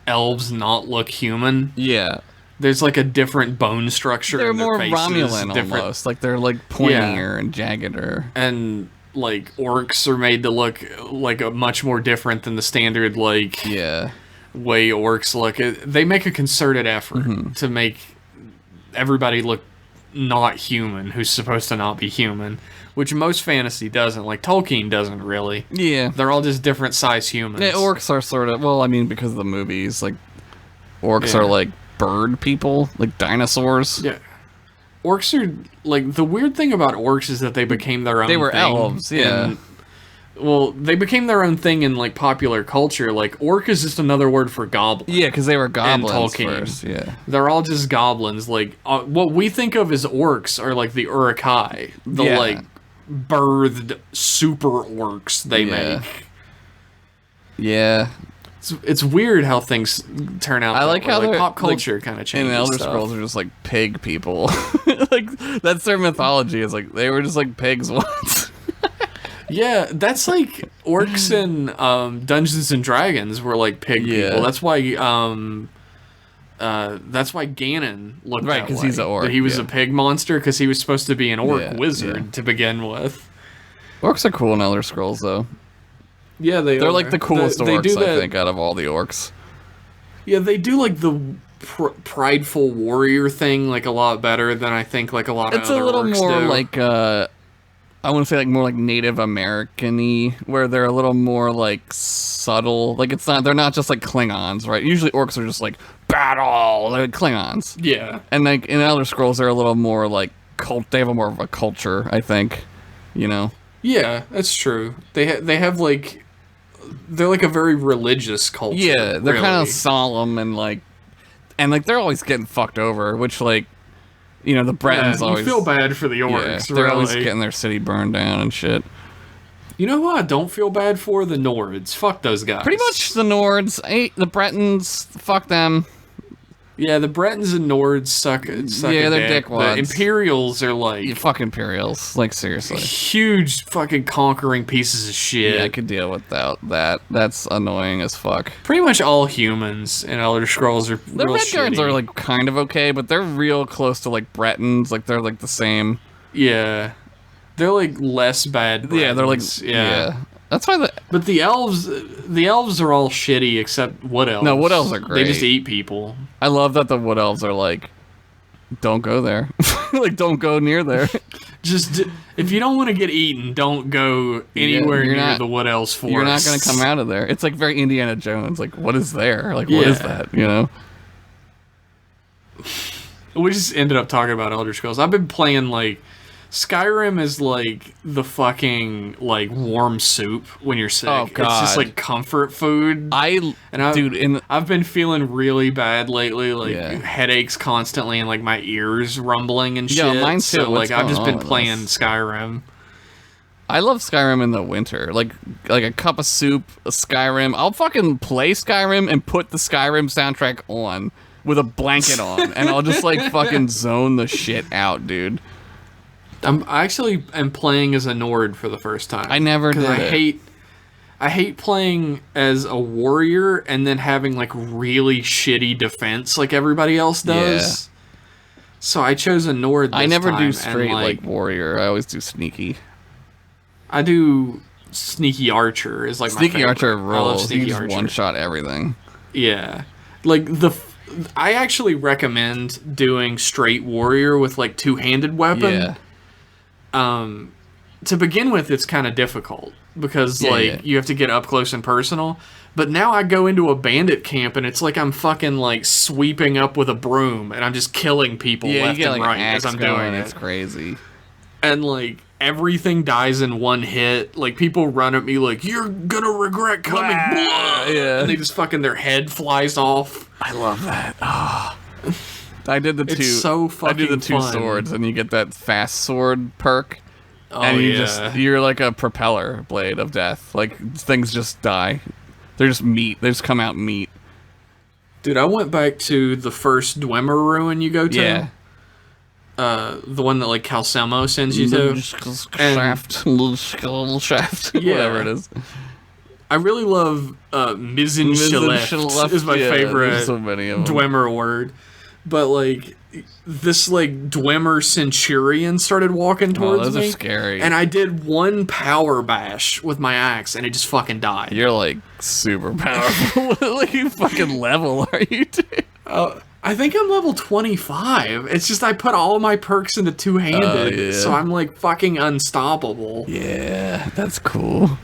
elves not look human. Yeah, There's like a different bone structure. they're in their more faces, Romulan different- almost. Like they're like pointier and jaggeder. And like orcs are made to look like a much more different than the standard like Yeah, way orcs look. They make a concerted effort Mm-hmm. to make everybody look not human who's supposed to not be human, which most fantasy doesn't. Like Tolkien doesn't really. yeah. They're all just different size humans. Yeah, orcs are sort of, well, I mean, because of the movies, like, orcs Yeah. are like bird people, like dinosaurs. Yeah. Orcs are like the weird thing about orcs is that they became their own They were thing elves, yeah. well, they became their own thing in like popular culture. Like orc is just another word for goblin. Yeah, because they were goblins Tolkien. first, yeah. They're all just goblins. Like what we think of as orcs are like the Uruk-hai, the Yeah. like birthed super orcs they Yeah. make. Yeah. It's weird how things turn out. I that like way. how like they're- pop like, culture kind of And changes the Elder stuff. Scrolls are just like pig people. Like, that's their mythology. It's like, they were just like pigs once. Yeah, that's like orcs in Dungeons and Dragons were like pig Yeah. people. That's why Ganon looked Right, that 'cause way. he's a orc, That he was yeah. a pig monster because he was supposed to be an orc Yeah, wizard yeah. to begin with. Orcs are cool in Elder Scrolls, though. Yeah, They're like the coolest they orcs, do I that- think, out of all the orcs. Yeah, they do like the prideful warrior thing like a lot better than I think like a lot It's of a other little orcs more do. like I want to say like more like Native American-y, where they're a little more like subtle. Like they're not just like Klingons, right? Usually orcs are just like battle, they're like Klingons. Yeah. And like in Elder Scrolls, they're a little more like they have a more of a culture, I think. You know? Yeah, that's true. They have like they're like a very religious culture. Yeah, they're kind really. of solemn and like they're always getting fucked over, which like you know the Bretons Yeah, always you feel bad for the yeah, orcs. they're always really. getting their city burned down and shit. You know who I don't feel bad for? The Nords. Fuck those guys. Pretty much the Nords, the Bretons, fuck them. Yeah, the Bretons and Nords suck Yeah, they're dick. dickwads. The Imperials are like You fucking Imperials. Like, seriously. huge fucking conquering pieces of shit. Yeah, I could deal without that. That's annoying as fuck. Pretty much all humans in Elder Scrolls are The real Red Guards shitty. are, like, kind of okay, but they're real close to, like, Bretons. Like, they're, like, the same. Yeah. They're like less bad Yeah, they're, like... Bretons. Yeah. That's why But the elves are all shitty except Wood Elves. No, Wood Elves are They just great. eat people. I love that the Wood Elves are, like... Don't go there. Like, don't go near there. Just if you don't want to get eaten, don't go anywhere you're near not- the Wood Elves forest. You're not going to come out of there. It's, like, very Indiana Jones. Like, what is there? Like, what is Yeah. that, you know? We just ended up talking about Elder Scrolls. I've been playing like Skyrim is like the fucking like warm soup when you're sick. Oh, It's just God. like comfort food. I've Dude, I've been feeling really bad lately, like Yeah. headaches constantly and like my ears rumbling and shit. Yeah, mine too. So What's like I've just going been on with playing this? Skyrim. I love Skyrim in the winter. Like a cup of soup, a Skyrim. I'll fucking play Skyrim and put the Skyrim soundtrack on with a blanket on, and I'll just like fucking zone the shit out, dude. I actually am playing as a Nord for the first time. I never 'Cause did I it. hate playing as a warrior and then having like really shitty defense like everybody else does. So I chose a Nord this I never time, do and, straight like warrior. I always do sneaky. I do sneaky archer is like my Sneaky favorite. archer I love rolls. You sneaky just archer. one shot everything. Yeah. Like I actually recommend doing straight warrior with like two-handed weapon. Yeah. To begin with, it's kind of difficult because Yeah. you have to get up close and personal. But now I go into a bandit camp and it's like I'm fucking like sweeping up with a broom and I'm just killing people Yeah, left you get and like right an as axe I'm going. doing It's it. crazy. And like everything dies in one hit. Like people run at me like you're gonna regret coming. Blah! Yeah. And they just fucking their head flies off. I love that. I did the It's two. so I did the fucking two fun. swords, and you get that fast sword perk. Oh And yeah. you're like a propeller blade of death. Like things just die. They're just meat. They just come out meat. Dude, I went back to the first Dwemer ruin you go to. Yeah. The one that like Calcemo sends you to. Shaft, little shaft, Yeah. whatever it is. I really love Mizensheleft is my Yeah, favorite there's so many of them. Dwemer word. But like this like Dwemer Centurion started walking towards those me. are scary. And I did one power bash with my axe and it just fucking died. You're like super powerful. What like fucking level are you? Dude? I think I'm level 25. It's just I put all my perks into two-handed, Oh, yeah. so I'm like fucking unstoppable. Yeah, that's cool.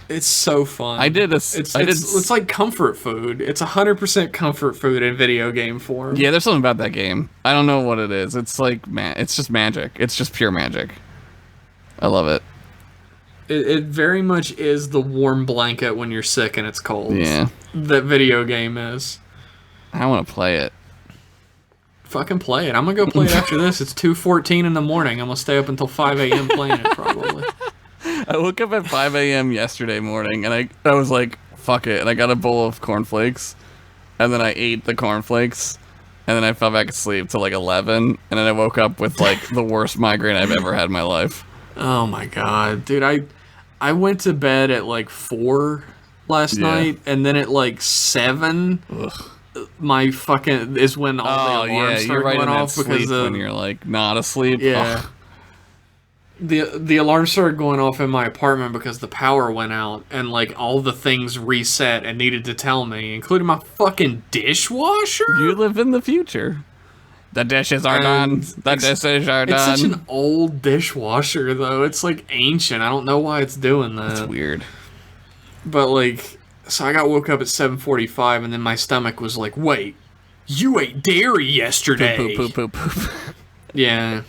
It's so fun. I did a. It's like comfort food. It's 100% comfort food in video game form. Yeah, there's something about that game. I don't know what it is. It's like it's just magic. It's just pure magic. I love it. It very much is the warm blanket when you're sick and it's cold. Yeah. That video game is. I want to play it. Fucking play it. I'm gonna go play it after this. It's 2:14 in the morning. I'm gonna stay up until 5 a.m. playing it probably. I woke up at 5 a.m. yesterday morning, and I was like, fuck it. And I got a bowl of cornflakes, and then I ate the cornflakes, and then I fell back asleep till like 11, and then I woke up with like the worst migraine I've ever had in my life. Oh my god, dude! I went to bed at like 4 last Yeah. night, and then at like 7, my fucking is when all the alarms you're started right in going that off because sleep when you're like not asleep. yeah. Ugh. The alarm started going off in my apartment because the power went out and like all the things reset and needed to tell me, including my fucking dishwasher. You live in the future. The dishes are done. The dishes are It's done. such an old dishwasher though. It's like ancient. I don't know why it's doing that. It's weird. But like, so I got woke up at 7:45, and then my stomach was like, "Wait, you ate dairy yesterday?" Poop, poop, poop, poop, poop. Yeah.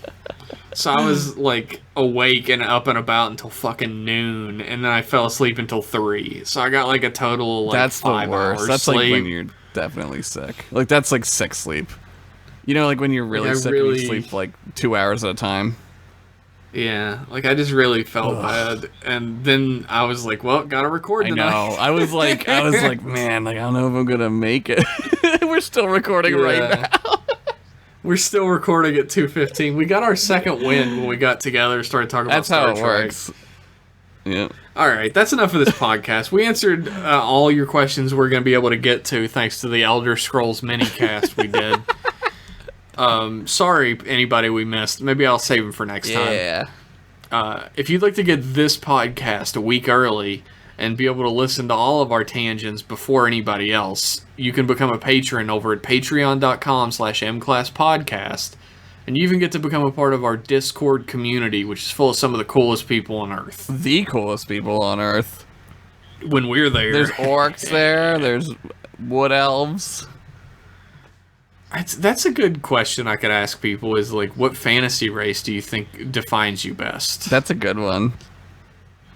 So I was like awake and up and about until fucking noon, and then I fell asleep until 3. So I got like a total of like That's the 5 worst. hours That's sleep. like when you're definitely sick. Like that's like sick sleep. You know, like when you're really I sick and really- you sleep like 2 hours at a time. Yeah, like I just really felt bad, and then I was like, "Well, gotta record I tonight." know. I was like, man, like I don't know if I'm gonna make it. We're We're still recording right now. We're still recording at 2:15. We got our second win when we got together and started talking about Star Trek. That's how it works. Yeah. All right, that's enough of this podcast. We answered all your questions we're going to be able to get to thanks to the Elder Scrolls minicast we did. Sorry, anybody we missed. Maybe I'll save them for next time. Yeah. If you'd like to get this podcast a week early and be able to listen to all of our tangents before anybody else, you can become a patron over at patreon.com/mclasspodcast. And you even get to become a part of our Discord community, which is full of some of the coolest people on Earth. The coolest people on Earth. When we're there. There's orcs there. There's wood elves. That's a good question I could ask people is, like, what fantasy race do you think defines you best? That's a good one.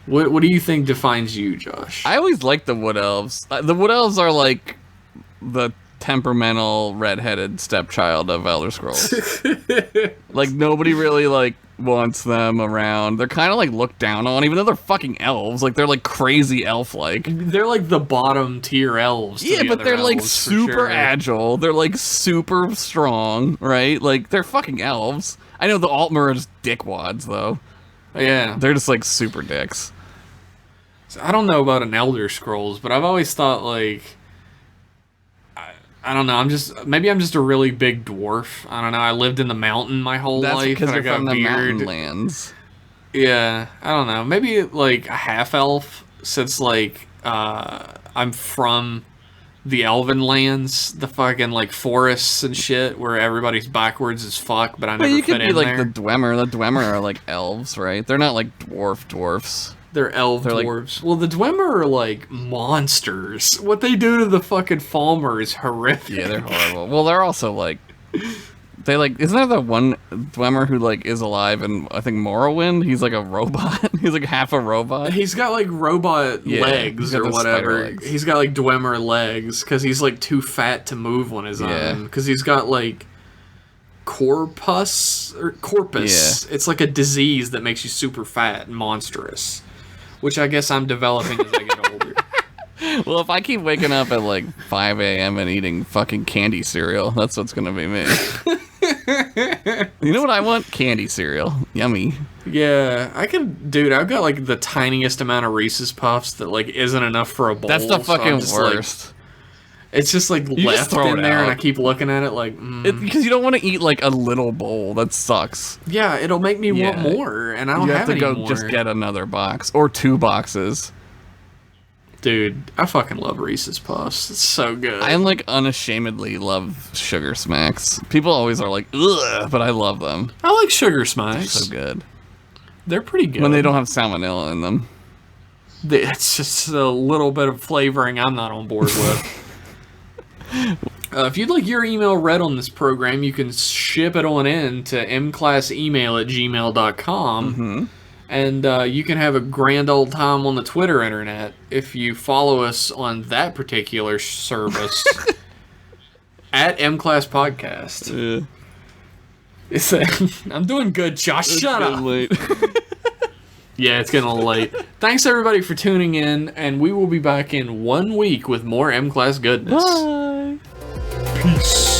What do you think defines you, Josh? I always like the wood elves. The wood elves are like the temperamental redheaded stepchild of Elder Scrolls. Like, nobody really like wants them around. They're kind of like looked down on, even though they're fucking elves. Like, they're like crazy elf-like. They're like the bottom tier elves. Yeah, but they're like super agile. They're like super strong, right? Like, they're fucking elves. I know the Altmer are just dickwads though. Yeah, they're just like super dicks. So I don't know about an Elder Scrolls, but I've always thought, like, I don't know. Maybe I'm just a really big dwarf. I don't know. I lived in the mountain my whole life. That's because and you're I got from the beard. mountain lands. Yeah, I don't know. Maybe like a half elf, since like I'm from the Elven lands, the fucking like forests and shit, where everybody's backwards as fuck. But I never you fit could be in like there. the Dwemer. The Dwemer are like elves, right? They're not like dwarfs. They're dwarves. Well, the Dwemer are like monsters. What they do to the fucking Falmer is horrific. Yeah, they're horrible. Well, they're also like, they like, isn't there the one Dwemer who like is alive in, I think, Morrowind? He's like a robot. He's like half a robot. He's got like robot legs or whatever. Legs. He's got like Dwemer legs because he's like too fat to move on his own. Because he's got like corpus. Yeah. It's like a disease that makes you super fat and monstrous. Which I guess I'm developing as I get older. Well, if I keep waking up at like 5 a.m. and eating fucking candy cereal, that's what's gonna be me. You know what I want? Candy cereal. Yummy. Yeah, dude, I've got like the tiniest amount of Reese's Puffs that like isn't enough for a bowl. That's the fucking worst. Like, it's just like left in there and I keep looking at it like... Because you don't want to eat like a little bowl. That sucks. Yeah, it'll make me want more, and I don't have any more. You have to go just get another box. Or 2 boxes. Dude, I fucking love Reese's Puffs. It's so good. I like unashamedly love Sugar Smacks. People always are like, ugh, but I love them. I like Sugar Smacks. They're so good. They're pretty good. When they don't have salmonella in them. It's just a little bit of flavoring I'm not on board with. If you'd like your email read on this program, you can ship it on in to mclassemail@gmail.com. Mm-hmm. And you can have a grand old time on the Twitter internet if you follow us on that particular service at mclasspodcast. I'm doing good, Josh. Shut up. Late. Yeah, it's getting a little late. Thanks everybody for tuning in, and we will be back in 1 week with more M-Class goodness. Bye. Peace.